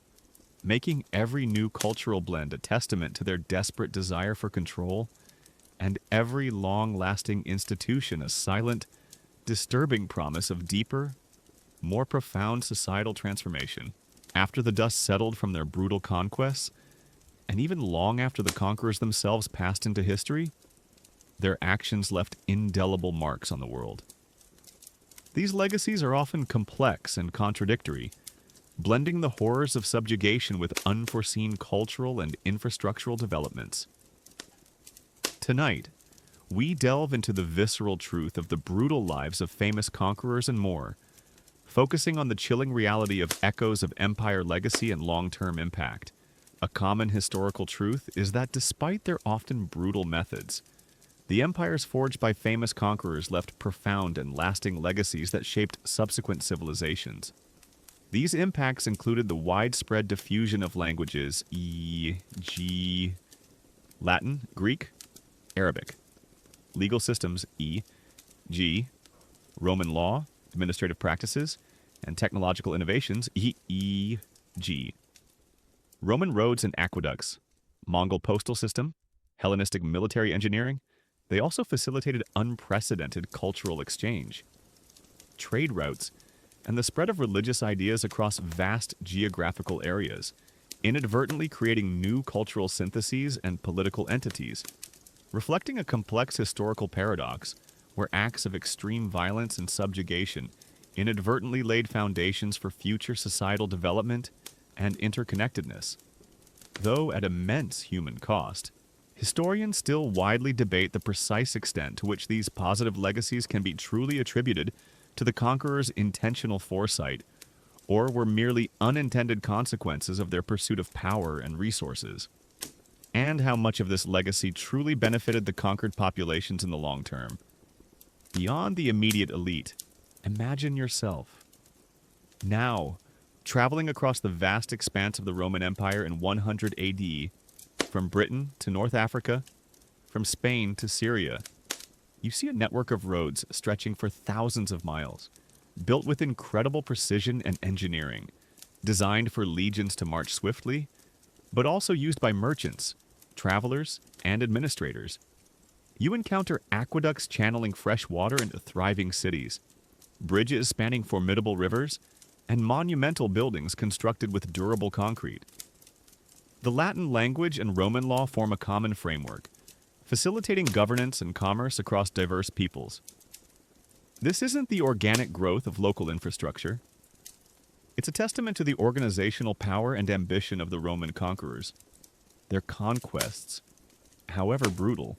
making every new cultural blend a testament to their desperate desire for control, and every long-lasting institution a silent, disturbing promise of deeper, more profound societal transformation. After the dust settled from their brutal conquests, and even long after the conquerors themselves passed into history, their actions left indelible marks on the world. These legacies are often complex and contradictory, blending the horrors of subjugation with unforeseen cultural and infrastructural developments. Tonight, we delve into the visceral truth of the brutal lives of famous conquerors and more, focusing on the chilling reality of echoes of empire legacy and long-term impact. A common historical truth is that despite their often brutal methods, the empires forged by famous conquerors left profound and lasting legacies that shaped subsequent civilizations. These impacts included the widespread diffusion of languages Latin, Greek, Arabic, legal systems Roman law, administrative practices, and technological innovations Roman roads and aqueducts, Mongol postal system, Hellenistic military engineering. They also facilitated unprecedented cultural exchange, trade routes, and the spread of religious ideas across vast geographical areas, inadvertently creating new cultural syntheses and political entities, reflecting a complex historical paradox where acts of extreme violence and subjugation inadvertently laid foundations for future societal development and interconnectedness. Though at immense human cost, historians still widely debate the precise extent to which these positive legacies can be truly attributed to the conqueror's intentional foresight, or were merely unintended consequences of their pursuit of power and resources, and how much of this legacy truly benefited the conquered populations in the long term. Beyond the immediate elite, imagine yourself, now, traveling across the vast expanse of the Roman Empire in 100 AD, from Britain to North Africa, from Spain to Syria, you see a network of roads stretching for thousands of miles, built with incredible precision and engineering, designed for legions to march swiftly, but also used by merchants, travelers, and administrators. You encounter aqueducts channeling fresh water into thriving cities, bridges spanning formidable rivers, and monumental buildings constructed with durable concrete. The Latin language and Roman law form a common framework, facilitating governance and commerce across diverse peoples. This isn't the organic growth of local infrastructure. It's a testament to the organizational power and ambition of the Roman conquerors. Their conquests, however brutal,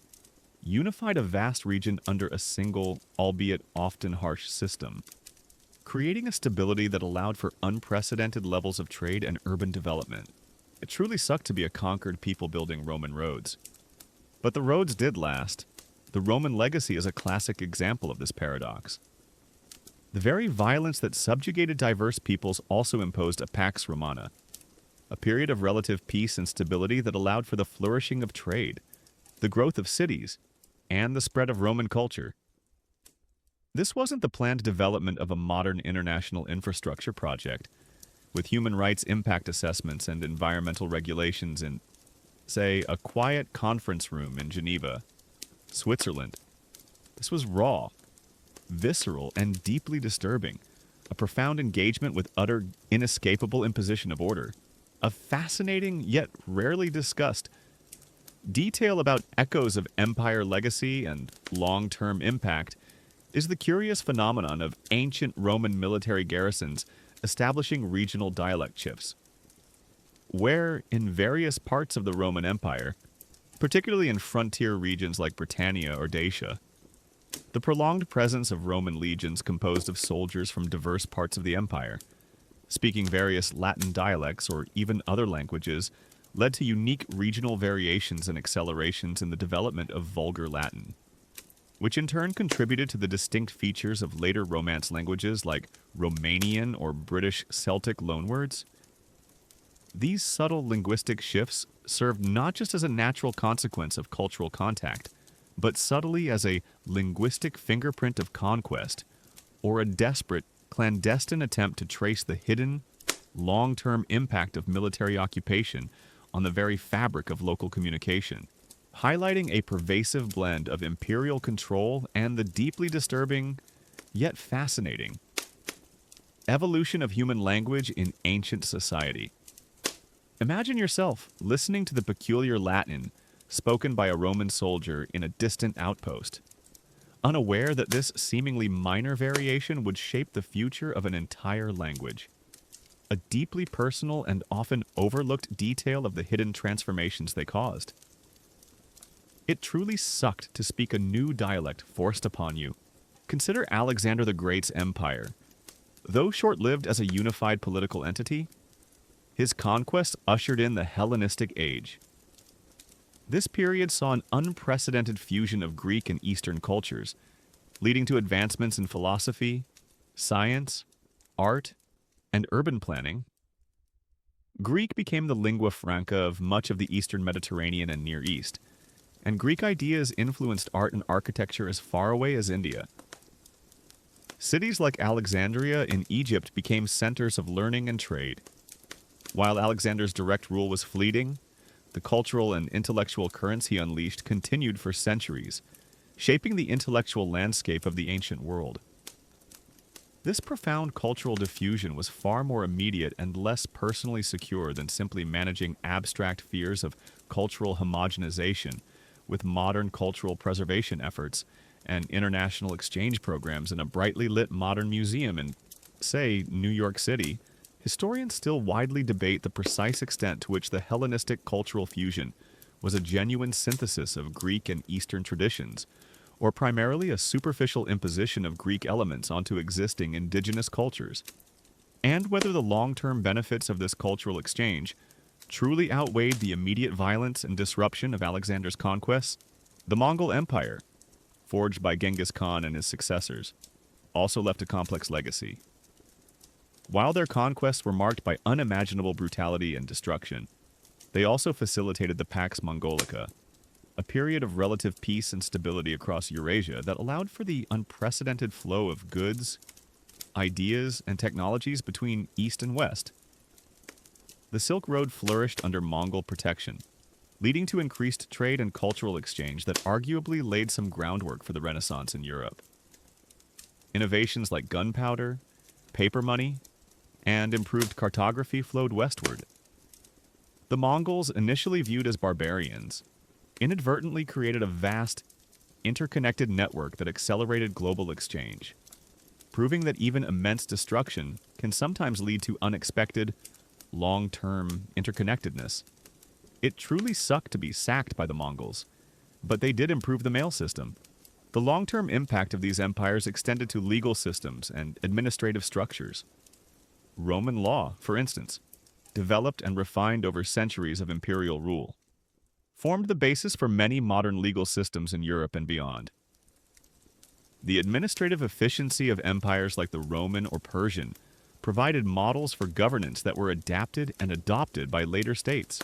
unified a vast region under a single, albeit often harsh, system, creating a stability that allowed for unprecedented levels of trade and urban development. It truly sucked to be a conquered people building Roman roads. But the roads did last. The Roman legacy is a classic example of this paradox. The very violence that subjugated diverse peoples also imposed a Pax Romana, a period of relative peace and stability that allowed for the flourishing of trade, the growth of cities, and the spread of Roman culture. This wasn't the planned development of a modern international infrastructure project, with human rights impact assessments and environmental regulations in, say, a quiet conference room in Geneva, Switzerland. This was raw, visceral, and deeply disturbing, a profound engagement with utter, inescapable imposition of order, a fascinating yet rarely discussed detail about echoes of empire legacy and long-term impact is the curious phenomenon of ancient Roman military garrisons establishing regional dialect shifts, where in various parts of the Roman Empire, particularly in frontier regions like Britannia or Dacia, the prolonged presence of Roman legions composed of soldiers from diverse parts of the empire, speaking various Latin dialects or even other languages, led to unique regional variations and accelerations in the development of vulgar Latin, which in turn contributed to the distinct features of later Romance languages like Romanian or British Celtic loanwords. These subtle linguistic shifts served not just as a natural consequence of cultural contact, but subtly as a linguistic fingerprint of conquest, or a desperate, clandestine attempt to trace the hidden, long-term impact of military occupation on the very fabric of local communication, highlighting a pervasive blend of imperial control and the deeply disturbing, yet fascinating, evolution of human language in ancient society. Imagine yourself listening to the peculiar Latin spoken by a Roman soldier in a distant outpost, unaware that this seemingly minor variation would shape the future of an entire language. A deeply personal and often overlooked detail of the hidden transformations they caused. It truly sucked to speak a new dialect forced upon you. Consider Alexander the Great's empire. Though short-lived as a unified political entity, his conquest ushered in the Hellenistic Age. This period saw an unprecedented fusion of Greek and Eastern cultures, leading to advancements in philosophy, science, art, and urban planning. Greek became the lingua franca of much of the Eastern Mediterranean and Near East, and Greek ideas influenced art and architecture as far away as India. Cities like Alexandria in Egypt became centers of learning and trade. While Alexander's direct rule was fleeting, the cultural and intellectual currents he unleashed continued for centuries, shaping the intellectual landscape of the ancient world. This profound cultural diffusion was far more immediate and less personally secure than simply managing abstract fears of cultural homogenization with modern cultural preservation efforts and international exchange programs in a brightly lit modern museum in, say, New York City. Historians still widely debate the precise extent to which the Hellenistic cultural fusion was a genuine synthesis of Greek and Eastern traditions, or primarily a superficial imposition of Greek elements onto existing indigenous cultures, and whether the long-term benefits of this cultural exchange truly outweighed the immediate violence and disruption of Alexander's conquests. The Mongol Empire, forged by Genghis Khan and his successors, also left a complex legacy. While their conquests were marked by unimaginable brutality and destruction, they also facilitated the Pax Mongolica, a period of relative peace and stability across Eurasia that allowed for the unprecedented flow of goods, ideas, and technologies between East and West. The Silk Road flourished under Mongol protection, leading to increased trade and cultural exchange that arguably laid some groundwork for the Renaissance in Europe. Innovations like gunpowder, paper money, and improved cartography flowed westward. The Mongols, initially viewed as barbarians, inadvertently created a vast, interconnected network that accelerated global exchange, proving that even immense destruction can sometimes lead to unexpected, long-term interconnectedness. It truly sucked to be sacked by the Mongols, but they did improve the mail system. The long-term impact of these empires extended to legal systems and administrative structures. Roman law, for instance, developed and refined over centuries of imperial rule, formed the basis for many modern legal systems in Europe and beyond. The administrative efficiency of empires like the Roman or Persian provided models for governance that were adapted and adopted by later states.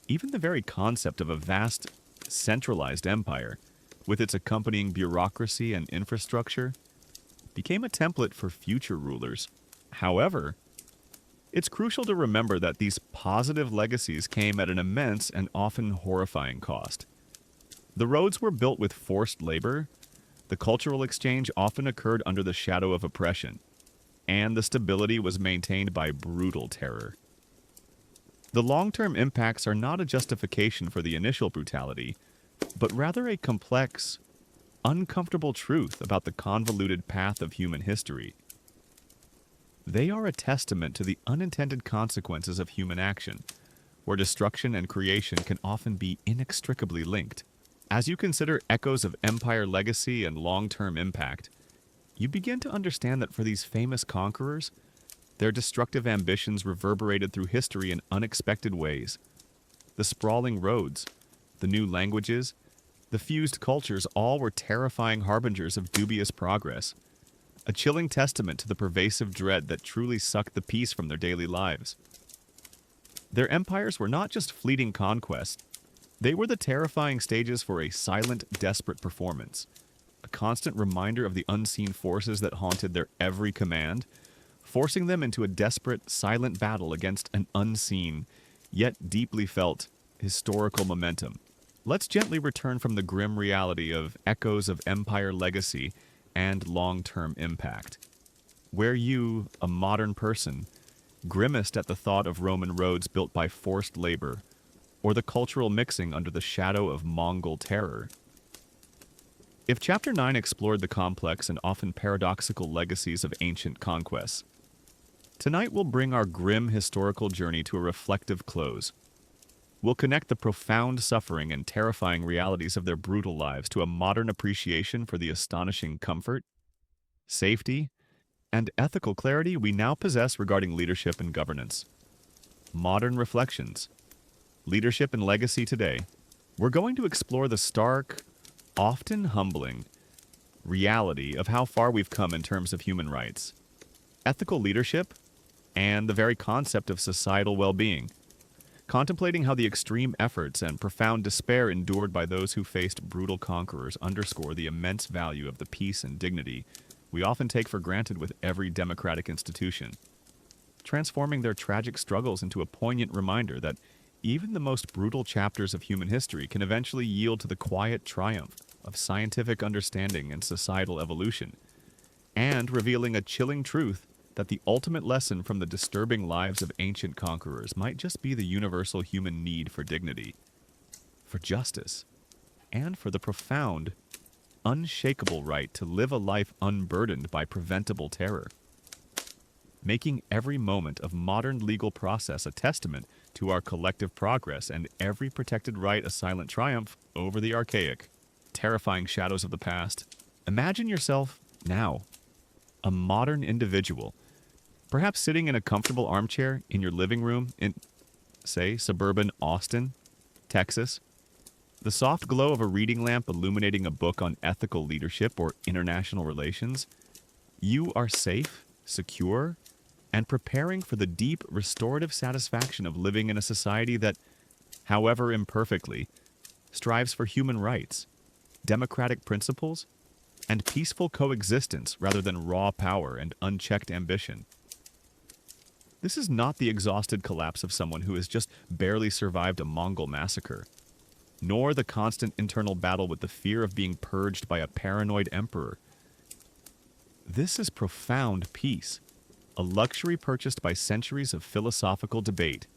Even the very concept of a vast, centralized empire, with its accompanying bureaucracy and infrastructure, became a template for future rulers. However, it's crucial to remember that these positive legacies came at an immense and often horrifying cost. The roads were built with forced labor, the cultural exchange often occurred under the shadow of oppression, and the stability was maintained by brutal terror. The long-term impacts are not a justification for the initial brutality, but rather a complex, uncomfortable truth about the convoluted path of human history. They are a testament to the unintended consequences of human action, where destruction and creation can often be inextricably linked. As you consider echoes of empire legacy and long-term impact, you begin to understand that for these famous conquerors, their destructive ambitions reverberated through history in unexpected ways. The sprawling roads, the new languages, the fused cultures all were terrifying harbingers of dubious progress, a chilling testament to the pervasive dread that truly sucked the peace from their daily lives. Their empires were not just fleeting conquests, they were the terrifying stages for a silent, desperate performance, a constant reminder of the unseen forces that haunted their every command, forcing them into a desperate, silent battle against an unseen, yet deeply felt, historical momentum. Let's gently return from the grim reality of echoes of empire legacy and long-term impact. Where you, a modern person, grimaced at the thought of Roman roads built by forced labor, or the cultural mixing under the shadow of Mongol terror. If Chapter 9 explored the complex and often paradoxical legacies of ancient conquests, tonight we'll bring our grim historical journey to a reflective close. We'll connect the profound suffering and terrifying realities of their brutal lives to a modern appreciation for the astonishing comfort, safety, and ethical clarity we now possess regarding leadership and governance. Modern reflections. Leadership and legacy today. We're going to explore the stark, often humbling, reality of how far we've come in terms of human rights, ethical leadership, and the very concept of societal well-being, contemplating how the extreme efforts and profound despair endured by those who faced brutal conquerors underscore the immense value of the peace and dignity we often take for granted with every democratic institution, transforming their tragic struggles into a poignant reminder that even the most brutal chapters of human history can eventually yield to the quiet triumph of scientific understanding and societal evolution, and revealing a chilling truth that the ultimate lesson from the disturbing lives of ancient conquerors might just be the universal human need for dignity, for justice, and for the profound, unshakable right to live a life unburdened by preventable terror, making every moment of modern legal process a testament to our collective progress and every protected right a silent triumph over the archaic, terrifying shadows of the past. Imagine yourself now, a modern individual, perhaps sitting in a comfortable armchair in your living room in, say, suburban Austin, Texas, the soft glow of a reading lamp illuminating a book on ethical leadership or international relations. You are safe, secure, and preparing for the deep, restorative satisfaction of living in a society that, however imperfectly, strives for human rights, democratic principles, and peaceful coexistence rather than raw power and unchecked ambition. This is not the exhausted collapse of someone who has just barely survived a Mongol massacre, nor the constant internal battle with the fear of being purged by a paranoid emperor. This is profound peace, a luxury purchased by centuries of philosophical debate,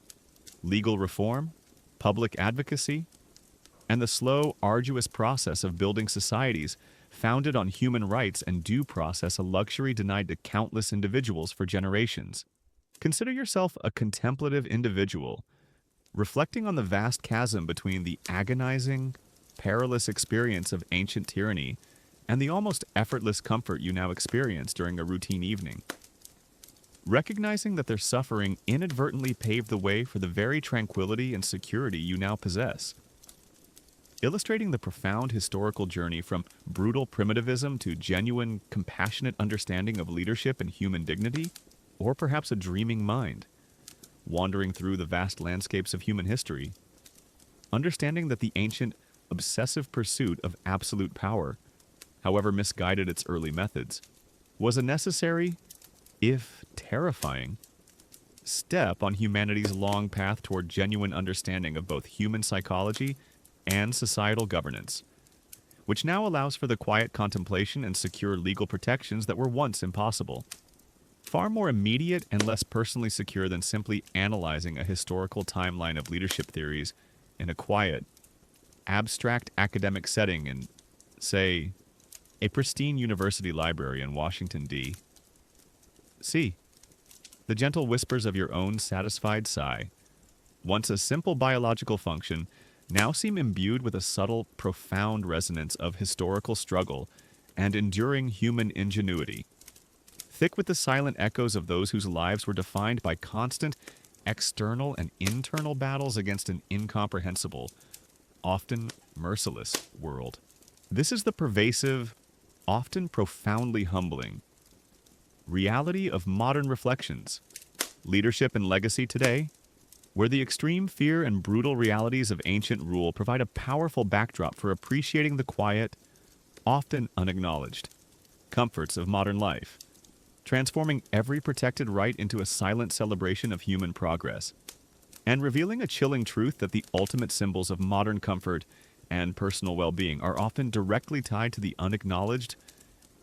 legal reform, public advocacy, and the slow, arduous process of building societies founded on human rights and due process, a luxury denied to countless individuals for generations. Consider yourself a contemplative individual, reflecting on the vast chasm between the agonizing, perilous experience of ancient tyranny and the almost effortless comfort you now experience during a routine evening. Recognizing that their suffering inadvertently paved the way for the very tranquility and security you now possess. Illustrating the profound historical journey from brutal primitivism to genuine, compassionate understanding of leadership and human dignity, or perhaps a dreaming mind, wandering through the vast landscapes of human history, understanding that the ancient, obsessive pursuit of absolute power, however misguided its early methods, was a necessary, if terrifying, step on humanity's long path toward genuine understanding of both human psychology and societal governance, which now allows for the quiet contemplation and secure legal protections that were once impossible. Far more immediate and less personally secure than simply analyzing a historical timeline of leadership theories in a quiet, abstract academic setting in, say, a pristine university library in Washington, D.C. The gentle whispers of your own satisfied sigh, once a simple biological function, now seem imbued with a subtle, profound resonance of historical struggle and enduring human ingenuity. Thick with the silent echoes of those whose lives were defined by constant external and internal battles against an incomprehensible, often merciless world. This is the pervasive, often profoundly humbling, reality of modern reflections, leadership and legacy today, where the extreme fear and brutal realities of ancient rule provide a powerful backdrop for appreciating the quiet, often unacknowledged, comforts of modern life, transforming every protected right into a silent celebration of human progress, and revealing a chilling truth that the ultimate symbols of modern comfort and personal well-being are often directly tied to the unacknowledged,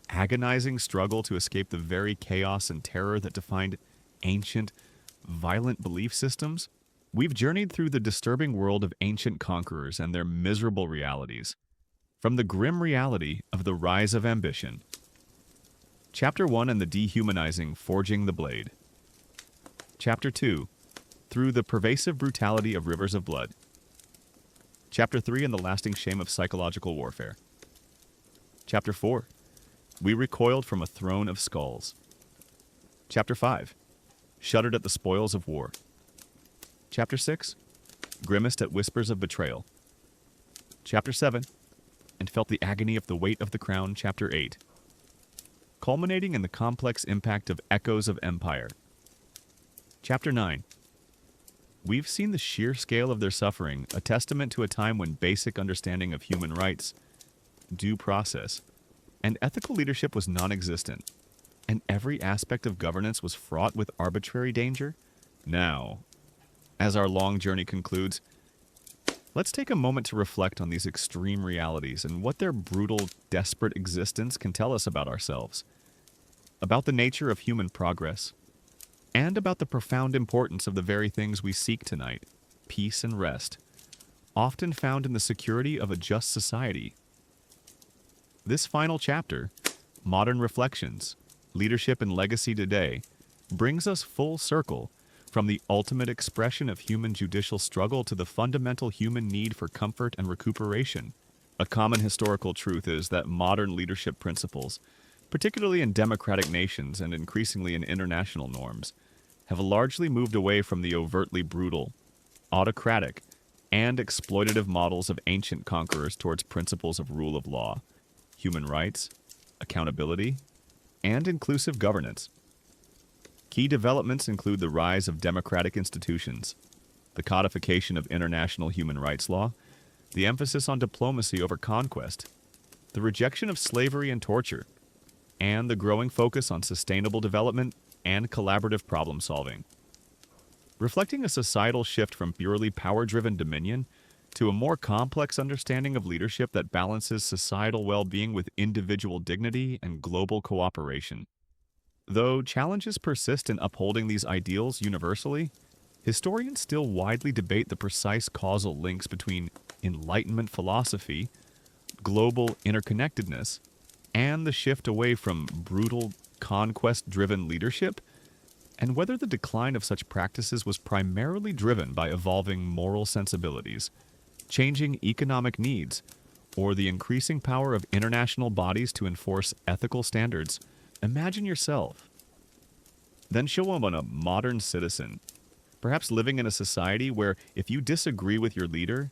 agonizing struggle to escape the very chaos and terror that defined ancient, violent belief systems. We've journeyed through the disturbing world of ancient conquerors and their miserable realities, from the grim reality of the rise of ambition. Chapter 1 and the dehumanizing Forging the Blade. Chapter 2, through the pervasive brutality of rivers of blood. Chapter 3 and the lasting shame of psychological warfare. Chapter 4, we recoiled from a throne of skulls. Chapter 5, shuddered at the spoils of war. Chapter 6, grimaced at whispers of betrayal. Chapter 7, and felt the agony of the weight of the crown. Chapter 8, culminating in the complex impact of echoes of empire. Chapter 9, we've seen the sheer scale of their suffering, a testament to a time when basic understanding of human rights, due process, and ethical leadership was non-existent, and every aspect of governance was fraught with arbitrary danger. Now, as our long journey concludes, let's take a moment to reflect on these extreme realities and what their brutal, desperate existence can tell us about ourselves, about the nature of human progress, and about the profound importance of the very things we seek tonight, peace and rest, often found in the security of a just society. This final chapter, Modern Reflections, Leadership and Legacy Today, brings us full circle from the ultimate expression of human judicial struggle to the fundamental human need for comfort and recuperation. A common historical truth is that modern leadership principles, particularly in democratic nations and increasingly in international norms, have largely moved away from the overtly brutal, autocratic, and exploitative models of ancient conquerors towards principles of rule of law, human rights, accountability, and inclusive governance. Key developments include the rise of democratic institutions, the codification of international human rights law, the emphasis on diplomacy over conquest, the rejection of slavery and torture, and the growing focus on sustainable development and collaborative problem solving. Reflecting a societal shift from purely power-driven dominion to a more complex understanding of leadership that balances societal well-being with individual dignity and global cooperation. Though challenges persist in upholding these ideals universally, historians still widely debate the precise causal links between Enlightenment philosophy, global interconnectedness, and the shift away from brutal, conquest-driven leadership, and whether the decline of such practices was primarily driven by evolving moral sensibilities, changing economic needs, or the increasing power of international bodies to enforce ethical standards. Imagine yourself. Then show up on a modern citizen, perhaps living in a society where if you disagree with your leader,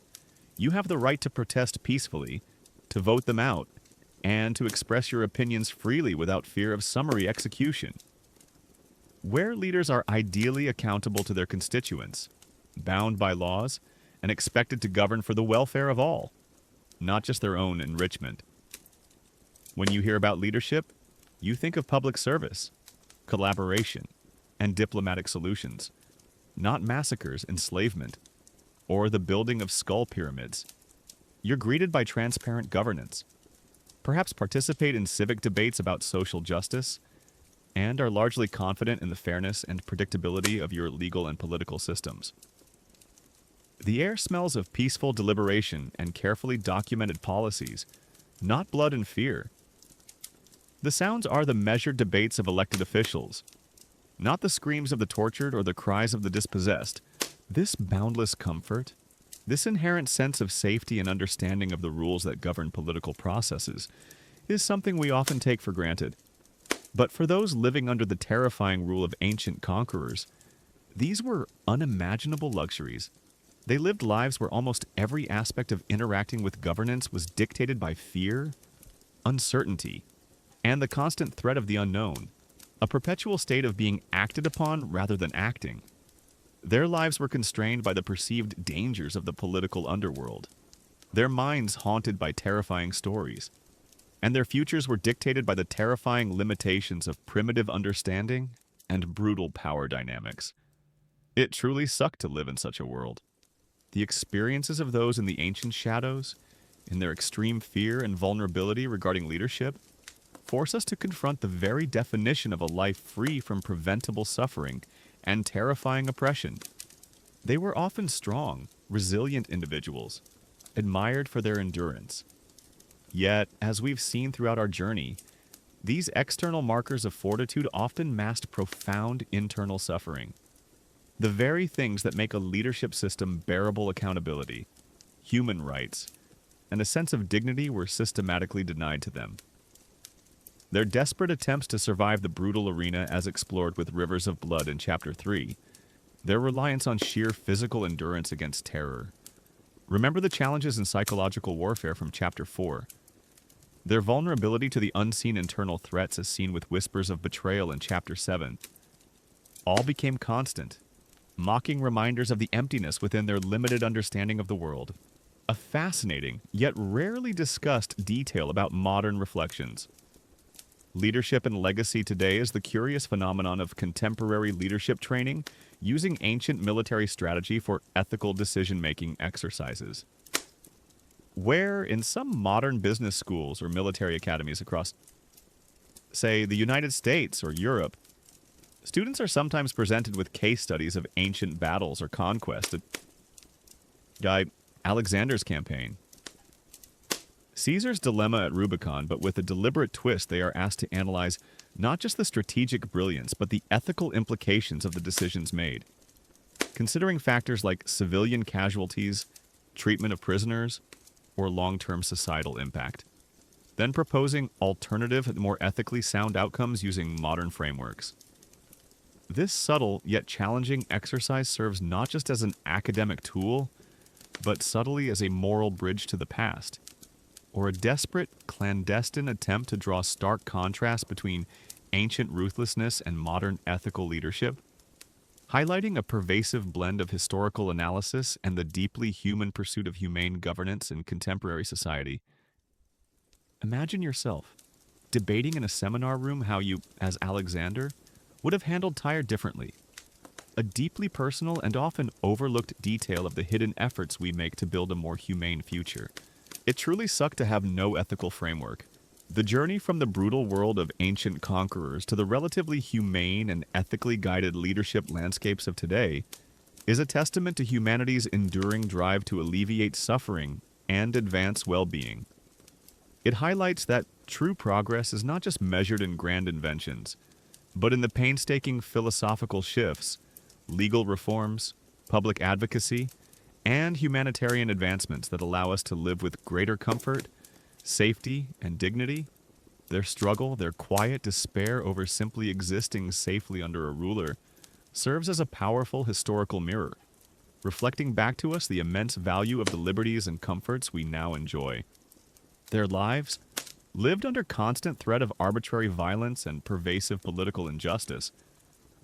you have the right to protest peacefully, to vote them out, and to express your opinions freely without fear of summary execution. Where leaders are ideally accountable to their constituents, bound by laws, and expected to govern for the welfare of all, not just their own enrichment. When you hear about leadership, you think of public service, collaboration, and diplomatic solutions, not massacres, enslavement, or the building of skull pyramids. You're greeted by transparent governance, perhaps participate in civic debates about social justice, and are largely confident in the fairness and predictability of your legal and political systems. The air smells of peaceful deliberation and carefully documented policies, not blood and fear. The sounds are the measured debates of elected officials, not the screams of the tortured or the cries of the dispossessed. This boundless comfort, this inherent sense of safety and understanding of the rules that govern political processes, is something we often take for granted. But for those living under the terrifying rule of ancient conquerors, these were unimaginable luxuries. They lived lives where almost every aspect of interacting with governance was dictated by fear, uncertainty, and the constant threat of the unknown, a perpetual state of being acted upon rather than acting. Their lives were constrained by the perceived dangers of the political underworld, their minds haunted by terrifying stories, and their futures were dictated by the terrifying limitations of primitive understanding and brutal power dynamics. It truly sucked to live in such a world. The experiences of those in the ancient shadows, in their extreme fear and vulnerability regarding leadership, force us to confront the very definition of a life free from preventable suffering and terrifying oppression. They were often strong, resilient individuals, admired for their endurance. Yet, as we've seen throughout our journey, these external markers of fortitude often masked profound internal suffering. The very things that make a leadership system bearable accountability, human rights, and a sense of dignity were systematically denied to them. Their desperate attempts to survive the brutal arena as explored with Rivers of Blood in Chapter 3, their reliance on sheer physical endurance against terror. Remember the challenges in psychological warfare from Chapter 4. Their vulnerability to the unseen internal threats as seen with whispers of betrayal in Chapter 7. All became constant, mocking reminders of the emptiness within their limited understanding of the world. A fascinating, yet rarely discussed detail about modern reflections. Leadership and legacy today is the curious phenomenon of contemporary leadership training using ancient military strategy for ethical decision-making exercises. Where, in some modern business schools or military academies across, say, the United States or Europe, students are sometimes presented with case studies of ancient battles or conquest. Alexander's campaign. Caesar's dilemma at Rubicon, but with a deliberate twist, they are asked to analyze not just the strategic brilliance, but the ethical implications of the decisions made. Considering factors like civilian casualties, treatment of prisoners, or long-term societal impact. Then proposing alternative, more ethically sound outcomes using modern frameworks. This subtle yet challenging exercise serves not just as an academic tool, but subtly as a moral bridge to the past, or a desperate, clandestine attempt to draw stark contrast between ancient ruthlessness and modern ethical leadership. highlighting a pervasive blend of historical analysis and the deeply human pursuit of humane governance in contemporary society. Imagine yourself debating in a seminar room how you, as Alexander, would have handled Tyre differently. A deeply personal and often overlooked detail of the hidden efforts we make to build a more humane future. It truly sucked to have no ethical framework. The journey from the brutal world of ancient conquerors to the relatively humane and ethically guided leadership landscapes of today is a testament to humanity's enduring drive to alleviate suffering and advance well-being. It highlights that true progress is not just measured in grand inventions, but in the painstaking philosophical shifts, legal reforms, public advocacy, and humanitarian advancements that allow us to live with greater comfort, safety, and dignity. Their struggle, their quiet despair over simply existing safely under a ruler, serves as a powerful historical mirror, reflecting back to us the immense value of the liberties and comforts we now enjoy. Their lives, lived under constant threat of arbitrary violence and pervasive political injustice,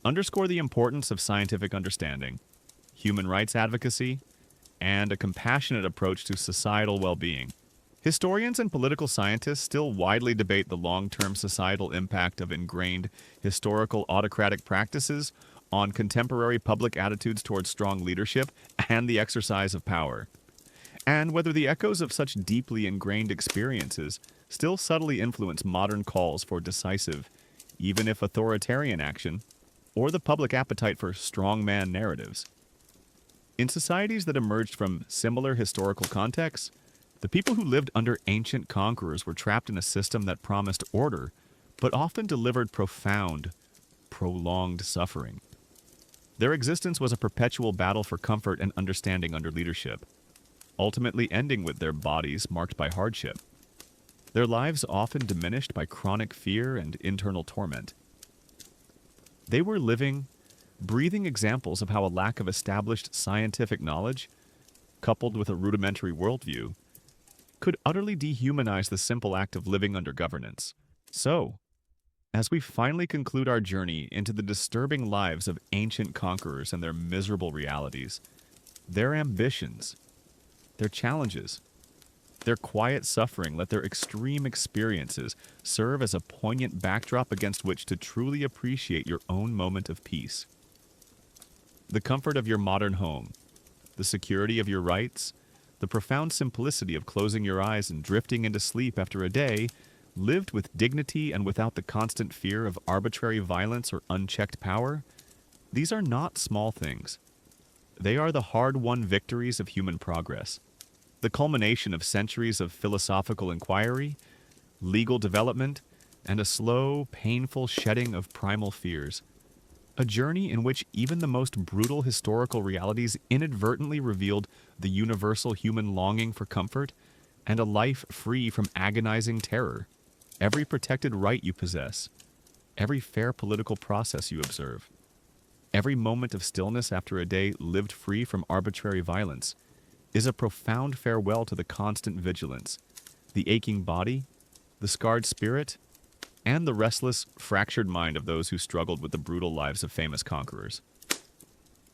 underscore the importance of scientific understanding, human rights advocacy, and a compassionate approach to societal well-being. Historians and political scientists still widely debate the long-term societal impact of ingrained historical autocratic practices on contemporary public attitudes towards strong leadership and the exercise of power, and whether the echoes of such deeply ingrained experiences still subtly influence modern calls for decisive, even if authoritarian action, or the public appetite for strongman narratives. In societies that emerged from similar historical contexts, the people who lived under ancient conquerors were trapped in a system that promised order, but often delivered profound, prolonged suffering. Their existence was a perpetual battle for comfort and understanding under leadership, ultimately ending with their bodies marked by hardship, their lives often diminished by chronic fear and internal torment. They were living, breathing examples of how a lack of established scientific knowledge, coupled with a rudimentary worldview, could utterly dehumanize the simple act of living under governance. So, as we finally conclude our journey into the disturbing lives of ancient conquerors and their miserable realities, their ambitions, their challenges, their quiet suffering, let their extreme experiences serve as a poignant backdrop against which to truly appreciate your own moment of peace. The comfort of your modern home, the security of your rights, the profound simplicity of closing your eyes and drifting into sleep after a day lived with dignity and without the constant fear of arbitrary violence or unchecked power, these are not small things. They are the hard-won victories of human progress, the culmination of centuries of philosophical inquiry, legal development, and a slow, painful shedding of primal fears. A journey in which even the most brutal historical realities inadvertently revealed the universal human longing for comfort and a life free from agonizing terror. Every protected right you possess, every fair political process you observe, every moment of stillness after a day lived free from arbitrary violence is a profound farewell to the constant vigilance, the aching body, the scarred spirit, and the restless, fractured mind of those who struggled with the brutal lives of famous conquerors.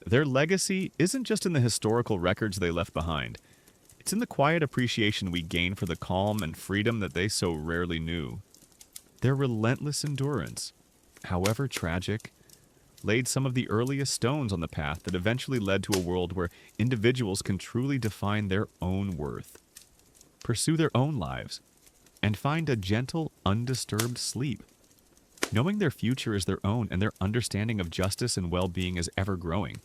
Their legacy isn't just in the historical records they left behind. It's in the quiet appreciation we gain for the calm and freedom that they so rarely knew. Their relentless endurance, however tragic, laid some of the earliest stones on the path that eventually led to a world where individuals can truly define their own worth, pursue their own lives, and find a gentle, undisturbed sleep, knowing their future is their own and their understanding of justice and well-being is ever growing.